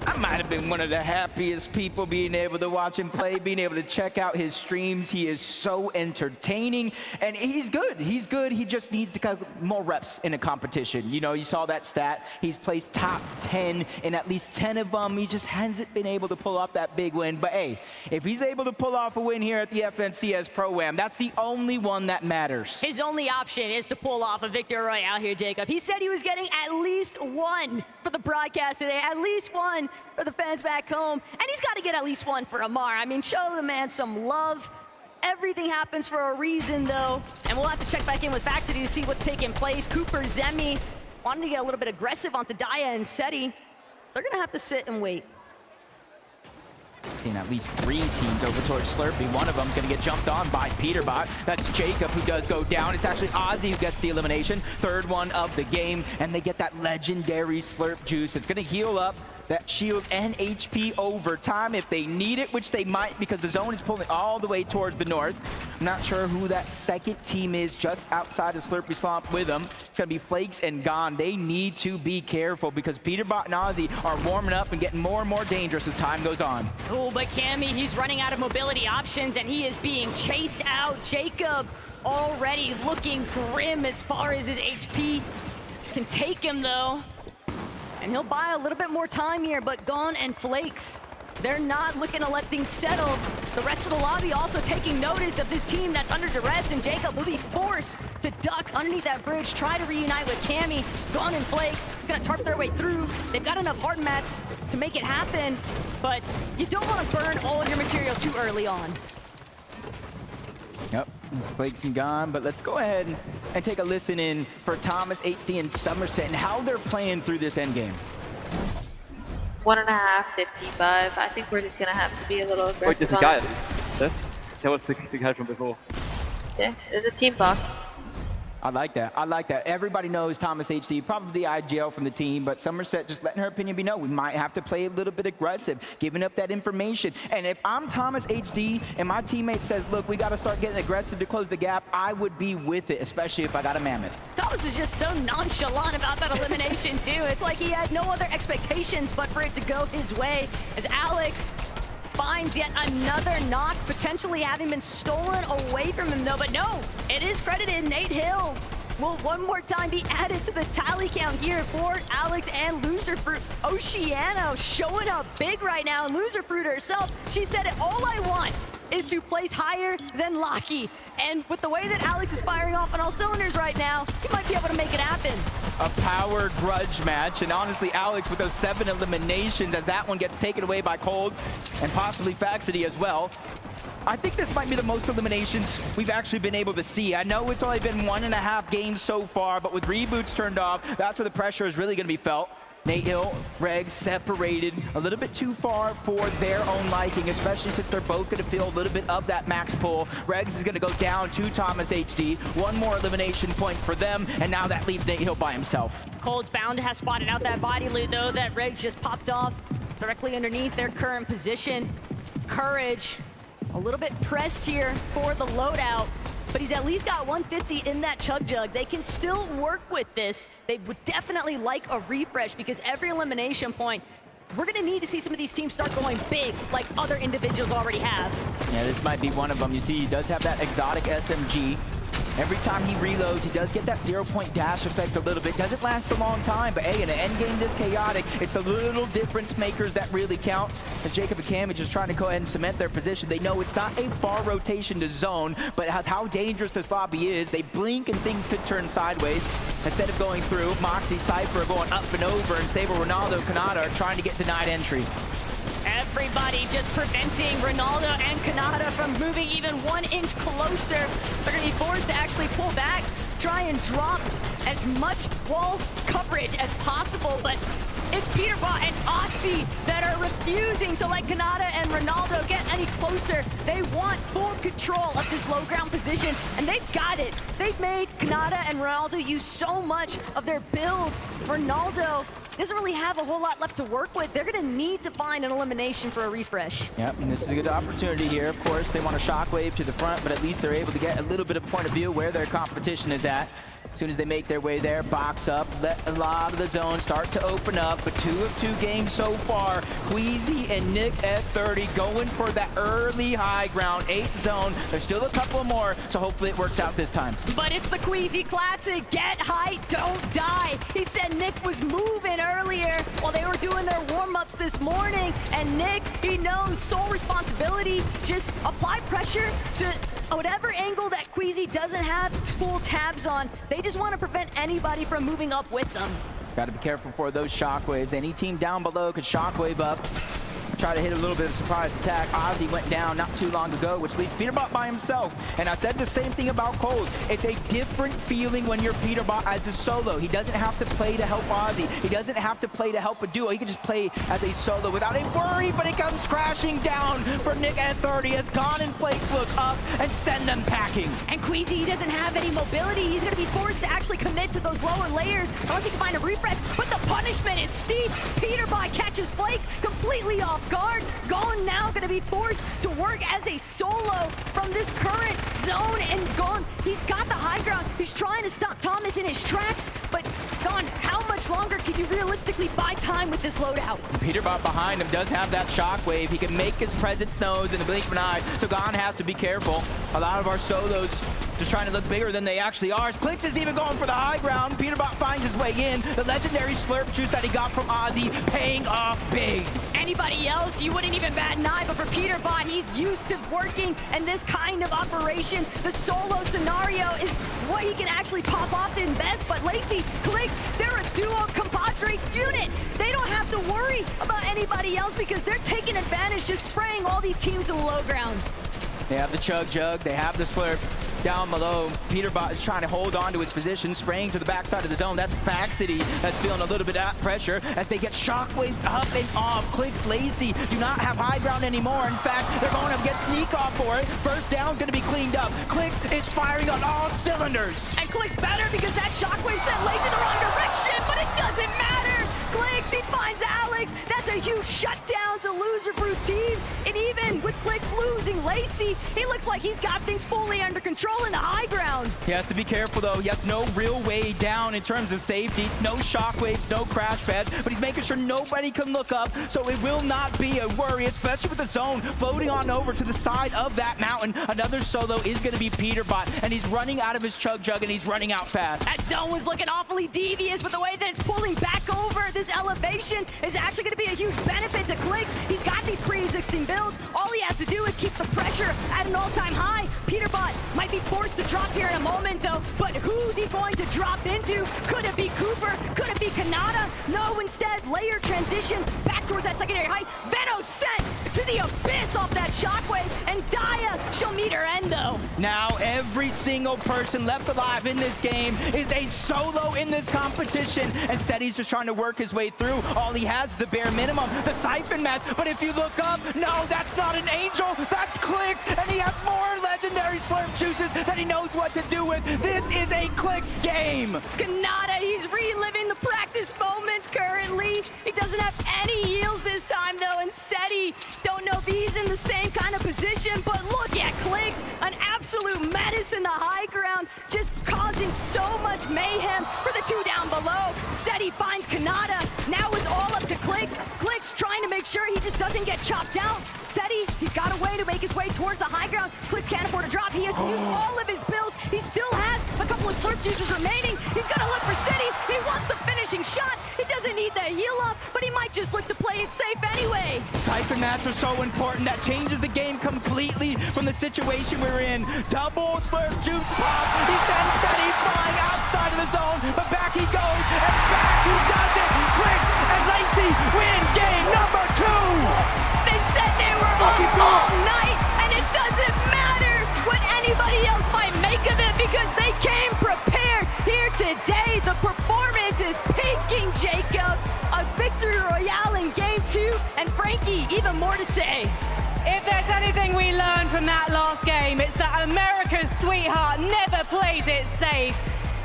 I might have been one of the happiest people being able to watch him play, being able to check out his streams. He is so entertaining, and he's good. He's good. He just needs to get more reps in a competition. You know, you saw that stat. He's placed top 10 in at least 10 of them. He just hasn't been able to pull off that big win. But hey, if he's able to pull off a win here at the FNCS Pro-Am, that's the only one that matters. His only option is to pull off a Victor Royale here, Jacob. He said he was getting at least one for the broadcast today, at least one for the fans back home, and he's got to get at least one for Amar. I mean, show the man some love. Everything happens for a reason, though, and we'll have to check back in with Faxity to see what's taking place. Cooper, Zemi, wanting to get a little bit aggressive onto Daya and Seti. They're going to have to sit and wait. Seeing at least 3 teams over towards Slurpee. One of them is going to get jumped on by Peterbot. That's Jacob who does go down. It's actually Ozzy who gets the elimination. 3rd one of the game, and they get that legendary Slurp juice. It's going to heal up that shield and HP over time if they need it, which they might because the zone is pulling all the way towards the north. I'm not sure who that second team is just outside of Slurpee Swamp with them. It's going to be Flakes and Gone. They need to be careful because Peterbot and Ozzy are warming up and getting more and more dangerous as time goes on. Oh, but Cammy, he's running out of mobility options and he is being chased out. Jacob already looking grim as far as his HP can take him, though. And he'll buy a little bit more time here, but Gone and Flakes They're not looking to let things settle. The rest of the lobby also taking notice of this team that's under duress, and Jacob will be forced to duck underneath that bridge, try to reunite with Cammy. Gone in Flakes, gonna tarp their way through. They've got enough hard mats to make it happen, but you don't want to burn all of your material too early on. Yep, it's Flakes and gone, but let's go ahead and take a listen in for Thomas, HD, and Somerset and how they're playing through this endgame. 1.5, 55. I think we're just gonna have to be a little aggressive. Wait, there's a on guy. it. That was the guy from before. Yeah, there's a team buff. I like that. I like that. Everybody knows Thomas HD, probably the IGL from the team, but Somerset just letting her opinion be known. We might have to play a little bit aggressive, giving up that information. And if I'm Thomas HD and my teammate says, look, we got to start getting aggressive to close the gap, I would be with it, especially if I got a Mammoth. Thomas was just so nonchalant about that elimination too. It's like he had no other expectations but for it to go his way as Alex finds yet another knock, potentially having been stolen away from him though. But no, it is credited. Nate Hill will one more time be added to the tally count here for Alex and Loserfruit. Oceano showing up big right now, and Loserfruit herself, she said it, all I want is to place higher than Locky. And with the way that Alex is firing off on all cylinders right now, he might be able to make it happen. A power grudge match, and honestly, Alex with those 7 eliminations as that one gets taken away by Cold and possibly Faxity as well. I think this might be the most eliminations we've actually been able to see. I know it's only been 1.5 games so far, but with reboots turned off, that's where the pressure is really gonna be felt. Nate Hill, Regs separated a little bit too far for their own liking, especially since they're both going to feel a little bit of that max pull. Regs is going to go down to Thomas HD. One more elimination point for them, and now that leaves Nate Hill by himself. Cold's bound to have spotted out that body loot though, that Regs just popped off directly underneath their current position. Courage, a little bit pressed here for the loadout, but he's at least got 150 in that chug jug. They can still work with this. They would definitely like a refresh because every elimination point, we're gonna need to see some of these teams start going big like other individuals already have. Yeah, this might be one of them. You see, he does have that exotic SMG. Every time he reloads, he does get that 0-point dash effect a little bit. Doesn't last a long time, but hey, in an endgame this chaotic, it's the little difference makers that really count. As Jacob and Cam are just trying to go ahead and cement their position. They know it's not a far rotation to zone, but how dangerous this lobby is. They blink and things could turn sideways. Instead of going through, Moxie, Cypher going up and over, and Stable, Ronaldo, Kanata are trying to get denied entry. Everybody just preventing Ronaldo and Kanata from moving even 1 inch closer. They're gonna be forced to actually pull back, try and drop as much wall coverage as possible, but it's Peterbot and Aussie that are refusing to let Kanata and Ronaldo get any closer. They want full control of this low ground position, and they've got it. They've made Kanata and Ronaldo use so much of their builds. Ronaldo doesn't really have a whole lot left to work with. They're gonna need to find an elimination for a refresh. Yep, and this is a good opportunity here. Of course, they want a shockwave to the front, but at least they're able to get a little bit of point of view where their competition is at. As soon as they make their way there, box up, let a lot of the zone start to open up. But 2 of 2 games so far. Queasy and Nick at 30 going for that early high ground, 8 zone. There's still a couple more, so hopefully it works out this time. But it's the Queasy Classic. Get high, don't die. He said Nick was moving earlier while they were doing their warm-ups this morning. And Nick, he knows sole responsibility. Just apply pressure to whatever angle that Queasy doesn't have full tabs on. They just want to prevent anybody from moving up with them. Got to be careful for those shockwaves. Any team down below could shockwave up. Try to hit a little bit of surprise attack. Ozzy went down not too long ago, which leaves Peterbot by himself. And I said the same thing about Cold. It's a different feeling when you're Peterbot as a solo. He doesn't have to play to help Ozzy. He doesn't have to play to help a duo. He can just play as a solo without a worry, but it comes crashing down for Nick at 30 as Gone and Flakes look up and send them packing. And Queasy, he doesn't have any mobility. He's going to be forced to actually commit to those lower layers unless he can find a refresh. But the punishment is steep. Peterbot catches Flake completely off guard. Gone now going to be forced to work as a solo from this current zone, and Gone, he's got the high ground. He's trying to stop Thomas in his tracks, but Gone, how much longer can you realistically buy time with this loadout? Peterbot behind him does have that shockwave. He can make his presence known in the blink of an eye, so Gone has to be careful. A lot of our solos just trying to look bigger than they actually are. Clix is even going for the high ground. Peterbot finds his way in. The legendary slurp juice that he got from Ozzy paying off big. Anybody else, you wouldn't even bat an eye, but for Peterbot, he's used to working in this kind of operation. The solo scenario is what he can actually pop off in best, but Lacey, Clix, they're a duo compadre unit. They don't have to worry about anybody else because they're taking advantage, just spraying all these teams to the low ground. They have the chug jug, they have the slurp down below. Peterbot is trying to hold on to his position, spraying to the backside of the zone. That's Faxity that's feeling a little bit of pressure as they get Shockwave up and off. Clix, Lacey do not have high ground anymore. In fact, they're going to get sneak off for it. First down gonna be cleaned up. Clix is firing on all cylinders. And Clix better because that Shockwave sent Lacey in the wrong direction, but it doesn't matter. Clix, he finds Alex. That's a huge shutdown to Loser Brute's team. And even with Clix losing Lacey, he looks like he's got things fully under control in the high ground. He has to be careful though. He has no real way down in terms of safety. No shockwaves, no crash pads, but he's making sure nobody can look up, so it will not be a worry, especially with the zone floating on over to the side of that mountain. Another solo is going to be Peterbot, and he's running out of his chug jug, and he's running out fast. That zone was looking awfully devious, but the way that it's pulling back over this elevation is actually going to be a huge benefit to Clix. He's got these pre-existing builds. All he has to do is keep the pressure at an all-time high. Peterbot might be forced to drop here in a moment, though, but who's he going to drop into? Could it be Cooper? Could it be Kanata? No, instead, layer transition back towards that secondary height. Venom sent to the abyss off that shockwave, and Daya, she'll meet her end, though. Now, every single person left alive in this game is a solo in this competition, and Seti's just trying to work his way through. All he has is the bare minimum, the Siphon Mask, but if you look up, no, that's not an Angel, that's Clix, and he has more legendary slurp juices that he knows what to do with. This is a Clix game. Kanata, he's reliving the practice moments currently. He doesn't have any heals this time, though, and Seti, don't know if he's in the same kind of position, but look at Clix, an absolute menace in the high ground, just causing so much mayhem for the two down below. Seti finds Kanata. Now it's all up to Clix. Clix trying to make sure he just doesn't get chopped down. Seti, he's got a way to make his way towards the high ground. Clix can't afford a drop. He has to use all of his builds. He still has a couple of slurp juices remaining. He's gonna look for Seti. He wants the finishing shot. He doesn't need the heal up, but he might just look to play it safe anyway. Siphon Mats are so important. That changes the game completely from the situation we're in. Double slurp juice pop. He sends Seti flying outside of the zone, but back he goes, and back he does it. Clix and Lacey win game number 2. They said they were all night, and it doesn't matter what anybody else might make of it because they came prepared here today. The performance is peaking, Jacob. A victory royale in game 2, and Frankie, even more to say. If there's anything we learned from that last game, it's that America's sweetheart never plays it safe.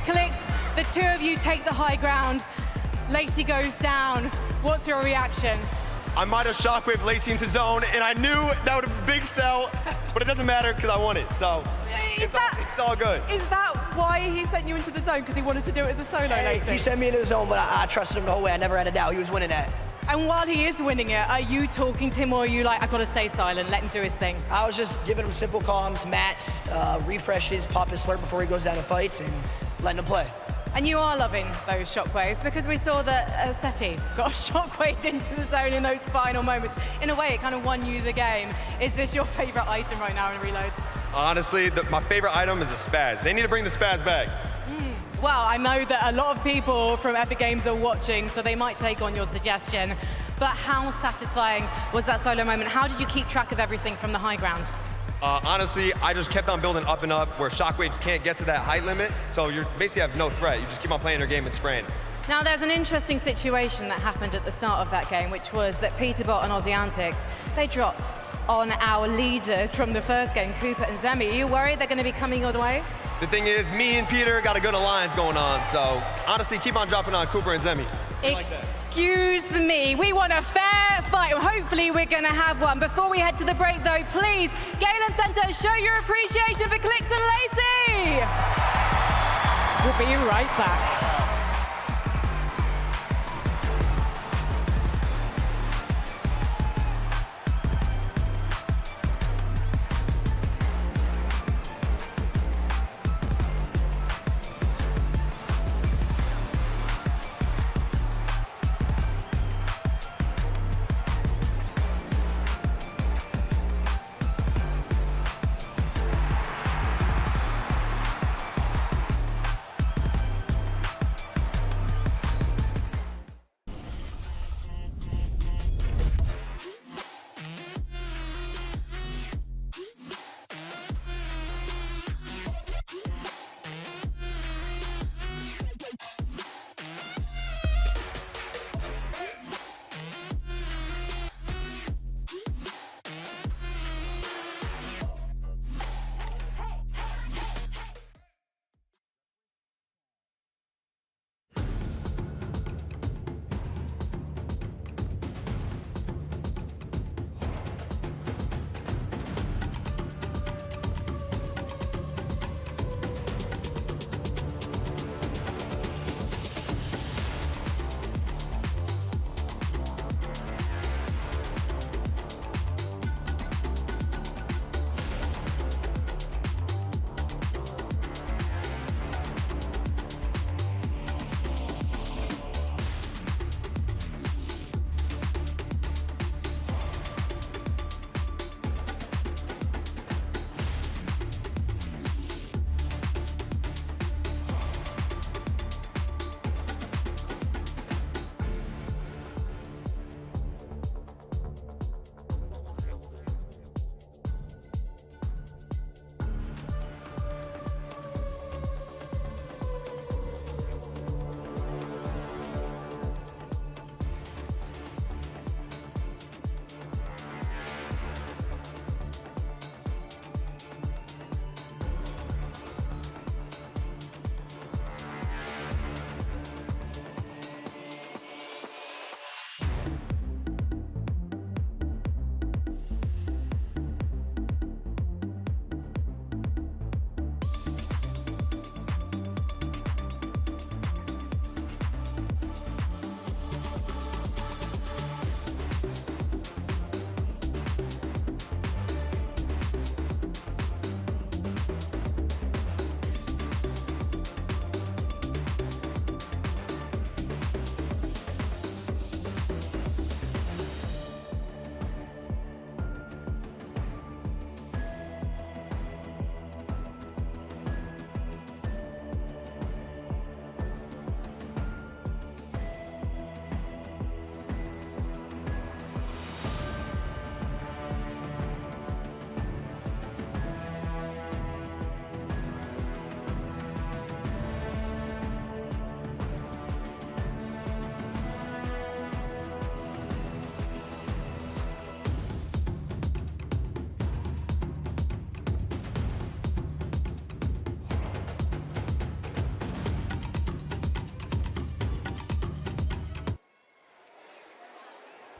Clix, the two of you take the high ground. Lacey goes down. What's your reaction? I might have shockwave Lacey into zone, and I knew that would have been a big sell, but it doesn't matter because I won it, so it's all good. Is that why he sent you into the zone? Because he wanted to do it as a solo, Lacey? He sent me into the zone, but I trusted him the whole way. I never had a doubt he was winning that. And while he is winning it, are you talking to him, or are you like, I gotta stay silent, let him do his thing? I was just giving him simple comms, mats, refreshes, pop his slurp before he goes down and fights, and letting him play. And you are loving those shockwaves because we saw that Seti got shockwaved into the zone in those final moments. In a way, it kind of won you the game. Is this your favorite item right now in Reload? Honestly, my favorite item is a spaz. They need to bring the spaz back. Well, I know that a lot of people from Epic Games are watching, so they might take on your suggestion. But how satisfying was that solo moment? How did you keep track of everything from the high ground? Honestly, I just kept on building up and up where shockwaves can't get to that height limit, so you basically have no threat. You just keep on playing your game and spraying. Now, there's an interesting situation that happened at the start of that game, which was that Peterbot and Aussie Antics, they dropped on our leaders from the first game, Cooper and Zemi. Are you worried they're going to be coming your way? The thing is, me and Peter got a good alliance going on, so honestly, keep on dropping on Cooper and Zemi. Excuse me, we want a fair fight. Hopefully we're going to have one. Before we head to the break, though, please, Galen Center, show your appreciation for Clix and Lacey. We'll be right back.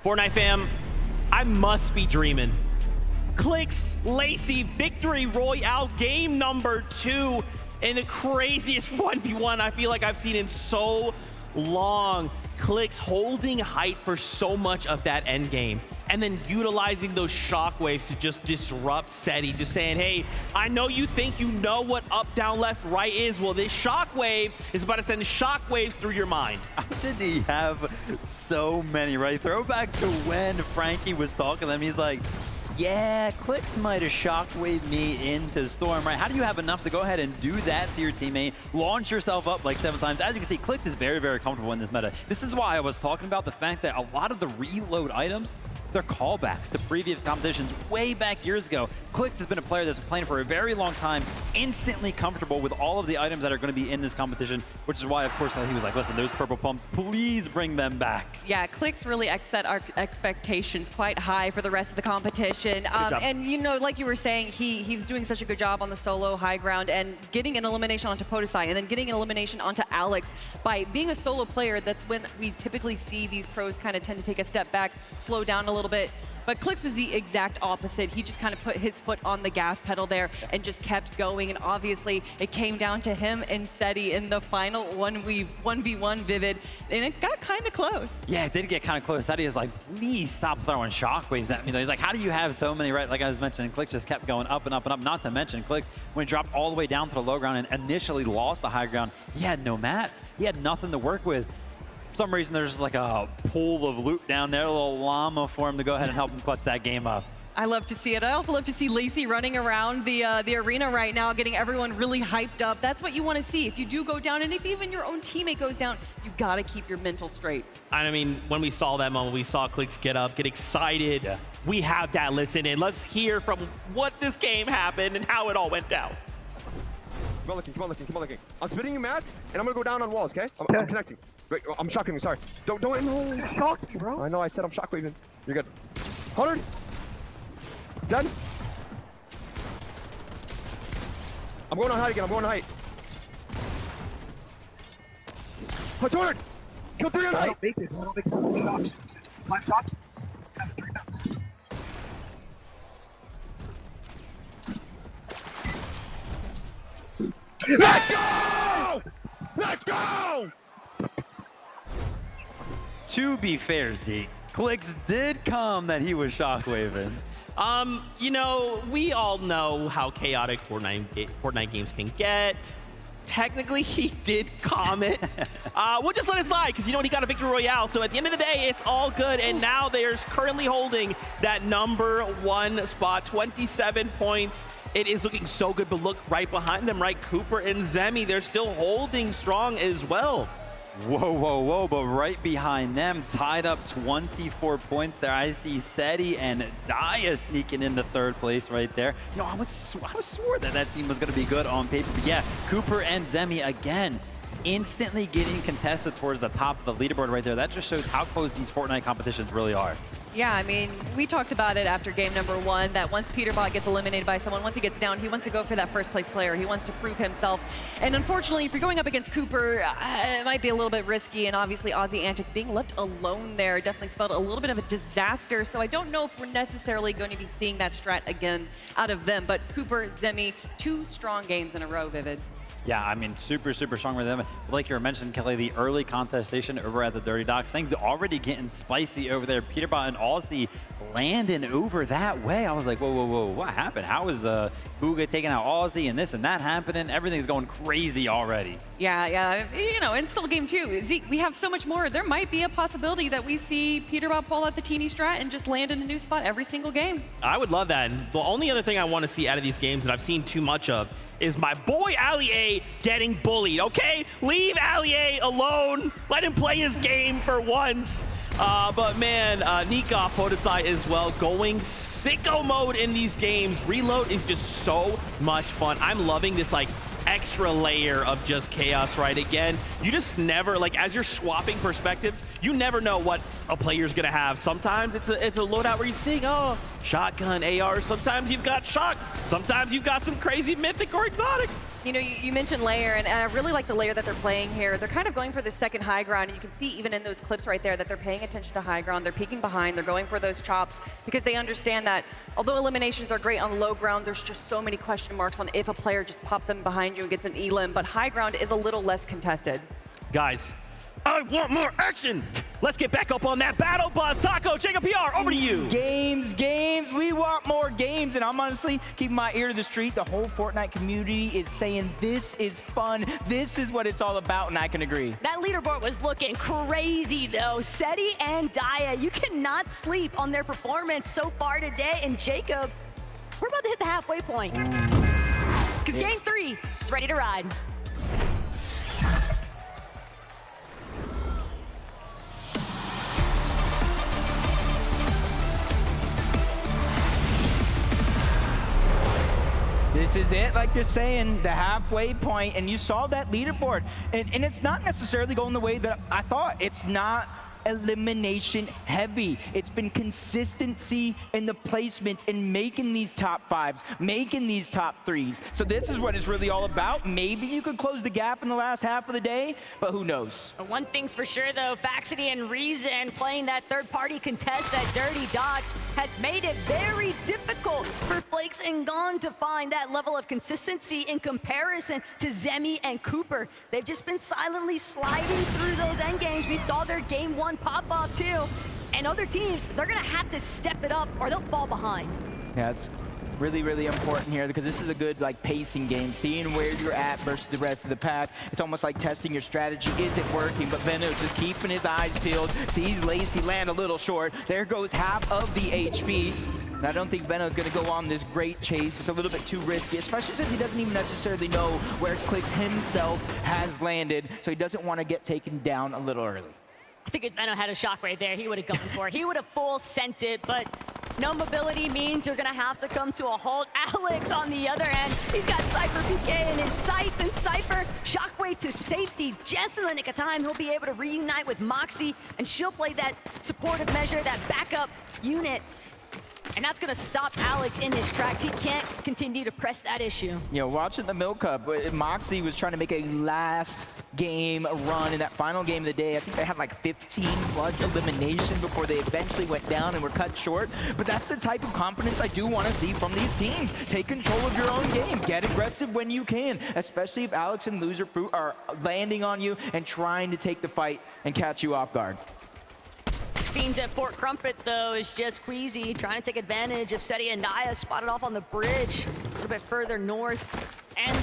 Fortnite fam, I must be dreaming. Clicks, Lacey, Victory Royale, game number 2 in the craziest 1v1 I feel like I've seen in so long. Clicks holding height for so much of that end game, and then utilizing those shockwaves to just disrupt SETI, just saying, hey, I know you think you know what up, down, left, right is. Well, this shockwave is about to send shockwaves through your mind. How did he have so many, right? Throwback to when Frankie was talking to them. He's like, yeah, Clicks might have shockwaved me into Storm, right? How do you have enough to go ahead and do that to your teammate, launch yourself up like 7 times? As you can see, Clicks is very, very comfortable in this meta. This is why I was talking about the fact that a lot of the reload items, they're callbacks to previous competitions way back years ago. Clicks has been a player that's been playing for a very long time, instantly comfortable with all of the items that are going to be in this competition, which is why, of course, he was like, listen, those purple pumps, please bring them back. Yeah, Clicks really set our expectations quite high for the rest of the competition. And, you know, like you were saying, he was doing such a good job on the solo high ground and getting an elimination onto Podesai and then getting an elimination onto Alex. By being a solo player, that's when we typically see these pros kind of tend to take a step back, slow down a little bit. But Clicks was the exact opposite. He just kind of put his foot on the gas pedal there and just kept going. And obviously, it came down to him and SETI in the final 1v1 Vivid. And it got kind of close. Yeah, it did get kind of close. SETI is like, please stop throwing shockwaves at me. He's like, how do you have so many, right? Like I was mentioning, Clicks just kept going up and up and up. Not to mention, Clicks, when he dropped all the way down to the low ground and initially lost the high ground, he had no mats. He had nothing to work with. For some reason, there's like a pool of loot down there, a little llama for him to go ahead and help him clutch that game up. I love to see it. I also love to see Lacey running around the arena right now, getting everyone really hyped up. That's what you want to see. If you do go down, and if even your own teammate goes down, you got to keep your mental straight. I mean, when we saw that moment, we saw Clicks get up, get excited. Yeah. We have that listen in. Let's hear from what this game happened and how it all went down. Come on looking, come on looking, come on looking. I'm spinning you mats, and I'm gonna go down on walls, okay? I'm connecting. Wait, I'm shockwaving, sorry. Don't, no. Shocked me, bro. I know, I said I'm shockwaving. You're good. 100. Done. I'm going on height again, I'm going on height. 200. Kill 3 on height. I don't make it, I don't make it. 4 shocks. 5 shocks. I have 3 nuts. Let's go! Let's go! To be fair, Zeke, Clicks did come that he was shockwaving. You know, we all know how chaotic Fortnite games can get. Technically, he did comment. We'll just let it slide, because you know what, he got a Victory Royale. So at the end of the day, it's all good. And now they're currently holding that #1 spot, 27 points. It is looking so good, but look right behind them, right? Cooper and Zemi, they're still holding strong as well. Whoa, whoa, whoa, but right behind them, tied up 24 points there. I see SETI and Daya sneaking into 3rd place right there. You know, I was swore that that team was going to be good on paper, but yeah, Cooper and Zemi again, instantly getting contested towards the top of the leaderboard right there. That just shows how close these Fortnite competitions really are. Yeah, I mean, we talked about it after game #1, that once Peterbot gets eliminated by someone, once he gets down, he wants to go for that 1st place player. He wants to prove himself. And unfortunately, if you're going up against Cooper, it might be a little bit risky. And obviously, Aussie Antics being left alone there definitely spelled a little bit of a disaster. So I don't know if we're necessarily going to be seeing that strat again out of them. But Cooper, Zemi, 2 strong games in a row, Vivid. Yeah, I mean, super, super strong with them. Like you were mentioning, Kelly, the early contestation over at the Dirty Docks, things already getting spicy over there. Peterbot and Aussie landing over that way. I was like, whoa, whoa, whoa, what happened? How is Booga taking out Aussie and this and that happening? Everything's going crazy already. Yeah, you know, and still game 2. Zeke, we have so much more. There might be a possibility that we see Peterbot pull out the teeny strat and just land in a new spot every single game. I would love that. And the only other thing I want to see out of these games that I've seen too much of is my boy Ali getting bullied, okay? Leave Ali alone. Let him play his game for once. But man, Nika Podesai as well, going sicko mode in these games. Reload is just so much fun. I'm loving this like extra layer of just chaos, right? Again, you just never, like, as you're swapping perspectives, you never know what a player's gonna have. Sometimes it's a loadout where you're seeing, oh, shotgun, AR. Sometimes you've got shocks. Sometimes you've got some crazy mythic or exotic. You know, you mentioned layer, and I really like the layer that they're playing here. They're kind of going for the second high ground, and you can see even in those clips right there that they're paying attention to high ground. They're peeking behind. They're going for those chops because they understand that although eliminations are great on low ground, there's just so many question marks on if a player just pops in behind you and gets an elim, but high ground is a little less contested. Guys, I want more action. Let's get back up on that battle bus. Taco, Jacob PR, over to you. Games. We want more games. And I'm honestly keeping my ear to the street. The whole Fortnite community is saying this is fun. This is what it's all about, and I can agree. That leaderboard was looking crazy, though. Seti and Daya, you cannot sleep on their performance so far today. And Jacob, we're about to hit the halfway point. Because game 3 is ready to ride. This is it, like you're saying, the halfway point, and you saw that leaderboard. And it's not necessarily going the way that I thought. It's not elimination heavy. It's been consistency in the placements and making these top 5s, making these top 3s. So this is what it's really all about. Maybe you could close the gap in the last half of the day, but who knows? One thing's for sure, though, Faxity and Reason playing that third-party contest, that Dirty Dogs, has made it very difficult for Flakes and Gone to find that level of consistency in comparison to Zemi and Cooper. They've just been silently sliding through those end games. We saw their game 1 pop off too, and other teams, they're gonna have to step it up or they'll fall behind. Yeah, it's really important here because this is a good pacing game, seeing where you're at versus the rest of the pack. It's almost like testing your strategy. Is it working? But Veno just keeping his eyes peeled, sees Lacey land a little short. There goes half of the HP. And I don't think Veno's gonna go on this great chase. It's a little bit too risky, especially since he doesn't even necessarily know where Clix himself has landed, so he doesn't want to get taken down a little early. I think if Venom had a shock right there, he would have gone for it. He would have full sent it, but no mobility means you're gonna have to come to a halt. Alex on the other end, he's got Cypher PK in his sights, and Cypher shockwave to safety just in the nick of time. He'll be able to reunite with Moxie, and she'll play that supportive measure, that backup unit. And that's gonna stop Alex in his tracks. He can't continue to press that issue. You know, watching the Milk Cup, Moxie was trying to make a last game run in that final game of the day. I think they had like 15 plus elimination before they eventually went down and were cut short. But that's the type of confidence I do want to see from these teams. Take control of your own game. Get aggressive when you can, especially if Alex and Loser Fruit are landing on you and trying to take the fight and catch you off guard. Scenes at Fort Crumpet, though, is just Queasy trying to take advantage of Seti and Naya spotted off on the bridge a little bit further north. And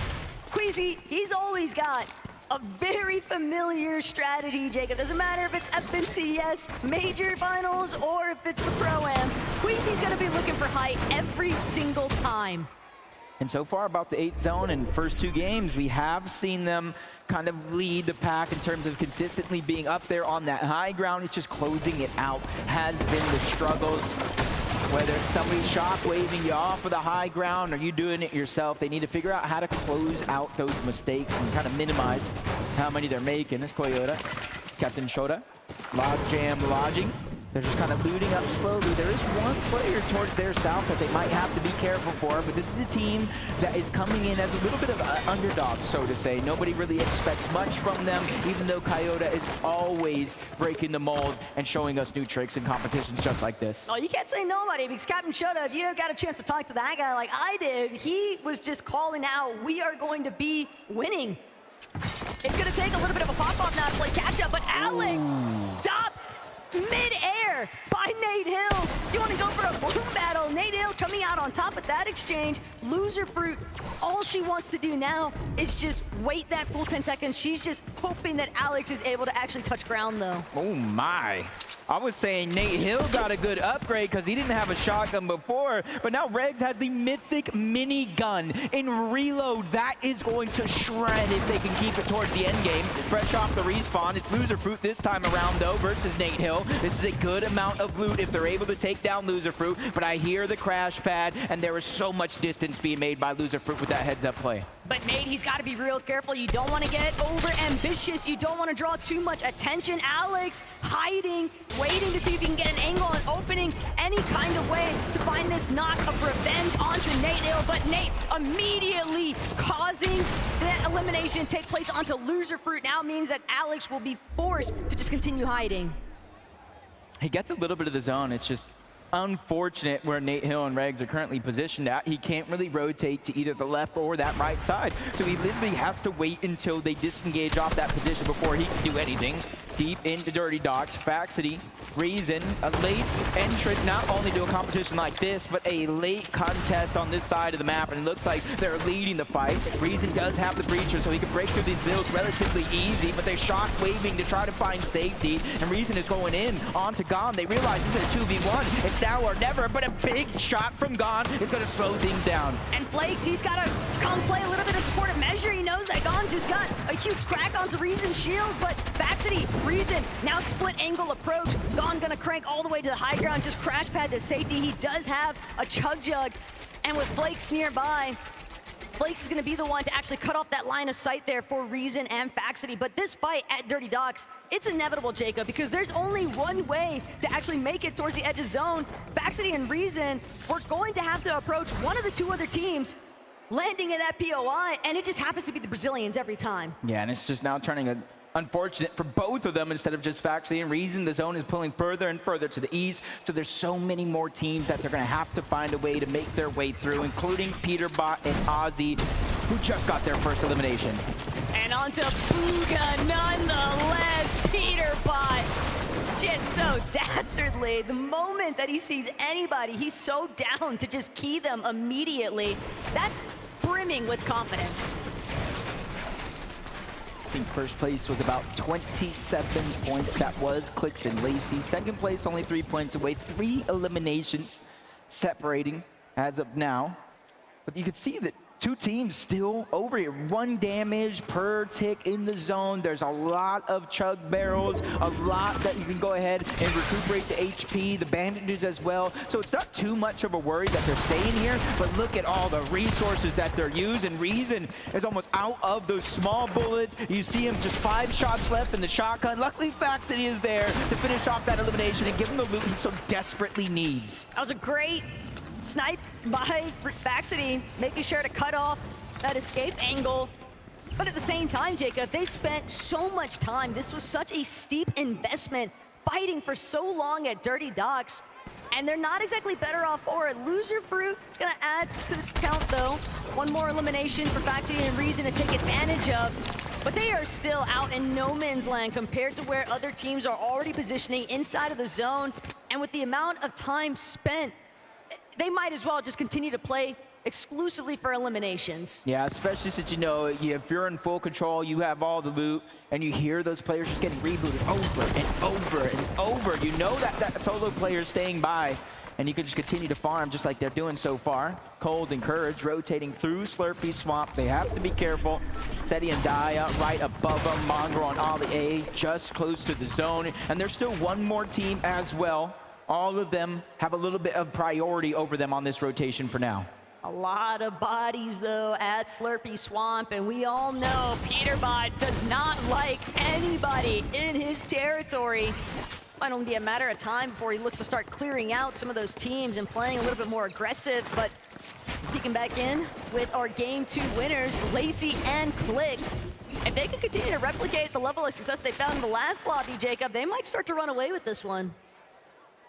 Queasy, he's always got a very familiar strategy, Jacob. Doesn't matter if it's FNCS, Major Finals, or if it's the Pro-Am. Queasy's going to be looking for height every single time. And so far about the 8th zone and first 2 games, we have seen them kind of lead the pack in terms of consistently being up there on that high ground. It's just closing it out has been the struggles. Whether it's somebody shock waving you off of the high ground or you doing it yourself, they need to figure out how to close out those mistakes and kind of minimize how many they're making. It's Koyota, Captain Shota, Logjam lodging. They're just kind of looting up slowly. There is one player towards their south that they might have to be careful for, but this is a team that is coming in as a little bit of an underdog, so to say. Nobody really expects much from them, even though Coyote is always breaking the mold and showing us new tricks in competitions just like this. Oh, you can't say nobody, because Captain Shota, if you got a chance to talk to that guy like I did, he was just calling out, we are going to be winning. It's going to take a little bit of a pop-off now to play catch-up, but Alex stopped mid-air by Nate Hill. You want to go for a bloom battle? Nate Hill coming out on top of that exchange. Loser Fruit, all she wants to do now is just wait that full 10 seconds. She's just hoping that Alex is able to actually touch ground, though. Oh my. I was saying Nate Hill got a good upgrade because he didn't have a shotgun before, but now Regs has the mythic mini gun in reload. That is going to shred if they can keep it towards the end game. Fresh off the respawn, it's Loser Fruit this time around though versus Nate Hill. go. This is a good amount of loot if they're able to take down Loserfruit, but I hear the crash pad, and there is so much distance being made by Loserfruit with that heads-up play. But Nate, he's got to be real careful. You don't want to get over-ambitious. You don't want to draw too much attention. Alex hiding, waiting to see if he can get an angle and opening any kind of way to find this knock of revenge onto Nate Hill. But Nate immediately causing that elimination to take place onto Loserfruit now means that Alex will be forced to just continue hiding. He gets a little bit of the zone. It's just unfortunate where Nate Hill and Regs are currently positioned at. He can't really rotate to either the left or that right side. So he literally has to wait until they disengage off that position before he can do anything. Deep into Dirty Dogs, Faxity, Reason, a late entrant not only to a competition like this, but a late contest on this side of the map, and it looks like they're leading the fight. Reason does have the breacher, so he can break through these builds relatively easy, but they're shock waving to try to find safety, and Reason is going in onto Gon. They realize this is a 2v1. It's now or never, but a big shot from Gon is going to slow things down. And Flakes, he's got to come play a little bit of supportive measure. He knows that Gon just got a huge crack onto Reason's shield, but Faxity, Reason, now split angle approach. Gon gonna crank all the way to the high ground, just crash pad to safety. He does have a chug jug, and with Flakes nearby, Flakes is gonna be the one to actually cut off that line of sight there for Reason and Faxity. But this fight at Dirty Docks, it's inevitable, Jacob, because there's only one way to actually make it towards the edge of zone. Faxity and Reason, we're going to have to approach one of the two other teams landing in that POI, and it just happens to be the Brazilians every time. Yeah, and it's just now turning unfortunate for both of them instead of just Faxity and Reason. The zone is pulling further and further to the east, so there's so many more teams that they're going to have to find a way to make their way through, including Peterbot and Ozzy, who just got their first elimination. And onto Booga nonetheless. Peterbot just so dastardly. The moment that he sees anybody, he's so down to just key them immediately. That's brimming with confidence. I think first place was about 27 points. That was Clicks and Lacey. Second place, only 3 points away. 3 eliminations separating as of now. But you can see that two teams still over here. 1 damage per tick in the zone. There's a lot of chug barrels, a lot that you can go ahead and recuperate the HP, the bandages as well. So it's not too much of a worry that they're staying here, but look at all the resources that they're using. Reason is almost out of those small bullets. You see him just 5 shots left in the shotgun. Luckily, Faxity is there to finish off that elimination and give him the loot he so desperately needs. That was a great snipe by Faxity, making sure to cut off that escape angle. But at the same time, Jacob, they spent so much time. This was such a steep investment, fighting for so long at Dirty Docks, and they're not exactly better off for it. Loserfruit gonna add to the count, though. 1 more elimination for Faxity and Reason to take advantage of. But they are still out in no man's land compared to where other teams are already positioning inside of the zone. And with the amount of time spent, they might as well just continue to play exclusively for eliminations. Yeah, especially since, you know, if you're in full control, you have all the loot, and you hear those players just getting rebooted over and over and over. You know that solo player is staying by, and you can just continue to farm just like they're doing so far. Cold and Courage rotating through Slurpee Swamp. They have to be careful. Seti and Daya right above them. Mongrel on Ollie A just close to the zone, and there's still 1 more team as well. All of them have a little bit of priority over them on this rotation for now. A lot of bodies, though, at Slurpee Swamp, and we all know Peterbot does not like anybody in his territory. Might only be a matter of time before he looks to start clearing out some of those teams and playing a little bit more aggressive, but peeking back in with our Game 2 winners, Lacey and Clicks. If they can continue to replicate the level of success they found in the last lobby, Jacob, they might start to run away with this one.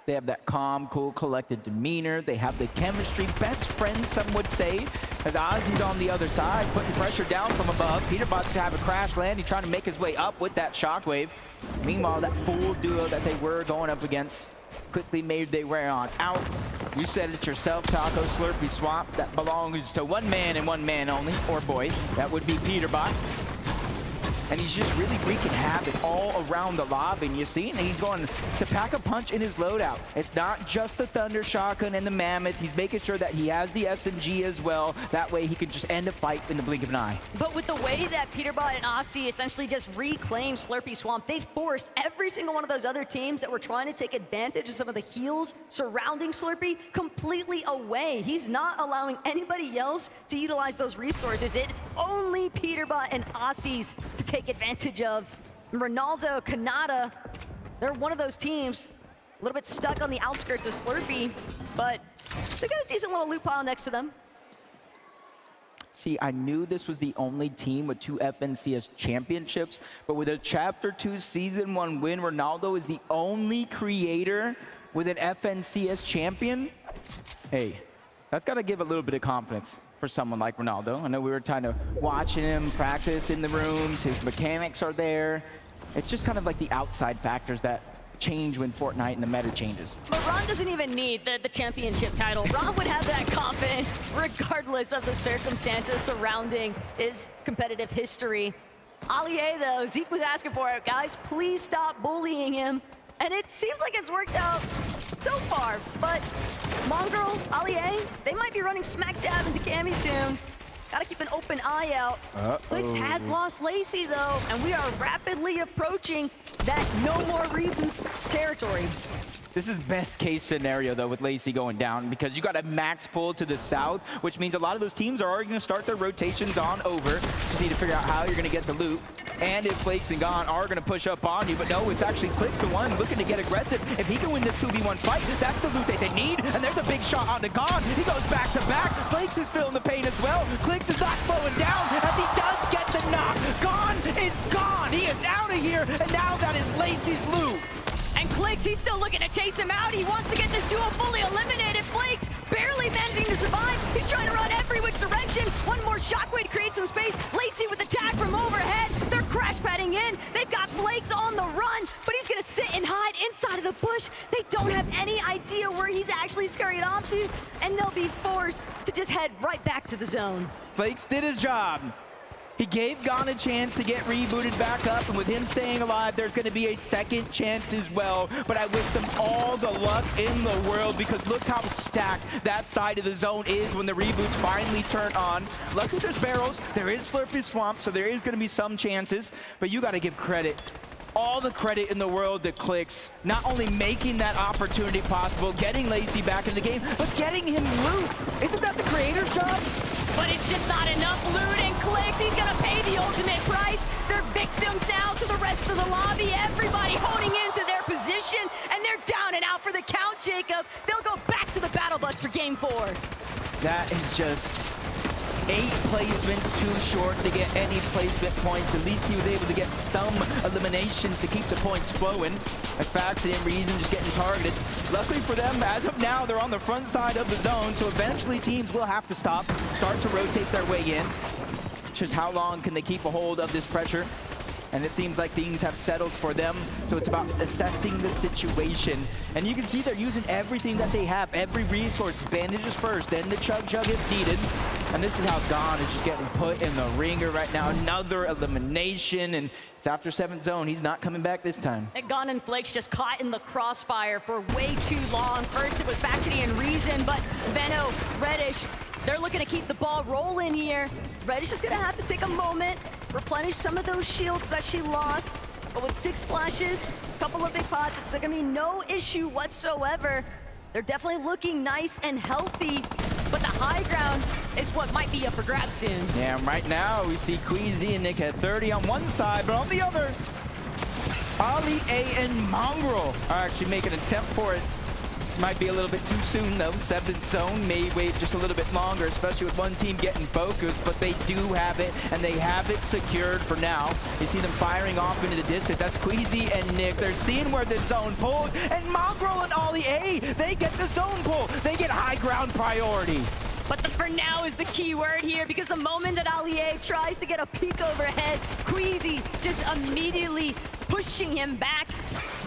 They have that calm, cool, collected demeanor. They have the chemistry, best friends, some would say, as Ozzy's on the other side, putting pressure down from above. Peterbot's to have a crash landing, trying to make his way up with that shockwave. Meanwhile, that full duo that they were going up against quickly made their way on out. You said it yourself, Taco. Slurpee Swamp, that belongs to 1 man and 1 man only, or boy. That would be Peterbot. and he's just really wreaking havoc all around the lobby. And you're seeing that he's going to pack a punch in his loadout. It's not just the Thunder Shotgun and the Mammoth. He's making sure that he has the SMG as well. That way he can just end a fight in the blink of an eye. But with the way that Peterbot and Aussie essentially just reclaimed Slurpee Swamp, they forced every single one of those other teams that were trying to take advantage of some of the heals surrounding Slurpee completely away. He's not allowing anybody else to utilize those resources. It's only Peterbot and Aussies to take advantage of. Ronaldo, Kanata, they're one of those teams, a little bit stuck on the outskirts of Slurpee, but they got a decent little loot pile next to them. See, I knew this was the only team with 2 FNCS championships, but with a Chapter 2 Season 1 win, Ronaldo is the only creator with an FNCS champion. Hey, that's got to give a little bit of confidence for someone like Ronaldo. I know we were kind of watching him practice in the rooms. His mechanics are there. It's just kind of like the outside factors that change when Fortnite and the meta changes. But Ron doesn't even need the championship title. Ron would have that confidence regardless of the circumstances surrounding his competitive history. Allier, though, Zeke was asking for it. Guys, please stop bullying him. And it seems like it's worked out so far, but Mongrel, Allier, they might be running smack dab into Cammy soon. Gotta keep an open eye out. Flix has lost Lacey, though, and we are rapidly approaching that no more reboots territory. This is best case scenario, though, with Lacey going down, because you got a max pull to the south, which means a lot of those teams are already going to start their rotations on over. Just need to figure out how you're going to get the loot. And if Flakes and Gon are going to push up on you, but no, it's actually Flakes the one looking to get aggressive. If he can win this 2v1 fight, that's the loot that they need. And there's a big shot on the Gon. He goes back to back. Flakes is feeling the pain as well. Flakes is not slowing down as he does get the knock. Gon is gone. He is out of here. And now that is Lacey's loot. And Clicks, he's still looking to chase him out. He wants to get this duo fully eliminated. Flakes barely managing to survive. He's trying to run every which direction. One more shockwave to create some space. Lacey with attack from overhead. They're crash padding in. They've got Flakes on the run, but he's gonna sit and hide inside of the bush. They don't have any idea where he's actually scurried off to, and they'll be forced to just head right back to the zone. Flakes did his job. He gave Gon a chance to get rebooted back up, and with him staying alive, there's going to be a second chance as well. But I wish them all the luck in the world, because look how stacked that side of the zone is when the reboots finally turn on. Luckily, there's barrels. There is Slurpee Swamp, so there is going to be some chances. But you got to give credit, all the credit in the world to Clicks. Not only making that opportunity possible, getting Lacey back in the game, but getting him loot. Isn't that the creator's job? But it's just not enough loot, and Clicks, he's gonna pay the ultimate price. They're victims now to the rest of the lobby. Everybody holding into their position, and they're down and out for the count, Jacob. They'll go back to the battle bus for game 4. That is just 8 placements too short to get any placement points. At least he was able to get some eliminations to keep the points flowing. As Faxi and Reason just getting targeted. Luckily for them, as of now, they're on the front side of the zone, so eventually teams will have to start to rotate their way in. Just how long can they keep a hold of this pressure? And it seems like things have settled for them, so it's about assessing the situation. And you can see they're using everything that they have, every resource. Bandages first, then the Chug if needed. And this is how Gon is just getting put in the ringer right now. Another elimination, and it's after 7th zone. He's not coming back this time. And Gon and Flakes just caught in the crossfire for way too long. First it was Faxity and Reason, but Venno, Reddish, they're looking to keep the ball rolling here. Reddish is gonna have to take a moment, replenish some of those shields that she lost. But with 6 splashes, a couple of big pots, it's gonna be no issue whatsoever. They're definitely looking nice and healthy, but the high ground is what might be up for grabs soon. Yeah, right now we see Queasy and Nick at 30 on one side, but on the other, Ali A and Mongrel are actually making an attempt for it. Might be a little bit too soon though. 7th zone may wait just a little bit longer, especially with one team getting focused, but they do have it, and they have it secured for now. You see them firing off into the distance. That's Queasy and Nick. They're seeing where this zone pulls, and Mongrel and Ollie A, they get the zone pull. They get high ground priority. But the for now is the key word here, because the moment that Allier tries to get a peek overhead, Queasy just immediately pushing him back.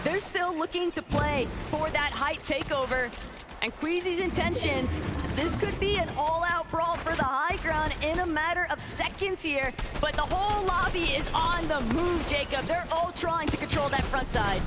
They're still looking to play for that height takeover. And Queasy's intentions, this could be an all-out brawl for the high ground in a matter of seconds here. But the whole lobby is on the move, Jacob. They're all trying to control that front side.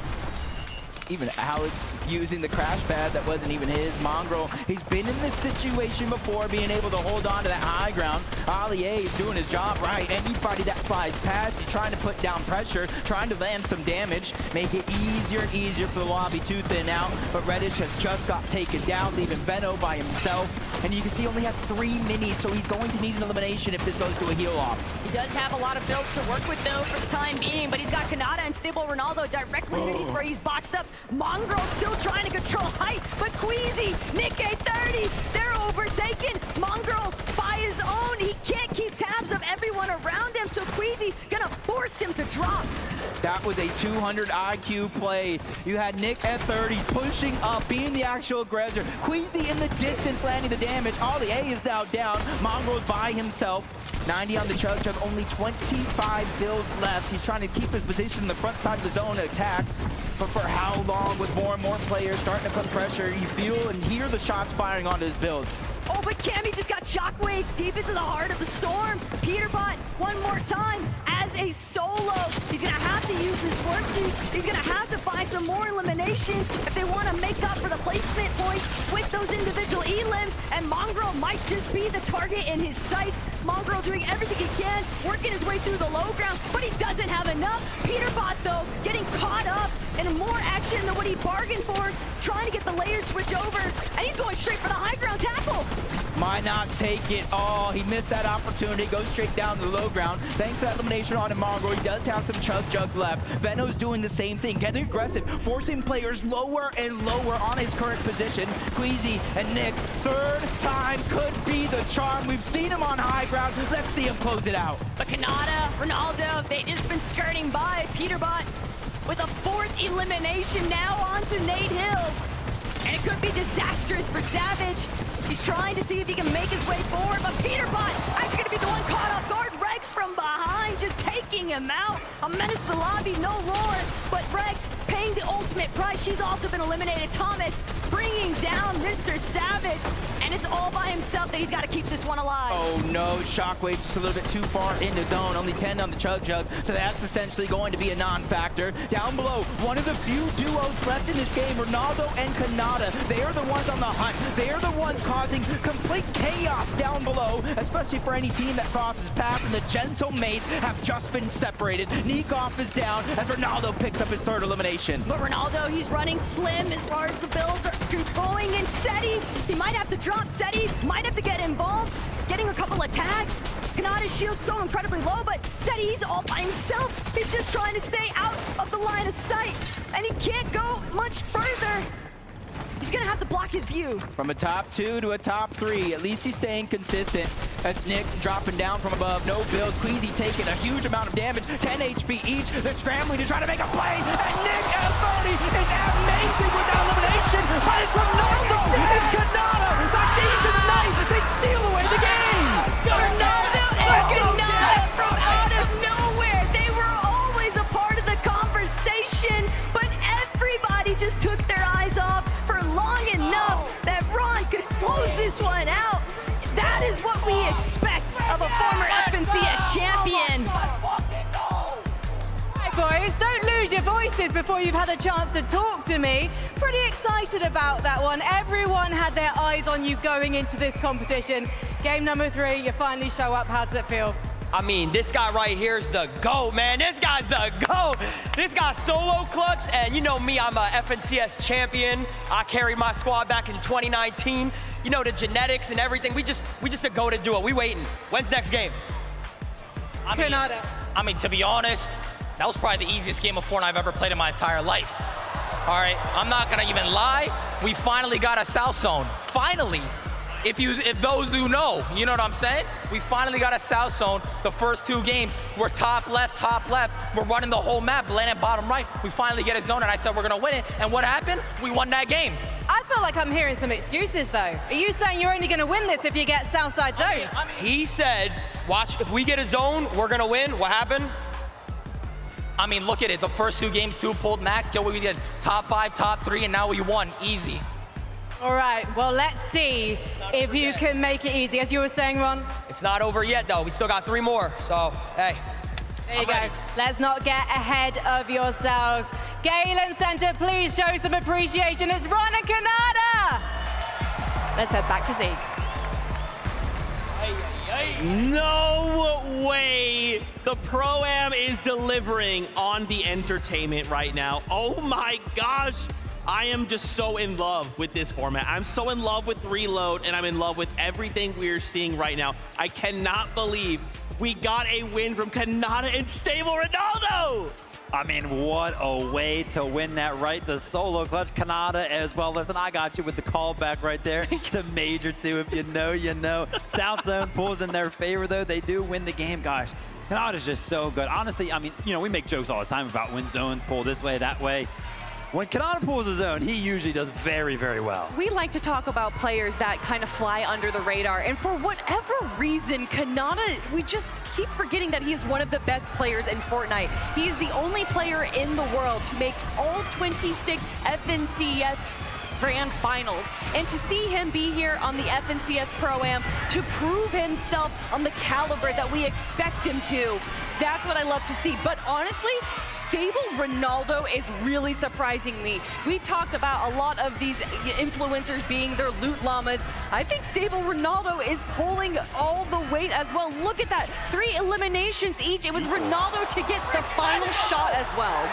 Even Alex using the crash pad that wasn't even his. Mongrel, he's been in this situation before, being able to hold on to that high ground. Ali A is doing his job right. Anybody that flies past, he's trying to put down pressure, trying to land some damage, make it easier and easier for the lobby to thin out. But Reddish has just got taken down, leaving Veno by himself. And you can see he only has 3 minis, so he's going to need an elimination if this goes to a heal off. He does have a lot of builds to work with, though, for the time being, but he's got Kanata and Stable Ronaldo directly underneath where he's boxed up. Mongrel still trying to control height, but Queasy, Nick A30, they're overtaken. Mongrel by his own, he can't keep tabs of everyone around him, so Queasy gonna force him to drop. That was a 200 IQ play. You had Nick at 30 pushing up, being the actual aggressor. Queasy in the distance landing the damage. Ollie A is now down. Mongrel's by himself. 90 on the Chug Chug, only 25 builds left. He's trying to keep his position in the front side of the zone and attack. But for how long, with more and more players starting to put pressure, you feel and hear the shots firing onto his builds. Oh, but Cammy just got shockwave deep into the heart of the storm. Peterbot, one more time, as a solo. He's gonna have to use the slurp juice. He's gonna have to find some more eliminations if they want to make up for the placement points with those individual elims. And Mongrel might just be the target in his sights. Mongrel doing everything he can, working his way through the low ground, but he doesn't have enough. Peterbot, though, getting caught up in more action than what he bargained for, trying to get the layer switch over, and he's going straight for the high ground tackle. Might not take it all. He missed that opportunity. Goes straight down to the low ground. Thanks to that elimination on him, Mongrel. He does have some Chug Jug left. Veno's doing the same thing, getting aggressive, forcing players lower and lower on his current position. Queasy and Nick, third time could be the charm. We've seen him on high ground. Let's see him close it out. But Kanata, Ronaldo, they've just been skirting by. Peterbot with a 4th elimination now onto Nate Hill. And it could be disastrous for Savage. He's trying to see if he can make his way forward, but Peterbot actually gonna be the one caught off guard. Rex from behind, just taking him out. A menace to the lobby, no lore, but Rex paying the ultimate price. She's also been eliminated. Thomas bringing down Mr. Savage, and it's all by himself that he's got to keep this one alive. Oh no, Shockwave just a little bit too far into zone. Only 10 on the Chug Jug, so that's essentially going to be a non-factor. Down below, one of the few duos left in this game, Ronaldo and Kanata. They are the ones on the hunt. They are the ones causing complete chaos down below, especially for any team that crosses path, and the Gentle Mates have just been separated. Nikoff is down as Ronaldo picks up his 3rd elimination. But Ronaldo, he's running slim as far as the builds are going, and Seti, he might have to drop. Seti might have to get involved, getting a couple of tags. Kanata's shield's so incredibly low, but Seti, he's all by himself. He's just trying to stay out of the line of sight, and he can't go much further. He's gonna have to block his view. From a top 2 to a top 3, at least he's staying consistent. As Nick dropping down from above, no builds. Queasy taking a huge amount of damage, 10 HP each. They're scrambling to try to make a play, and Nick F30 is amazing with that elimination, but it's Ronaldo! It's Kanata! The Thieves of the Night! They steal away the game! Ronaldo and Kanata from out of nowhere! They were always a part of the conversation, but everybody just took their eyes off for long enough that Ron could close this one out. That is what we expect of a former FNCS champion. Hi boys, don't lose your voices before you've had a chance to talk to me. Pretty excited about that one. Everyone had their eyes on you going into this competition. Game number 3, you finally show up. How does it feel? I mean, this guy right here is the GOAT, man. This guy's the GOAT. This guy's solo clutch, and you know me, I'm a FNCS champion. I carried my squad back in 2019. You know, the genetics and everything. We just a go-to duo. We waiting. When's next game? I mean, to be honest, that was probably the easiest game of Fortnite I've ever played in my entire life. All right, I'm not gonna even lie. We finally got a South Zone. Finally. If those who know, you know what I'm saying? We finally got a South Zone. The first 2 games, we're top left. We're running the whole map, landing bottom right. We finally get a zone, and I said we're gonna win it. And what happened? We won that game. I feel like I'm hearing some excuses though. Are you saying you're only gonna win this if you get Southside zones? He said, watch, if we get a zone, we're gonna win. What happened? I mean, look at it. The first 2 games, 2 pulled max. Till we did top 5, top 3, and now we won. Easy. All right, well, let's see if you can make it easy. As you were saying, Ron. It's not over yet, though. We still got 3 more, so, hey. There you go. Let's not get ahead of yourselves. Galen Center, please show some appreciation. It's Ron and Kanata. Let's head back to Zeke. No way the Pro-Am is delivering on the entertainment right now. Oh my gosh. I am just so in love with this format. I'm so in love with Reload, and I'm in love with everything we're seeing right now. I cannot believe we got a win from Kanata and Stable Ronaldo. I mean, what a way to win that, right? The solo clutch, Kanata as well. Listen, I got you with the callback right there to Major 2. If you know, you know. South Zone pulls in their favor, though. They do win the game. Gosh, Kanata's just so good. Honestly, I mean, you know, we make jokes all the time about when zones pull this way, that way. When Kanata pulls a zone, he usually does very, very well. We like to talk about players that kind of fly under the radar, and for whatever reason, Kanata, we just keep forgetting that he is one of the best players in Fortnite. He is the only player in the world to make all 26 FNCS Grand Finals. And to see him be here on the FNCS Pro-Am to prove himself on the caliber that we expect him to, that's what I love to see. But honestly, Stable Ronaldo is really surprising me. We talked about a lot of these influencers being their loot llamas. I think Stable Ronaldo is pulling all the weight as well. Look at that, 3 eliminations each. It was Ronaldo to get the final shot as well.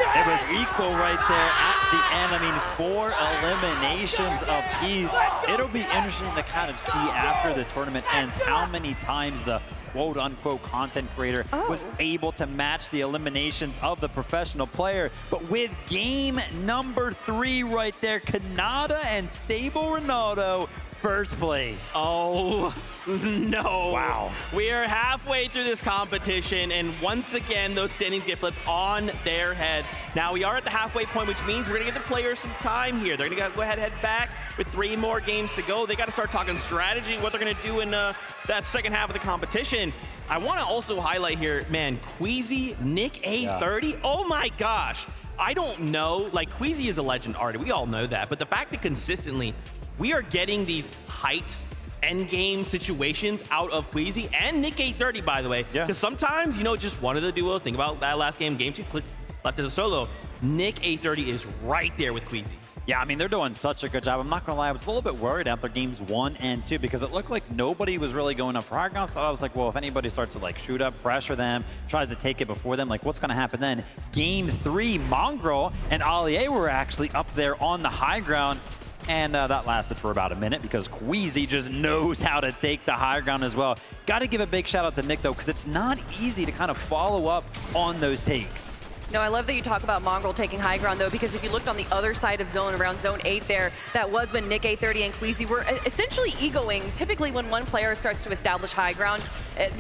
It was equal right there at the end. I mean, 4 eliminations apiece. It'll be interesting to kind of see after the tournament ends how many times the quote-unquote content creator was able to match the eliminations of the professional player. But with game number 3 right there, Kanata and Stable Ronaldo, first place. Oh, no. Wow. We are halfway through this competition, and once again, those standings get flipped on their head. Now, we are at the halfway point, which means we're going to give the players some time here. They're going to go ahead and head back with 3 more games to go. They got to start talking strategy, what they're going to do in that second half of the competition. I want to also highlight here, man, Queasy, Nick A30. Yeah. Oh, my gosh. I don't know. Like, Queasy is a legend already. We all know that. But the fact that consistently we are getting these height endgame situations out of Queasy and Nick 830, by the way. Because sometimes, you know, just one of the duos, think about that last game, game 2, clicks left as a solo. Nick 830 is right there with Queasy. Yeah, I mean, they're doing such a good job. I'm not going to lie, I was a little bit worried after games 1 and 2 because it looked like nobody was really going up for high ground. So I was like, well, if anybody starts to like shoot up, pressure them, tries to take it before them, like what's going to happen then? Game 3, Mongrel and Allier were actually up there on the high ground. And that lasted for about a minute because Queasy just knows how to take the high ground as well. Got to give a big shout out to Nick, though, because it's not easy to kind of follow up on those takes. No, I love that you talk about Mongrel taking high ground, though, because if you looked on the other side of zone, around zone 8 there, that was when Nick A30 and Queasy were essentially egoing. Typically, when one player starts to establish high ground,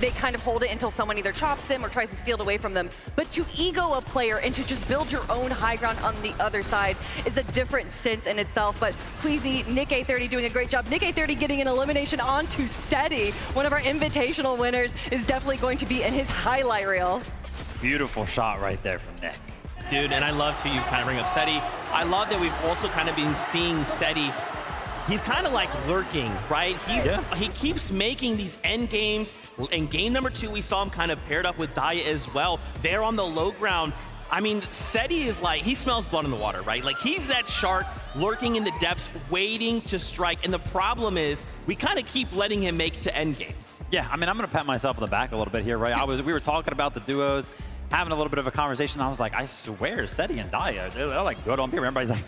they kind of hold it until someone either chops them or tries to steal it away from them. But to ego a player and to just build your own high ground on the other side is a different sense in itself. But Queasy, Nick A30 doing a great job. Nick A30 getting an elimination onto Seti, one of our invitational winners, is definitely going to be in his highlight reel. Beautiful shot right there from Nick. Dude, and I love to you kind of bring up Seti. I love that we've also kind of been seeing Seti. He's kind of like lurking, right? He keeps making these end games. In game number 2, we saw him kind of paired up with Daya as well. They're on the low ground. I mean, Seti is like, he smells blood in the water, right? Like, he's that shark lurking in the depths, waiting to strike. And the problem is, we kind of keep letting him make to end games. Yeah, I mean, I'm going to pat myself on the back a little bit here, right? We were talking about the duos, having a little bit of a conversation. I was like, I swear, Seti and Daya, they're like good on paper. Everybody's like,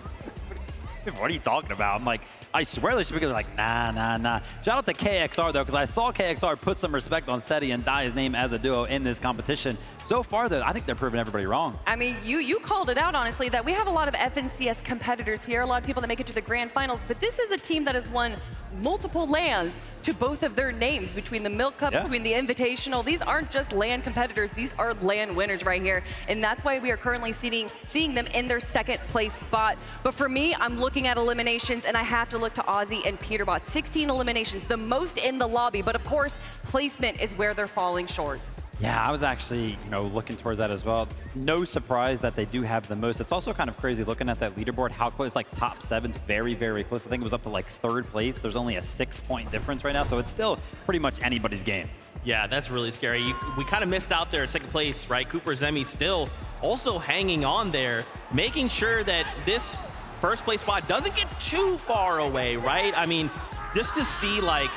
what are you talking about? I'm like, I swear they should be good. They're like, nah. Shout out to KXR, though, because I saw KXR put some respect on Seti and Daya's name as a duo in this competition. So far, though, I think they're proving everybody wrong. I mean, you called it out, honestly, that we have a lot of FNCS competitors here, a lot of people that make it to the grand finals, but this is a team that has won multiple lands to both of their names, between the Milk Cup, between the Invitational. These aren't just LAN competitors, these are LAN winners right here, and that's why we are currently seeing them in their second place spot. But for me, I'm looking at eliminations, and I have to look to Ozzy and Peterbot. 16 eliminations, the most in the lobby, but of course, placement is where they're falling short. Yeah, I was actually, looking towards that as well. No surprise that they do have the most. It's also kind of crazy looking at that leaderboard, how close, like top 7's very, very close. I think it was up to like 3rd place. There's only a 6-point difference right now, so it's still pretty much anybody's game. Yeah, that's really scary. We kind of missed out there at 2nd place, right? Cooper Zemi still also hanging on there, making sure that this 1st place spot doesn't get too far away, right? I mean, just to see like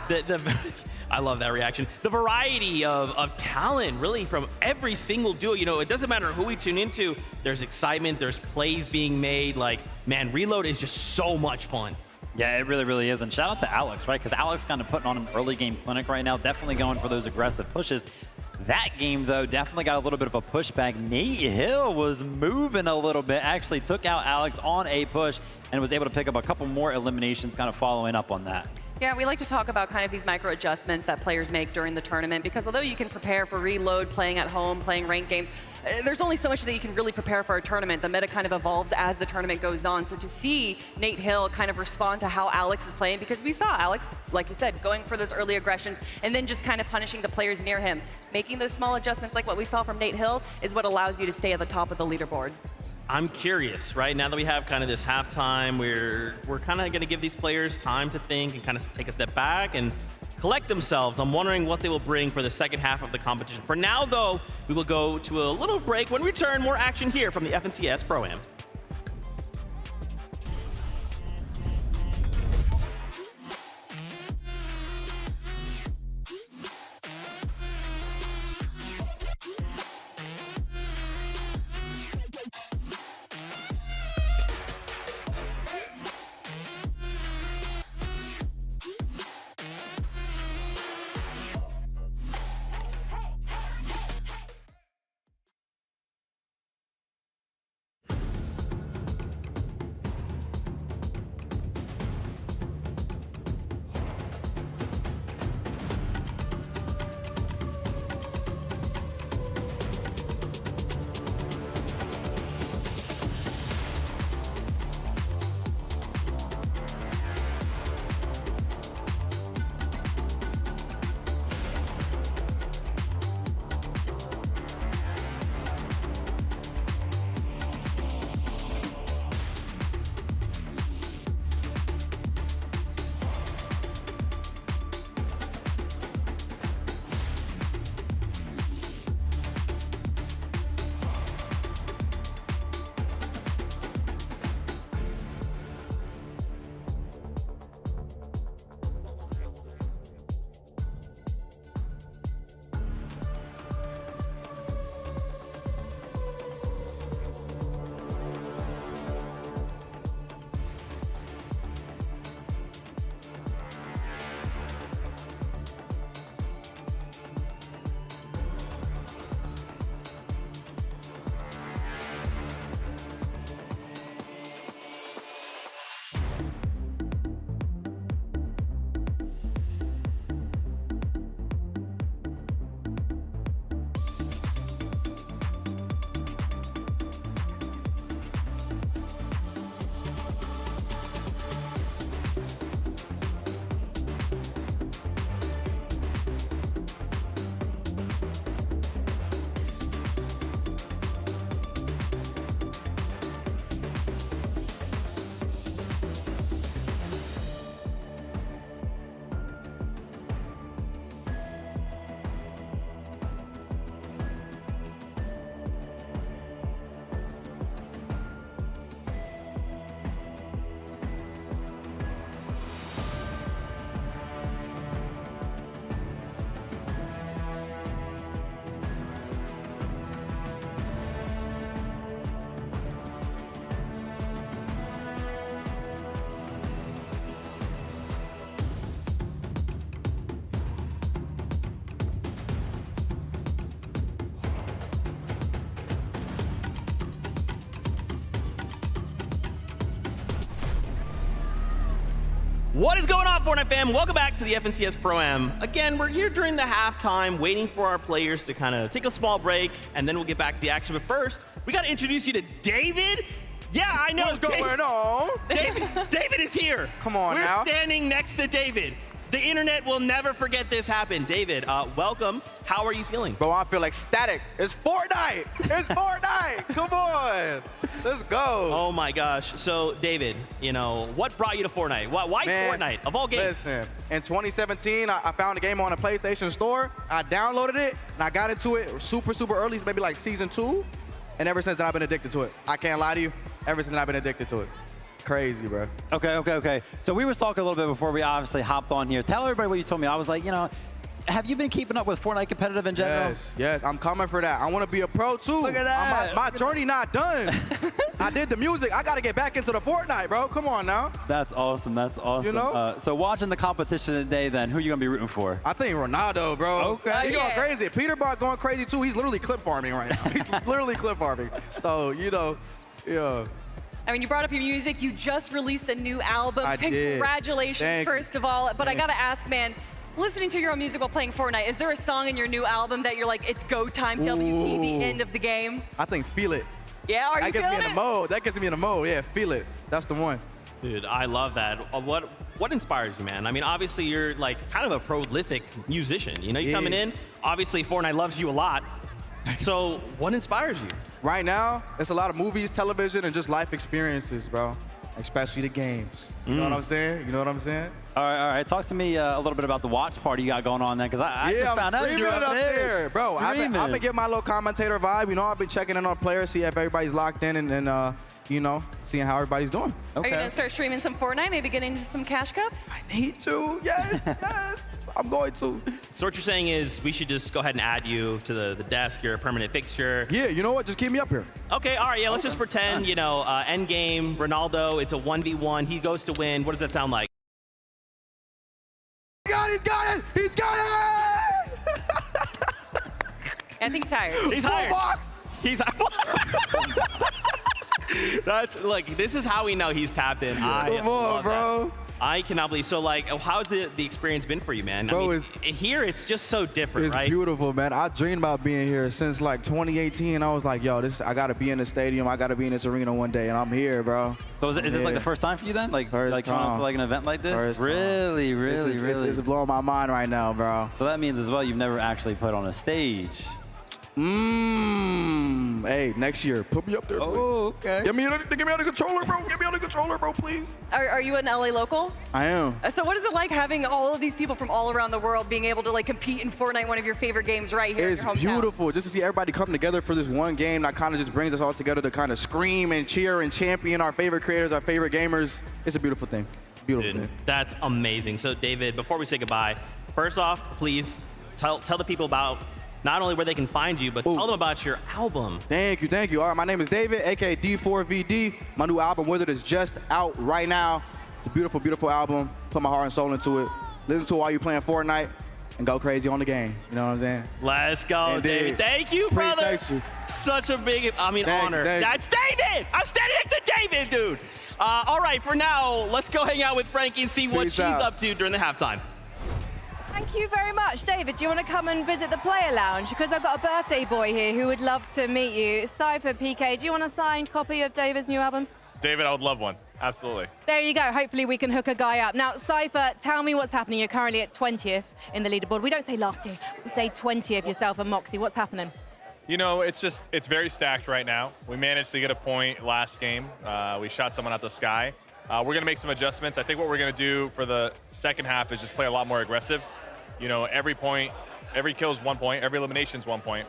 the I love that reaction. The variety of talent, really, from every single duo. It doesn't matter who we tune into. There's excitement. There's plays being made. Like, man, Reload is just so much fun. Yeah, it really, really is. And shout out to Alex, right? Because Alex kind of putting on an early game clinic right now. Definitely going for those aggressive pushes. That game, though, definitely got a little bit of a pushback. Nate Hill was moving a little bit, actually took out Alex on a push and was able to pick up a couple more eliminations kind of following up on that. Yeah, we like to talk about kind of these micro adjustments that players make during the tournament, because although you can prepare for Reload, playing at home, playing ranked games, there's only so much that you can really prepare for a tournament. The meta kind of evolves as the tournament goes on. So to see Nate Hill kind of respond to how Alex is playing, because we saw Alex, like you said, going for those early aggressions and then just kind of punishing the players near him. Making those small adjustments like what we saw from Nate Hill is what allows you to stay at the top of the leaderboard. I'm curious, right? Now that we have kind of this halftime, we're kind of going to give these players time to think and kind of take a step back and collect themselves. I'm wondering what they will bring for the second half of the competition. For now, though, we will go to a little break. When we return, more action here from the FNCS Pro-Am. What is going on, Fortnite fam? Welcome back to the FNCS Pro-Am. Again, we're here during the halftime, waiting for our players to kind of take a small break, and then we'll get back to the action. But first, we got to introduce you to David. Yeah, I know. What's going on? David is here. Come on We're now. standing next to David. The internet will never forget this happened. David, welcome. How are you feeling? Bro, I feel ecstatic. It's Fortnite. It's Fortnite. Come on. Let's go. Oh my gosh. So, David, you know, what brought you to Fortnite? Why Man, Fortnite, of all games? Listen, in 2017, I found the game on a PlayStation Store. I downloaded it, and I got into it super early, maybe like season 2. And ever since then, I've been addicted to it. I can't lie to you. Ever since then, I've been addicted to it. Crazy, bro. Okay. So we was talking a little bit before we obviously hopped on here. Tell everybody what you told me. I was like, you know, have you been keeping up with Fortnite competitive in general? Yes, I'm coming for that. I want to be a pro too. Look at that. My journey not done. I did the music. I got to get back into the Fortnite, bro. Come on now. That's awesome. You know? So watching the competition today, then, who are you going to be rooting for? I think Ronaldo, bro. Okay. He's going crazy. Peter Bot going crazy too. He's literally clip farming right now. He's literally clip farming. So, you know, yeah. I mean, you brought up your music. You just released a new album. I did. Congratulations, first of all. But I got to ask, man, listening to your own music while playing Fortnite, is there a song in your new album that you're like, it's go time, WT, the end of the game? I think Feel It. Yeah, are you feeling it? That gets me in the mode. That gets me in the mode. Yeah, Feel It. That's the one. Dude, I love that. What inspires you, man? I mean, obviously you're like kind of a prolific musician. You know, you're coming in. Obviously, Fortnite loves you a lot. So, what inspires you? Right now, it's a lot of movies, television, and just life experiences, bro. Especially the games. You know what I'm saying? You know what I'm saying? All right. Talk to me a little bit about the watch party you got going on then, because I just found out you're up there. Bro, I've been getting my little commentator vibe. You know, I've been checking in on players, see if everybody's locked in, and you know, seeing how everybody's doing. Are you going to start streaming some Fortnite, maybe get into some cash cups? I need to, yes. I'm going to. So what you're saying is we should just go ahead and add you to the desk. You're a permanent fixture. Yeah, you know what? Just keep me up here. Okay, all right, yeah, let's just pretend, you know, end game, Ronaldo, it's a 1v1. He goes to win. What does that sound like? He's got it! He's got it! I think he's tired. He's hired. He's That's, look, this is how we know he's tapped in. Come on, bro. I cannot believe. So, like, how's the experience been for you, man? Bro, I mean, here it's just so different, right? It's beautiful, man. I dreamed about being here since like 2018. I was like, yo, I gotta be in the stadium. I gotta be in this arena one day, and I'm here, bro. So is this like the first time for you then? Like trying to like an event like this? Really? It's blowing my mind right now, bro. So that means as well you've never actually put on a stage. Hey, next year, put me up there, please. Oh, okay. Get me on the controller, bro. Get me on the controller, bro, please. Are you an LA local? I am. So what is it like having all of these people from all around the world being able to like compete in Fortnite, one of your favorite games right here in your hometown? It's beautiful just to see everybody come together for this one game that kind of just brings us all together to kind of scream and cheer and champion our favorite creators, our favorite gamers. It's a beautiful thing. Beautiful thing. That's amazing. So, David, before we say goodbye, first off, please tell the people about not only where they can find you, but tell them about your album. Thank you. All right, my name is David, aka D4VD. My new album, Withered, is just out right now. It's a beautiful, beautiful album. Put my heart and soul into it. Listen to it while you're playing Fortnite and go crazy on the game. You know what I'm saying? Let's go, David. Thank you, brother. Appreciate you. Such a big, honor. That's David. I'm standing next to David, dude. All right, for now, let's go hang out with Frankie and see what she's up to during the halftime. Thank you very much. David, do you want to come and visit the player lounge? Because I've got a birthday boy here who would love to meet you. Cypher, PK, do you want a signed copy of David's new album? David, I would love one. Absolutely. There you go. Hopefully we can hook a guy up. Now, Cypher, tell me what's happening. You're currently at 20th in the leaderboard. We don't say last year. We say 20th, yourself and Moxie. What's happening? You know, it's very stacked right now. We managed to get a point last game. We shot someone out the sky. We're going to make some adjustments. I think what we're going to do for the second half is just play a lot more aggressive. You know, every kill is 1 point, every elimination is 1 point,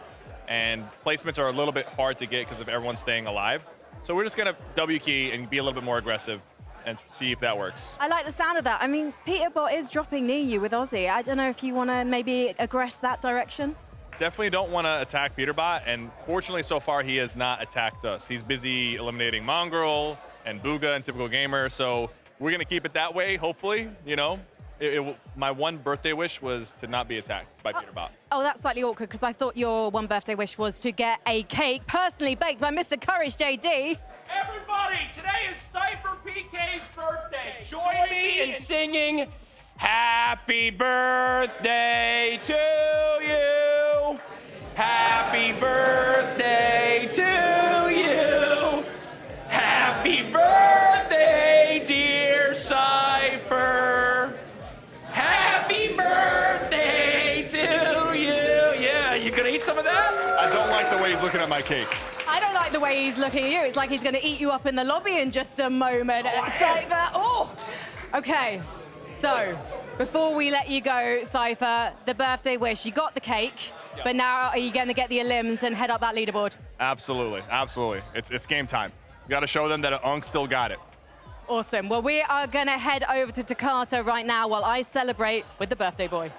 and placements are a little bit hard to get because of everyone staying alive. So we're just gonna W key and be a little bit more aggressive and see if that works. I like the sound of that. I mean, Peterbot is dropping near you with Aussie. I don't know if you want to maybe aggress that direction. Definitely don't want to attack Peterbot, and fortunately so far he has not attacked us. He's busy eliminating Mongrel and Booga and Typical Gamer, so we're gonna keep it that way, hopefully, you know. My one birthday wish was to not be attacked by Peterbot. Oh, that's slightly awkward because I thought your one birthday wish was to get a cake personally baked by Mr. Courage JD. Everybody, today is Cypher PK's birthday. Join me in singing Happy Birthday to you. Happy birthday to you. Happy birthday, dear Cypher. Happy You gonna eat some of that? I don't like the way he's looking at my cake. I don't like the way he's looking at you. It's like he's going to eat you up in the lobby in just a moment. Cypher, oh! Okay, so before we let you go, Cypher, the birthday wish. You got the cake, but now are you going to get the elims and head up that leaderboard? Absolutely, absolutely. It's game time. You got to show them that Unk still got it. Awesome. Well, we are going to head over to Takata right now while I celebrate with the birthday boy.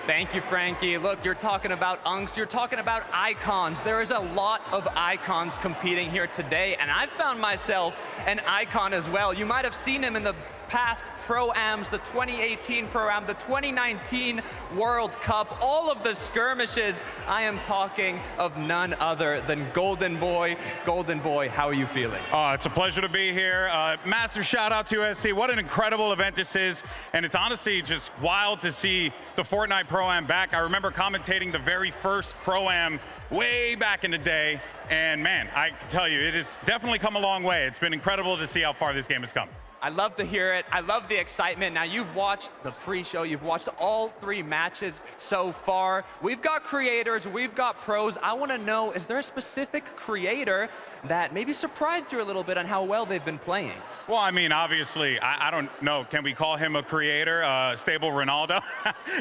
Thank you, Frankie. Look, you're talking about Unks, you're talking about icons. There is a lot of icons competing here today, and I've found myself an icon as well. You might have seen him in the past Pro-Ams, the 2018 Pro-Am, the 2019 World Cup, all of the skirmishes. I am talking of none other than Golden Boy. Golden Boy, how are you feeling? It's a pleasure to be here. Massive shout out to USC. What an incredible event this is. And it's honestly just wild to see the Fortnite Pro-Am back. I remember commentating the very first Pro-Am way back in the day. And man, I can tell you, it has definitely come a long way. It's been incredible to see how far this game has come. I love to hear it. I love the excitement. Now, you've watched the pre-show. You've watched all 3 matches so far. We've got creators. We've got pros. I want to know, is there a specific creator that maybe surprised you a little bit on how well they've been playing? Well, I mean, obviously, I don't know. Can we call him a creator? Stable Ronaldo?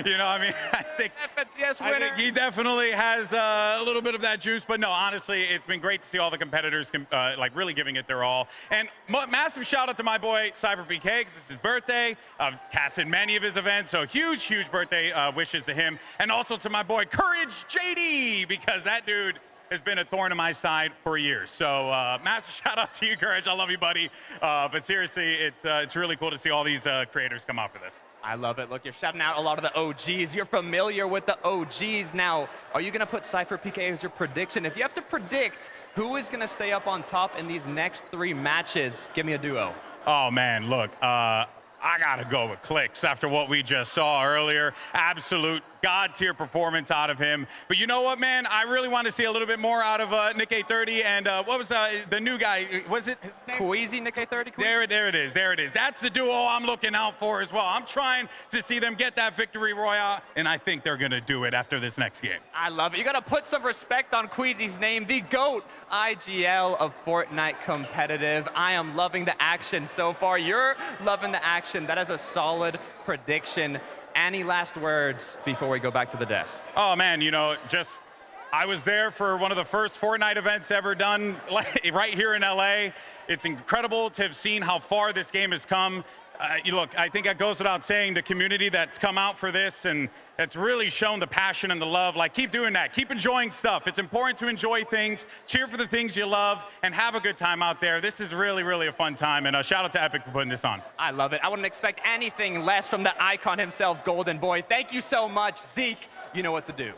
You know, I mean, I think FNCS winner. I think he definitely has a little bit of that juice. But no, honestly, it's been great to see all the competitors like really giving it their all. And massive shout out to my boy Cypher PK, because it's his birthday. I've casted many of his events, so huge birthday wishes to him. And also to my boy Courage JD, because that dude has been a thorn in my side for years. So massive shout out to you, Courage. I love you, buddy. But seriously, it's really cool to see all these creators come out for this. I love it. Look, you're shouting out a lot of the OGs. You're familiar with the OGs. Now, are you going to put Cypher PK as your prediction? If you have to predict who is going to stay up on top in these next 3 matches, give me a duo. Oh, man, look. I got to go with Clicks after what we just saw earlier. Absolute God-tier performance out of him. But you know what, man? I really want to see a little bit more out of Nick A30 and what was the new guy? Was it his name? Queasy, Nick A30? There it is. That's the duo I'm looking out for as well. I'm trying to see them get that victory royale, and I think they're going to do it after this next game. I love it. You got to put some respect on Queasy's name, the GOAT IGL of Fortnite competitive. I am loving the action so far. You're loving the action. That is a solid prediction. Any last words before we go back to the desk? Oh, man, you know, I was there for one of the first Fortnite events ever done right here in LA. It's incredible to have seen how far this game has come. Look, I think it goes without saying, the community that's come out for this and it's really shown the passion and the love. Like, keep doing that. Keep enjoying stuff. It's important to enjoy things, cheer for the things you love, and have a good time out there. This is really, really a fun time, and shout out to Epic for putting this on. I love it. I wouldn't expect anything less from the icon himself, Golden Boy. Thank you so much, Zeke. You know what to do.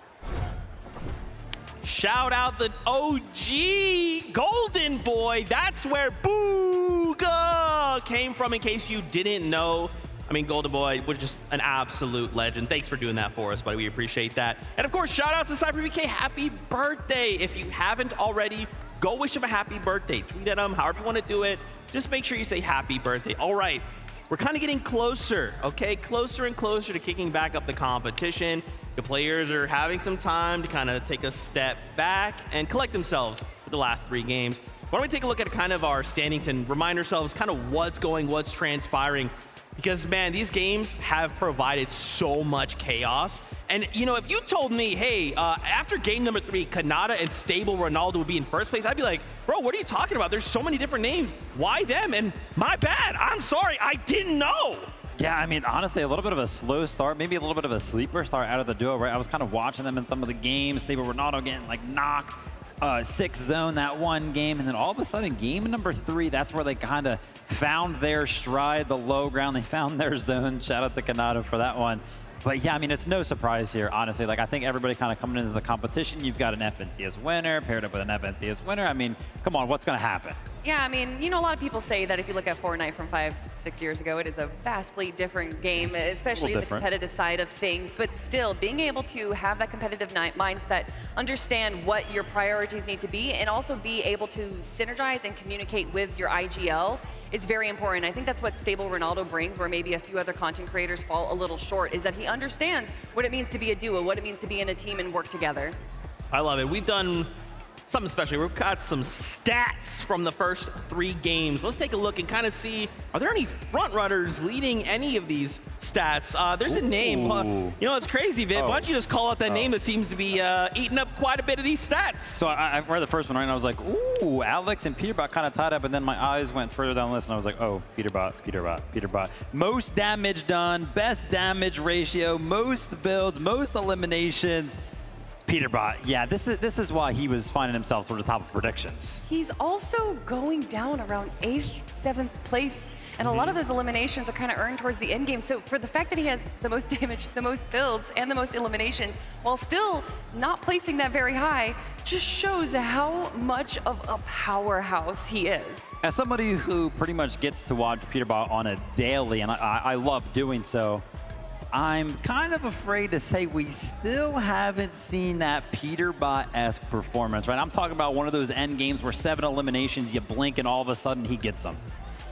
Shout out the OG Golden Boy. That's where Booga came from, in case you didn't know. I mean, Golden Boy was just an absolute legend. Thanks for doing that for us, buddy. We appreciate that. And of course, shout out to Cypher PK. Happy birthday. If you haven't already, go wish him a happy birthday. Tweet at him, however you want to do it. Just make sure you say happy birthday. All right, we're kind of getting closer, okay? Closer and closer to kicking back up the competition. The players are having some time to kind of take a step back and collect themselves for the last 3 games. Why don't we take a look at kind of our standings and remind ourselves kind of what's transpiring. Because, man, these games have provided so much chaos. And, you know, if you told me, hey, after game number 3, Kanata and Stable Ronaldo would be in first place, I'd be like, bro, what are you talking about? There's so many different names. Why them? And my bad. I'm sorry. I didn't know. Yeah, I mean, honestly, a little bit of a slow start, maybe a little bit of a sleeper start out of the duo, right? I was kind of watching them in some of the games. Stable Ronaldo getting, like, knocked. 6 zone that one game, and then all of a sudden, game number 3, that's where they kind of found their stride, the low ground. They found their zone. Shout out to Kanata for that one. But yeah, I mean, it's no surprise here, honestly. Like, I think everybody kind of coming into the competition, you've got an FNCS winner paired up with an FNCS winner. I mean, come on, what's going to happen? Yeah, I mean, you know, a lot of people say that if you look at Fortnite from 5-6 years ago, it is a vastly different game, especially the competitive side of things. But still, being able to have that competitive mindset, understand what your priorities need to be, and also be able to synergize and communicate with your IGL is very important. I think that's what Stable Ronaldo brings, where maybe a few other content creators fall a little short, is that he understands what it means to be a duo, what it means to be in a team and work together. I love it. We've done something special. We've got some stats from the first 3 games. Let's take a look and kind of see, are there any front runners leading any of these stats? There's a name. You know, it's crazy, Viv. Why don't you just call out that name that seems to be eating up quite a bit of these stats? So I read the first one, right, and I was like, ooh, Alex and Peterbot kind of tied up, and then my eyes went further down the list, and I was like, oh, Peterbot. Most damage done, best damage ratio, most builds, most eliminations. Peterbot, yeah, this is why he was finding himself toward the top of predictions. He's also going down around 8th, 7th place, and a lot of those eliminations are kind of earned towards the end game. So for the fact that he has the most damage, the most builds, and the most eliminations, while still not placing that very high, just shows how much of a powerhouse he is. As somebody who pretty much gets to watch Peterbot on a daily, and I love doing so, I'm kind of afraid to say we still haven't seen that Peterbot-esque performance, right? I'm talking about one of those end games where 7 eliminations, you blink, and all of a sudden he gets them.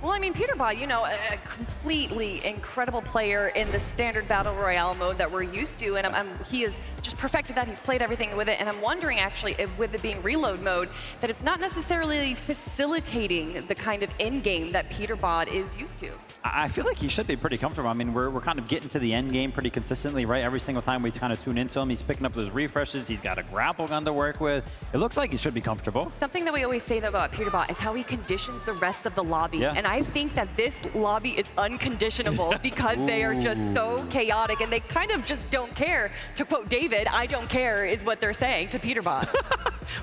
Well, I mean, Peterbot, you know, a completely incredible player in the standard Battle Royale mode that we're used to, and he has just perfected that. He's played everything with it, and I'm wondering, actually, if with it being reload mode, that it's not necessarily facilitating the kind of end game that Peterbot is used to. I feel like he should be pretty comfortable. I mean, we're kind of getting to the end game pretty consistently, right? Every single time we kind of tune into him, he's picking up those refreshes. He's got a grapple gun to work with. It looks like he should be comfortable. Something that we always say, though, about Peterbot is how he conditions the rest of the lobby. Yeah. And I think that this lobby is unconditionable because they are just so chaotic and they kind of just don't care. To quote David, I don't care is what they're saying to Peterbot.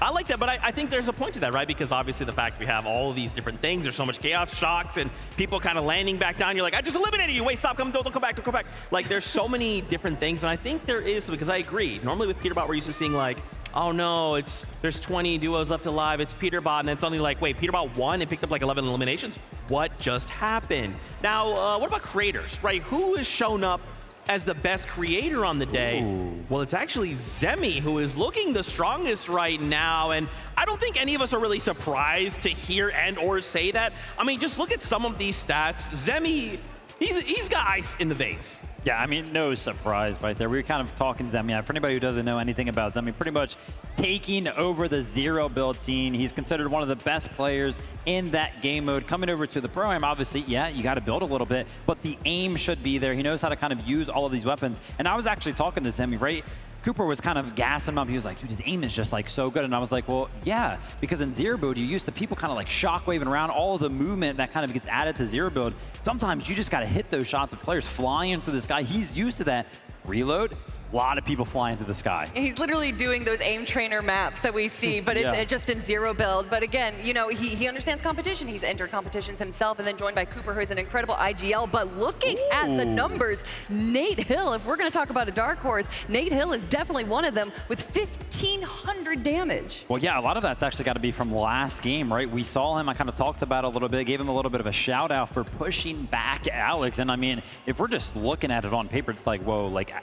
I like that, but I think there's a point to that, right? Because obviously the fact we have all of these different things, there's so much chaos, shocks, and people kind of landing back down. You're like, I just eliminated you. Wait, stop, don't come back, don't come back. Like, there's so many different things, and I think there is, because I agree. Normally with Peterbot, we're used to seeing like, oh no, there's 20 duos left alive, it's Peterbot, and then suddenly like, wait, Peterbot won and picked up like 11 eliminations? What just happened? Now, what about creators, right? Who has shown up as the best creator on the day? Well, it's actually Zemi who is looking the strongest right now, and I don't think any of us are really surprised to hear and or say that. I mean, just look at some of these stats. Zemi, he's got ice in the veins. Yeah, I mean, no surprise right there. We were kind of talking Zemi. For anybody who doesn't know anything about Zemi, pretty much taking over the zero build scene. He's considered one of the best players in that game mode. Coming over to the Pro-Am, obviously, yeah, you got to build a little bit, but the aim should be there. He knows how to kind of use all of these weapons. And I was actually talking to Zemi, right? Cooper was kind of gassing him up. He was like, dude, his aim is just like so good. And I was like, well, yeah, because in zero build, you're used to people kind of like shockwaving around, all of the movement that kind of gets added to zero build. Sometimes you just got to hit those shots of players flying through the sky. He's used to that. Reload, a lot of people flying through the sky. He's literally doing those aim trainer maps that we see, but it's just in zero build. But again, you know, he understands competition. He's entered competitions himself and then joined by Cooper, who is an incredible IGL. But looking at the numbers, Nate Hill, if we're going to talk about a dark horse, Nate Hill is definitely one of them with 1,500 damage. Well, yeah, a lot of that's actually got to be from last game, right? We saw him, I kind of talked about it a little bit, gave him a little bit of a shout out for pushing back Alex. And I mean, if we're just looking at it on paper, it's like, whoa, like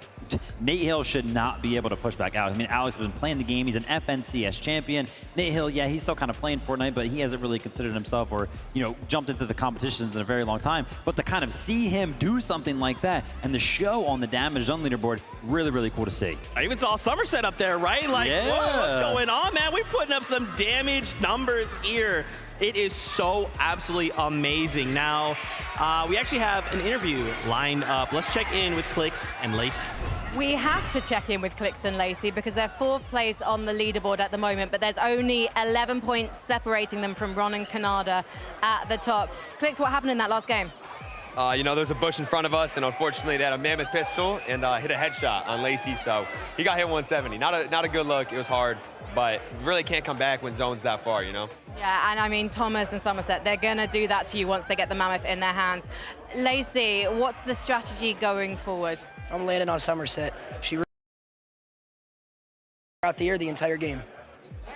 Nate Hill should not be able to push back Alex. I mean, Alex has been playing the game. He's an FNCS champion. Nate Hill, yeah, he's still kind of playing Fortnite, but he hasn't really considered himself or, you know, jumped into the competitions in a very long time. But to kind of see him do something like that and the show on the damage zone leaderboard, really, really cool to see. I even saw Somerset up there, right? Like, yeah. Whoa, what's going on, man? We're putting up some damage numbers here. It is so absolutely amazing. Now, we actually have an interview lined up. Let's check in with Clicks and Lacey. We have to check in with Clicks and Lacey because they're 4th place on the leaderboard at the moment, but there's only 11 points separating them from Ron and Canada at the top. Clicks, what happened in that last game? You know, there's a bush in front of us, and unfortunately they had a mammoth pistol and hit a headshot on Lacey, so he got hit 170. Not a good look. It was hard, but really can't come back when zone's that far, you know? Yeah, and I mean, Thomas and Somerset, they're going to do that to you once they get the mammoth in their hands. Lacey, what's the strategy going forward? I'm landing on Somerset. She out the air the entire game.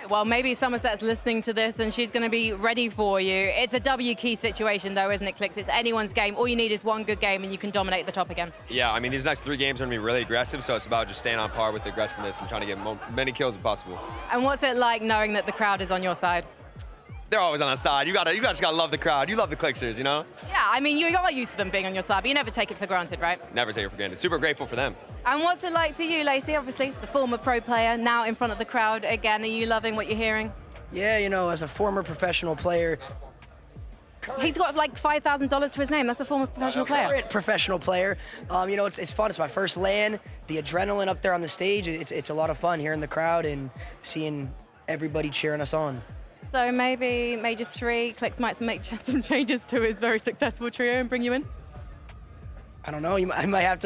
Well, maybe Somerset's listening to this and she's going to be ready for you. It's a W key situation, though, isn't it, Clicks? It's anyone's game. All you need is one good game and you can dominate the top again. Yeah, I mean, these next 3 games are going to be really aggressive, so it's about just staying on par with the aggressiveness and trying to get many kills as possible. And what's it like knowing that the crowd is on your side? they're always on the side. You just gotta love the crowd. You love the Clixers, you know? Yeah, I mean, you got used to them being on your side, but you never take it for granted, right? Never take it for granted. Super grateful for them. And what's it like for you, Lacey? Obviously, the former pro player, now in front of the crowd again. Are you loving what you're hearing? Yeah, you know, as a former professional player. He's got like $5,000 to his name. That's a former professional player. Current professional player. You know, it's fun. It's my first LAN. The adrenaline up there on the stage, it's a lot of fun hearing the crowd and seeing everybody cheering us on. So maybe Major 3, Clix might make some changes to his very successful trio and bring you in? I don't know. I might have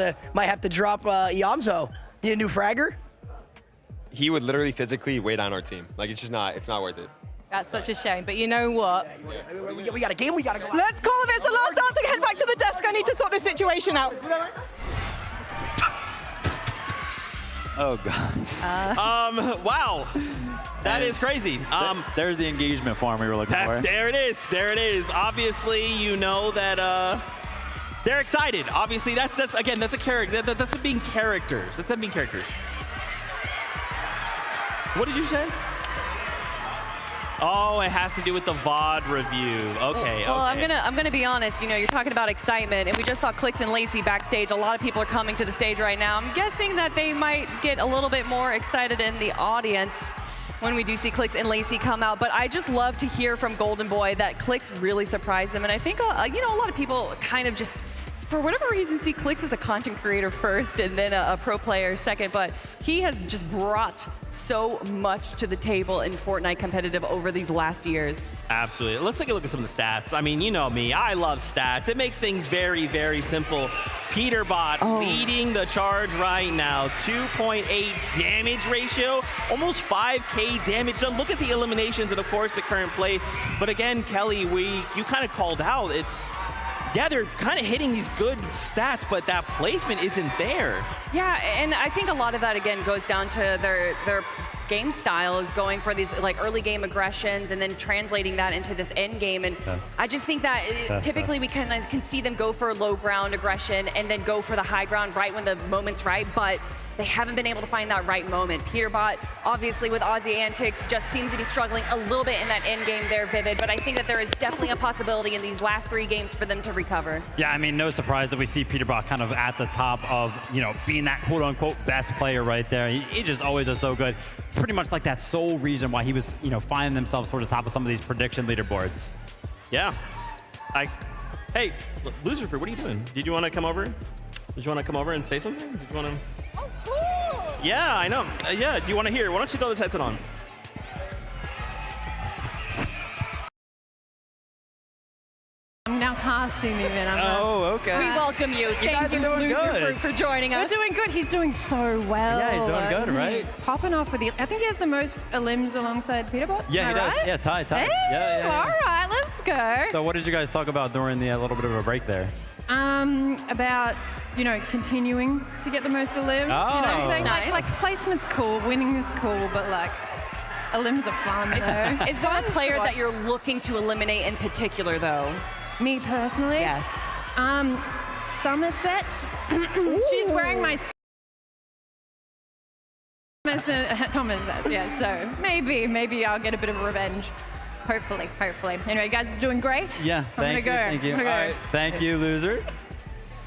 to drop Iamzo. You a new fragger? He would literally physically weigh down our team. Like, it's not worth it. That's such a shame, but you know what? We got a game, we got to go out. Let's call this the last chance to head back to the desk. I need to sort this situation out. Oh, God. Wow. That is crazy. There's the engagement form we were looking for. There it is. There it is. Obviously, you know that they're excited. Obviously, that's a character. That's them being characters. That's them being characters. What did you say? Oh, it has to do with the VOD review. Okay, Well, okay. I'm gonna be honest. You know, you're talking about excitement, and we just saw Clix and Lacey backstage. A lot of people are coming to the stage right now. I'm guessing that they might get a little bit more excited in the audience when we do see Clix and Lacey come out. But I just love to hear from Golden Boy that Clix really surprised him, and I think you know, a lot of people kind of just, for whatever reason, see Clix as a content creator first and then a pro player second, but he has just brought so much to the table in Fortnite competitive over these last years. Absolutely. Let's take a look at some of the stats. I mean, you know me, I love stats. It makes things very, very simple. Peterbot leading the charge right now. 2.8 damage ratio, almost 5K damage done. Look at the eliminations and, of course, the current place. But again, Kelly, you kind of called out. Yeah, they're kind of hitting these good stats, but that placement isn't there. Yeah, and I think a lot of that, again, goes down to their game style is going for these like early game aggressions and then translating that into this end game. And I just think that typically we kind of can see them go for low ground aggression and then go for the high ground right when the moment's right, but they haven't been able to find that right moment. Peterbot, obviously with Aussie antics, just seems to be struggling a little bit in that end game there, Vivid, but I think that there is definitely a possibility in these last 3 games for them to recover. Yeah, I mean, no surprise that we see Peterbot kind of at the top of, you know, being that quote-unquote best player right there. He just always is so good. It's pretty much like that sole reason why he was, you know, finding himself towards the top of some of these prediction leaderboards. Yeah. Hey, Lucifer, what are you doing? Did you want to come over? Did you want to come over and say something? Did you want to? Oh, cool. Yeah, I know. Yeah, do you want to hear? Why don't you throw this headset on? I'm now casting the event. Okay. We welcome you. Thank you, Lucifer, for joining us. We're doing good. He's doing so well. Yeah, he's doing good, isn't he? right? Popping off with the. I think he has the most elims alongside Peterbot. Yeah, he does. Right? Yeah, tie. Hey, Yeah. all right, let's go. So what did you guys talk about during the little bit of a break there? About, you know, continuing to get the most elims. You know what I'm saying? Nice. Like placement's cool, winning is cool, but like elims are fun though. Is there a player that you're looking to eliminate in particular, though? Me personally? Yes. Somerset. She's wearing my Thomas, yeah, so maybe I'll get a bit of revenge. Hopefully. Anyway, you guys are doing great. Yeah, thank you. All right, thank you, loser.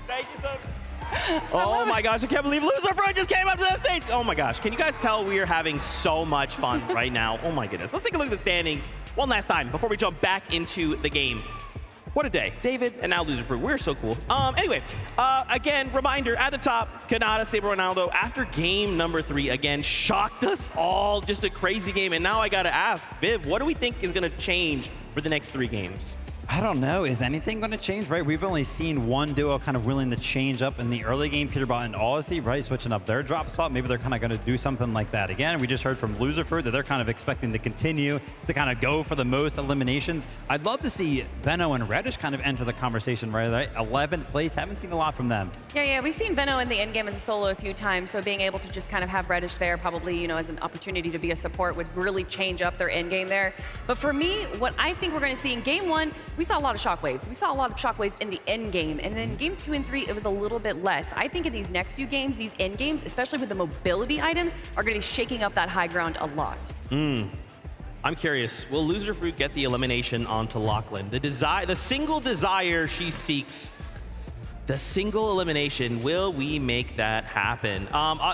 Thank you so much. Oh my gosh, I can't believe Lucifer just came up to the stage. Oh my gosh, can you guys tell we are having so much fun right now? Oh my goodness. Let's take a look at the standings one last time before we jump back into the game. What a day. David and now Lucifer, we're so cool. Anyway, again, reminder at the top, Kanata, Saber Ronaldo, after game number 3, again, shocked us all. Just a crazy game. And now I got to ask, Viv, what do we think is going to change for the next 3 games? I don't know. Is anything going to change, right? We've only seen one duo kind of willing to change up in the early game, Peterbot and Aussie, right? Switching up their drop spot. Maybe they're kind of going to do something like that again. We just heard from Lucifer that they're kind of expecting to continue to kind of go for the most eliminations. I'd love to see Veno and Reddish kind of enter the conversation, right? 11th place. Haven't seen a lot from them. Yeah, we've seen Veno in the end game as a solo a few times, so being able to just kind of have Reddish there probably, you know, as an opportunity to be a support would really change up their end game there. But for me, what I think we're going to see in game 1, we saw a lot of shockwaves. We saw a lot of shockwaves in the end game, and then games 2 and 3, it was a little bit less. I think in these next few games, these end games, especially with the mobility items, are going to be shaking up that high ground a lot. I'm curious, will Loser Fruit get the elimination onto Lachlan? The single desire she seeks, the single elimination, will we make that happen?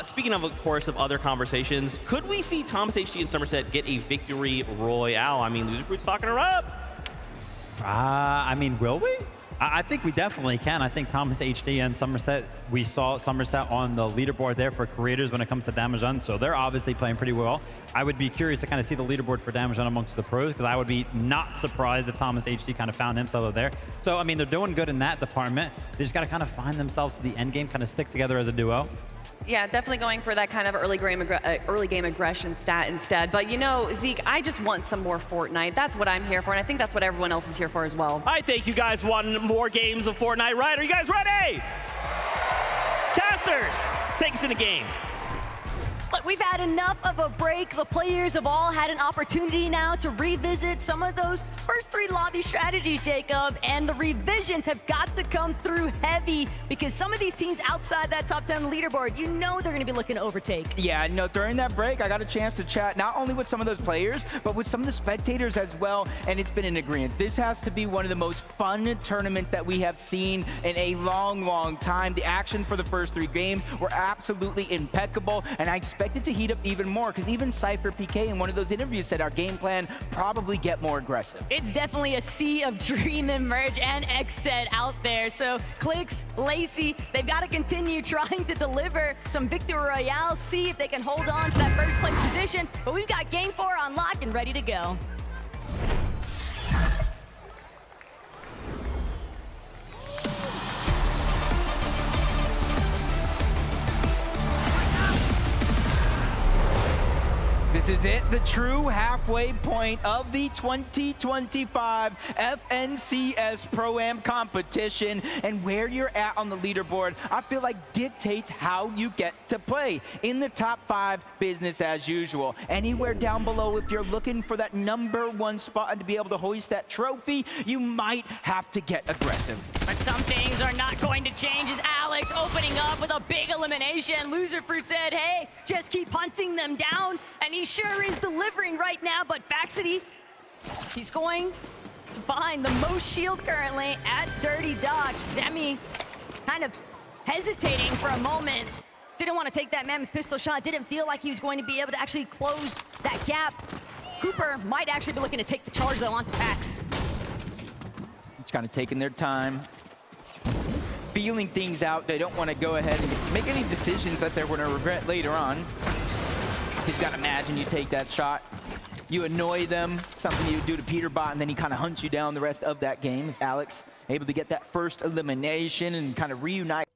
Speaking of course, of other conversations, could we see Thomas HT and Somerset get a victory royale? I mean, Loser Fruit's talking her up. I mean, will we? I think we definitely can. I think Thomas HD and Somerset, we saw Somerset on the leaderboard there for creators when it comes to damage done, so they're obviously playing pretty well. I would be curious to kind of see the leaderboard for damage done amongst the pros, because I would be not surprised if Thomas HD kind of found himself there. So, I mean, they're doing good in that department. They just got to kind of find themselves to the end game, kind of stick together as a duo. Yeah, definitely going for that kind of early game aggression stat instead. But you know, Zeke, I just want some more Fortnite. That's what I'm here for, and I think that's what everyone else is here for as well. I think you guys want more games of Fortnite, right? Are you guys ready? Casters, take us in the game. Look, we've had enough of a break. The players have all had an opportunity now to revisit some of those first 3 lobby strategies, Jacob, and the revisions have got to come through heavy because some of these teams outside that top 10 leaderboard, you know they're going to be looking to overtake. Yeah, no, during that break, I got a chance to chat not only with some of those players, but with some of the spectators as well, and it's been in agreement. This has to be one of the most fun tournaments that we have seen in a long, long time. The action for the first 3 games were absolutely impeccable, and I expect it to heat up even more because even Cypher PK in one of those interviews said our game plan probably get more aggressive. It's definitely a sea of Dream and Merge and Xset out there. So Clicks, Lacey, they've got to continue trying to deliver some Victory Royale, see if they can hold on to that first place position. But we've got Game 4 on lock and ready to go. This is it, the true halfway point of the 2025 FNCS Pro-Am competition, and where you're at on the leaderboard, I feel like dictates how you get to play. In the top 5, business as usual. Anywhere down below, if you're looking for that #1 spot and to be able to hoist that trophy, you might have to get aggressive. But some things are not going to change as Alex opening up with a big elimination. Loser Fruit said, hey, just keep hunting them down, and he sure is delivering right now, but Faxity, he's going to find the most shield currently at Dirty Dogs. Semi kind of hesitating for a moment. Didn't want to take that mammoth pistol shot. Didn't feel like he was going to be able to actually close that gap. Cooper might actually be looking to take the charge though onto Fax. It's kind of taking their time, feeling things out. They don't want to go ahead and make any decisions that they're going to regret later on. You've got to imagine you take that shot, you annoy them, something you do to Peterbot, and then he kind of hunts you down the rest of that game. As Alex able to get that first elimination and kind of reunite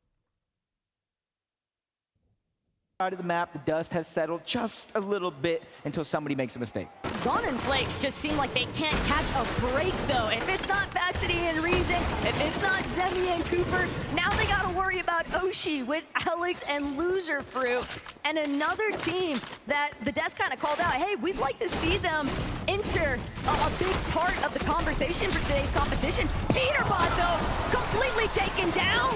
side of the map. The dust has settled just a little bit until somebody makes a mistake. Gun and Flakes just seem like they can't catch a break though. If it's not Faxity and Reason, if it's not Zemi and Cooper, now they got to worry about Oshi with Alex and Loser Fruit. And another team that the desk kind of called out, hey, we'd like to see them enter a big part of the conversation for today's competition. Peterbot though, completely taken down.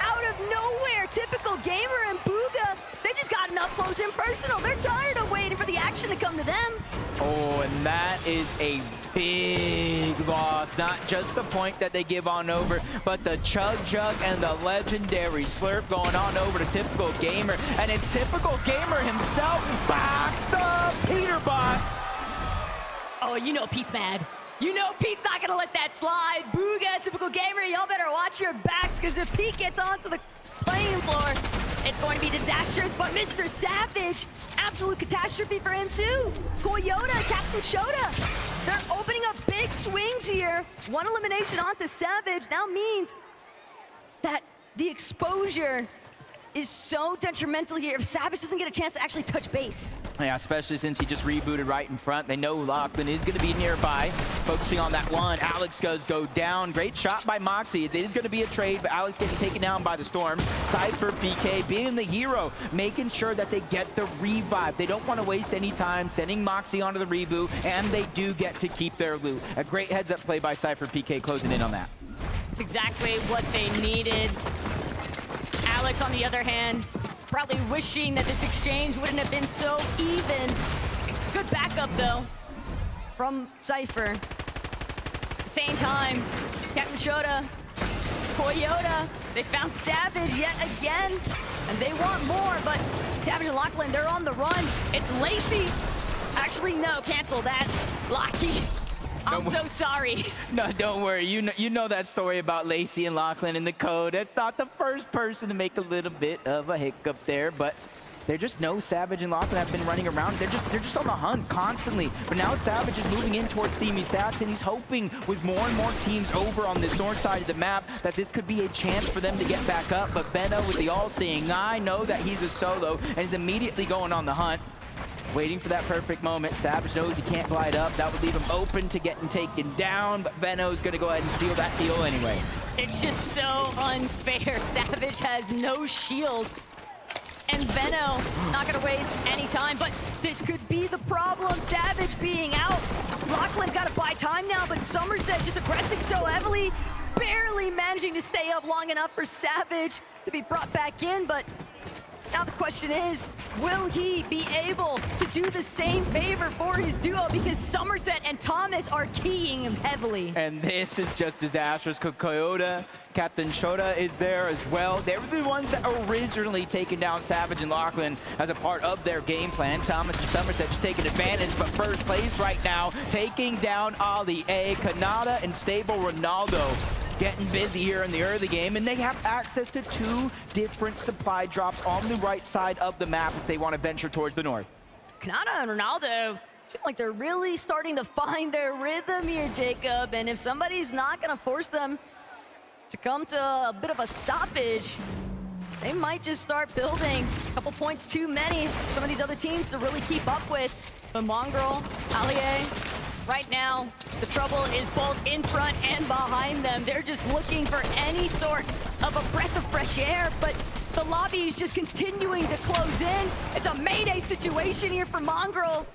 Out of nowhere, typical gamer and Booga, they just got an up close and personal. They're tired of waiting for the action to come to them. Oh, and that is a big loss. Not just the point that they give on over, but the Chug Jug and the legendary Slurp going on over to Typical Gamer. And it's Typical Gamer himself, boxed up Peterbot. Oh, you know Pete's mad. You know Pete's not gonna let that slide. Booga, Typical Gamer, y'all better watch your backs, because if Pete gets onto the playing floor, it's going to be disastrous. But Mr. Savage, absolute catastrophe for him too. Toyota, Captain Shota, they're opening up big swings here. One elimination onto Savage now means that the exposure is so detrimental here if Savage doesn't get a chance to actually touch base. Yeah, especially since he just rebooted right in front. They know Lachlan is going to be nearby. Focusing on that one, Alex goes down. Great shot by Moxie. It is going to be a trade, but Alex getting taken down by the Storm. Cypher PK being the hero, making sure that they get the revive. They don't want to waste any time sending Moxie onto the reboot, and they do get to keep their loot. A great heads-up play by Cypher PK closing in on that. It's exactly what they needed. Alex, on the other hand, probably wishing that this exchange wouldn't have been so even. Good backup, though. from Cypher. At the same time, Captain Shota, Toyota, they found Savage yet again, and they want more, but Savage and Lachlan, they're on the run. It's Lacey. Actually, no, cancel that. Lockie, I'm so sorry. No, don't worry. You know that story about Lacey and Lachlan in the code. That's not the first person to make a little bit of a hiccup there, but they just know Savage and Lachlan have been running around. They're just on the hunt constantly. But now Savage is moving in towards Steamy Stats, and he's hoping with more and more teams over on this north side of the map that this could be a chance for them to get back up. But Benno with the all-seeing eye know that he's a solo, and is immediately going on the hunt. Waiting for that perfect moment. Savage knows he can't glide up. That would leave him open to getting taken down, but Benno's gonna go ahead and seal that deal anyway. It's just so unfair. Savage has no shield. And Benno not gonna waste any time, but this could be the problem. Savage being out. Lachlan's gotta buy time now, but Somerset just aggressing so heavily, barely managing to stay up long enough for Savage to be brought back in, but now the question is, will he be able to do the same favor for his duo? Because Somerset and Thomas are keying him heavily. And this is just disastrous. Coyote, Captain Shota is there as well. They were the ones that originally taken down Savage and Lachlan as a part of their game plan. Thomas and Somerset just taking advantage, but first place right now, taking down Ali A, Kanata, and Stable Ronaldo. Getting busy here in the early game, and they have access to 2 different supply drops on the right side of the map if they want to venture towards the north. Kanata and Ronaldo seem like they're really starting to find their rhythm here, Jacob, and if somebody's not going to force them to come to a bit of a stoppage, they might just start building a couple points too many for some of these other teams to really keep up with. But Mongrel, Allier, right now, the trouble is both in front and behind them. They're just looking for any sort of a breath of fresh air, but the lobby is just continuing to close in. It's a mayday situation here for Mongrel.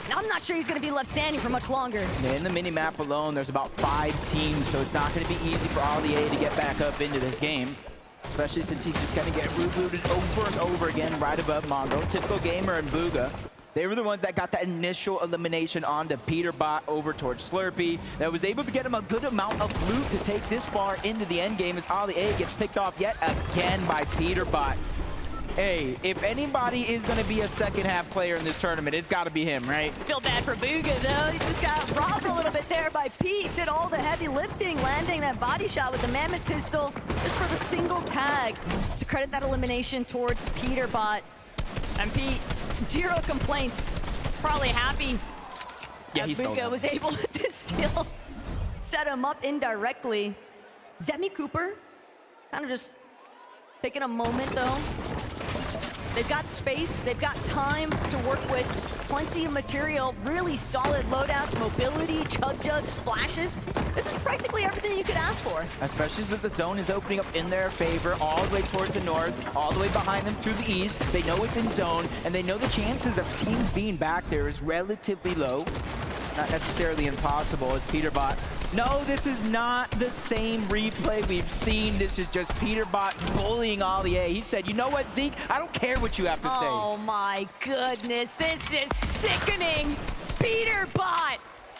And I'm not sure he's going to be left standing for much longer. In the mini-map alone, there's about 5 teams, so it's not going to be easy for Ali A to get back up into this game. Especially since he's just going to get rebooted over and over again right above Mongrel. Typical Gamer and Booga. They were the ones that got that initial elimination onto Peterbot over towards Slurpee. That was able to get him a good amount of loot to take this far into the end game as Ali A gets picked off yet again by Peterbot. Hey, if anybody is going to be a second-half player in this tournament, it's got to be him, right? Feel bad for Booga, though. He just got robbed a little bit there by Pete. Did all the heavy lifting, landing that body shot with the Mammoth pistol just for the single tag to credit that elimination towards Peterbot. And Pete, 0 complaints. Probably happy that Booga was able to still set him up indirectly. Zemi Cooper kind of just taking a moment, though. They've got space, they've got time to work with, plenty of material, really solid loadouts, mobility, chug-jug, splashes. This is practically everything you could ask for. Especially since the zone is opening up in their favor, all the way towards the north, all the way behind them to the east. They know it's in zone, and they know the chances of teams being back there is relatively low. Not necessarily impossible as Peterbot. No, this is not the same replay we've seen. This is just Peterbot bullying Ali A. He said, you know what, Zeke? I don't care what you have to say. Oh my goodness, this is sickening. Peterbot,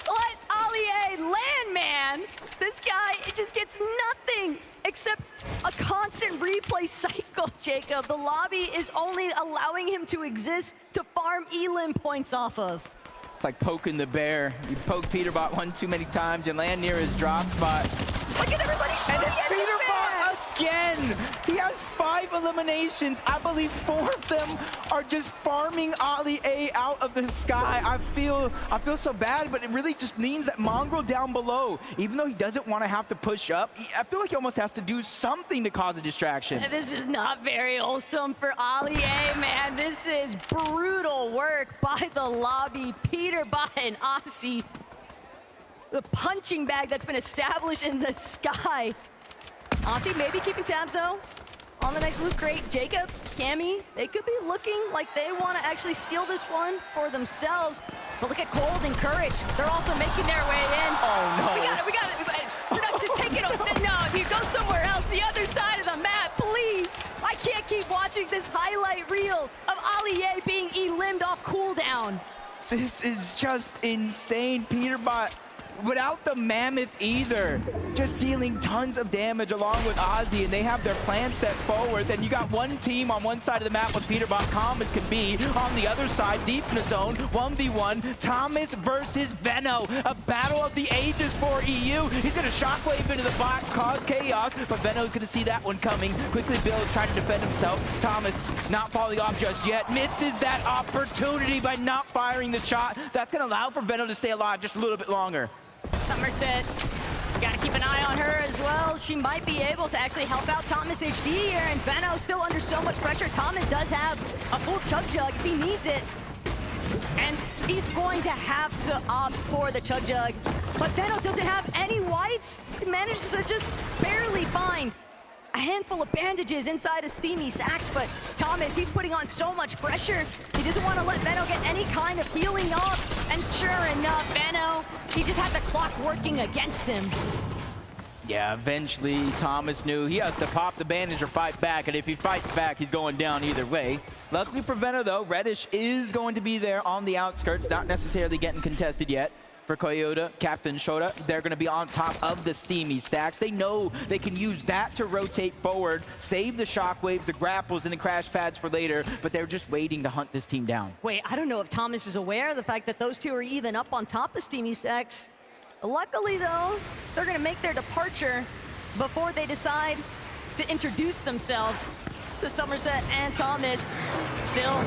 let Ali A land, man. This guy, it just gets nothing except a constant replay cycle, Jacob. The lobby is only allowing him to exist to farm elim points off of. It's like poking the bear. You poke Peterbot one too many times and land near his drop spot. Look at everybody shooting at Peterbot again! He has 5 eliminations. I believe 4 of them are just farming Ali A out of the sky. I feel so bad, but it really just means that Mongrel down below, even though he doesn't want to have to push up, I feel like he almost has to do something to cause a distraction. This is not very wholesome for Ali A, man. This is brutal work by the lobby. Peterbot and Aussie. The punching bag that's been established in the sky. Aussie maybe keeping tabs, though, on the next loot crate. Jacob, Cammy, they could be looking like they want to actually steal this one for themselves. But look at Cold and Courage. They're also making their way in. Oh, no. We got it. Production, take it over. No, if you go somewhere else, the other side of the map, please. I can't keep watching this highlight reel of Ali A being elimed off cooldown. This is just insane. Peterbot, without the Mammoth either, just dealing tons of damage along with Ozzy, and they have their plan set forward. Then you got one team on one side of the map with Peterbot, calm as can be. On the other side, deep in the zone, 1v1, Thomas versus Veno. A battle of the ages for EU. He's gonna shockwave into the box, cause chaos, but Veno's gonna see that one coming. Quickly builds, trying to defend himself. Thomas not falling off just yet. Misses that opportunity by not firing the shot. That's gonna allow for Veno to stay alive just a little bit longer. Somerset, you gotta keep an eye on her as well. She might be able to actually help out Thomas HD here, and Veno still under so much pressure. Thomas does have a full Chug Jug if he needs it, and he's going to have to opt for the Chug Jug. But Veno doesn't have any whites. He manages to just barely find a handful of bandages inside of Steamy Sacks, but Thomas, he's putting on so much pressure. He doesn't want to let Veno get any kind of healing off. And sure enough, Veno, he just had the clock working against him. Yeah, eventually Thomas knew he has to pop the bandage or fight back, and if he fights back, he's going down either way. Luckily for Veno, though, Reddish is going to be there on the outskirts, not necessarily getting contested yet. For Koyota, Captain Shota, they're going to be on top of the Steamy Stacks. They know they can use that to rotate forward, save the shockwaves, the grapples, and the crash pads for later, but they're just waiting to hunt this team down. Wait, I don't know if Thomas is aware of the fact that those two are even up on top of Steamy Stacks. Luckily, though, they're going to make their departure before they decide to introduce themselves to Somerset and Thomas. Still,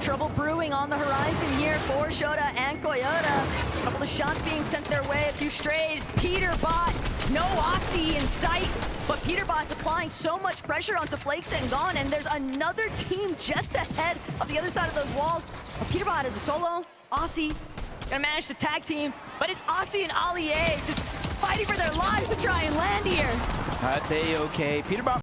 trouble brewing on the horizon here for Shota and Koyota. A couple of shots being sent their way, a few strays. Peterbot, no Aussie in sight, but Peterbot's applying so much pressure onto Flakes and Gone, and there's another team just ahead of the other side of those walls. But Peterbot is a solo. Aussie gonna manage to tag team, but it's Aussie and Ali A just fighting for their lives to try and land here. That's A-okay. Peterbot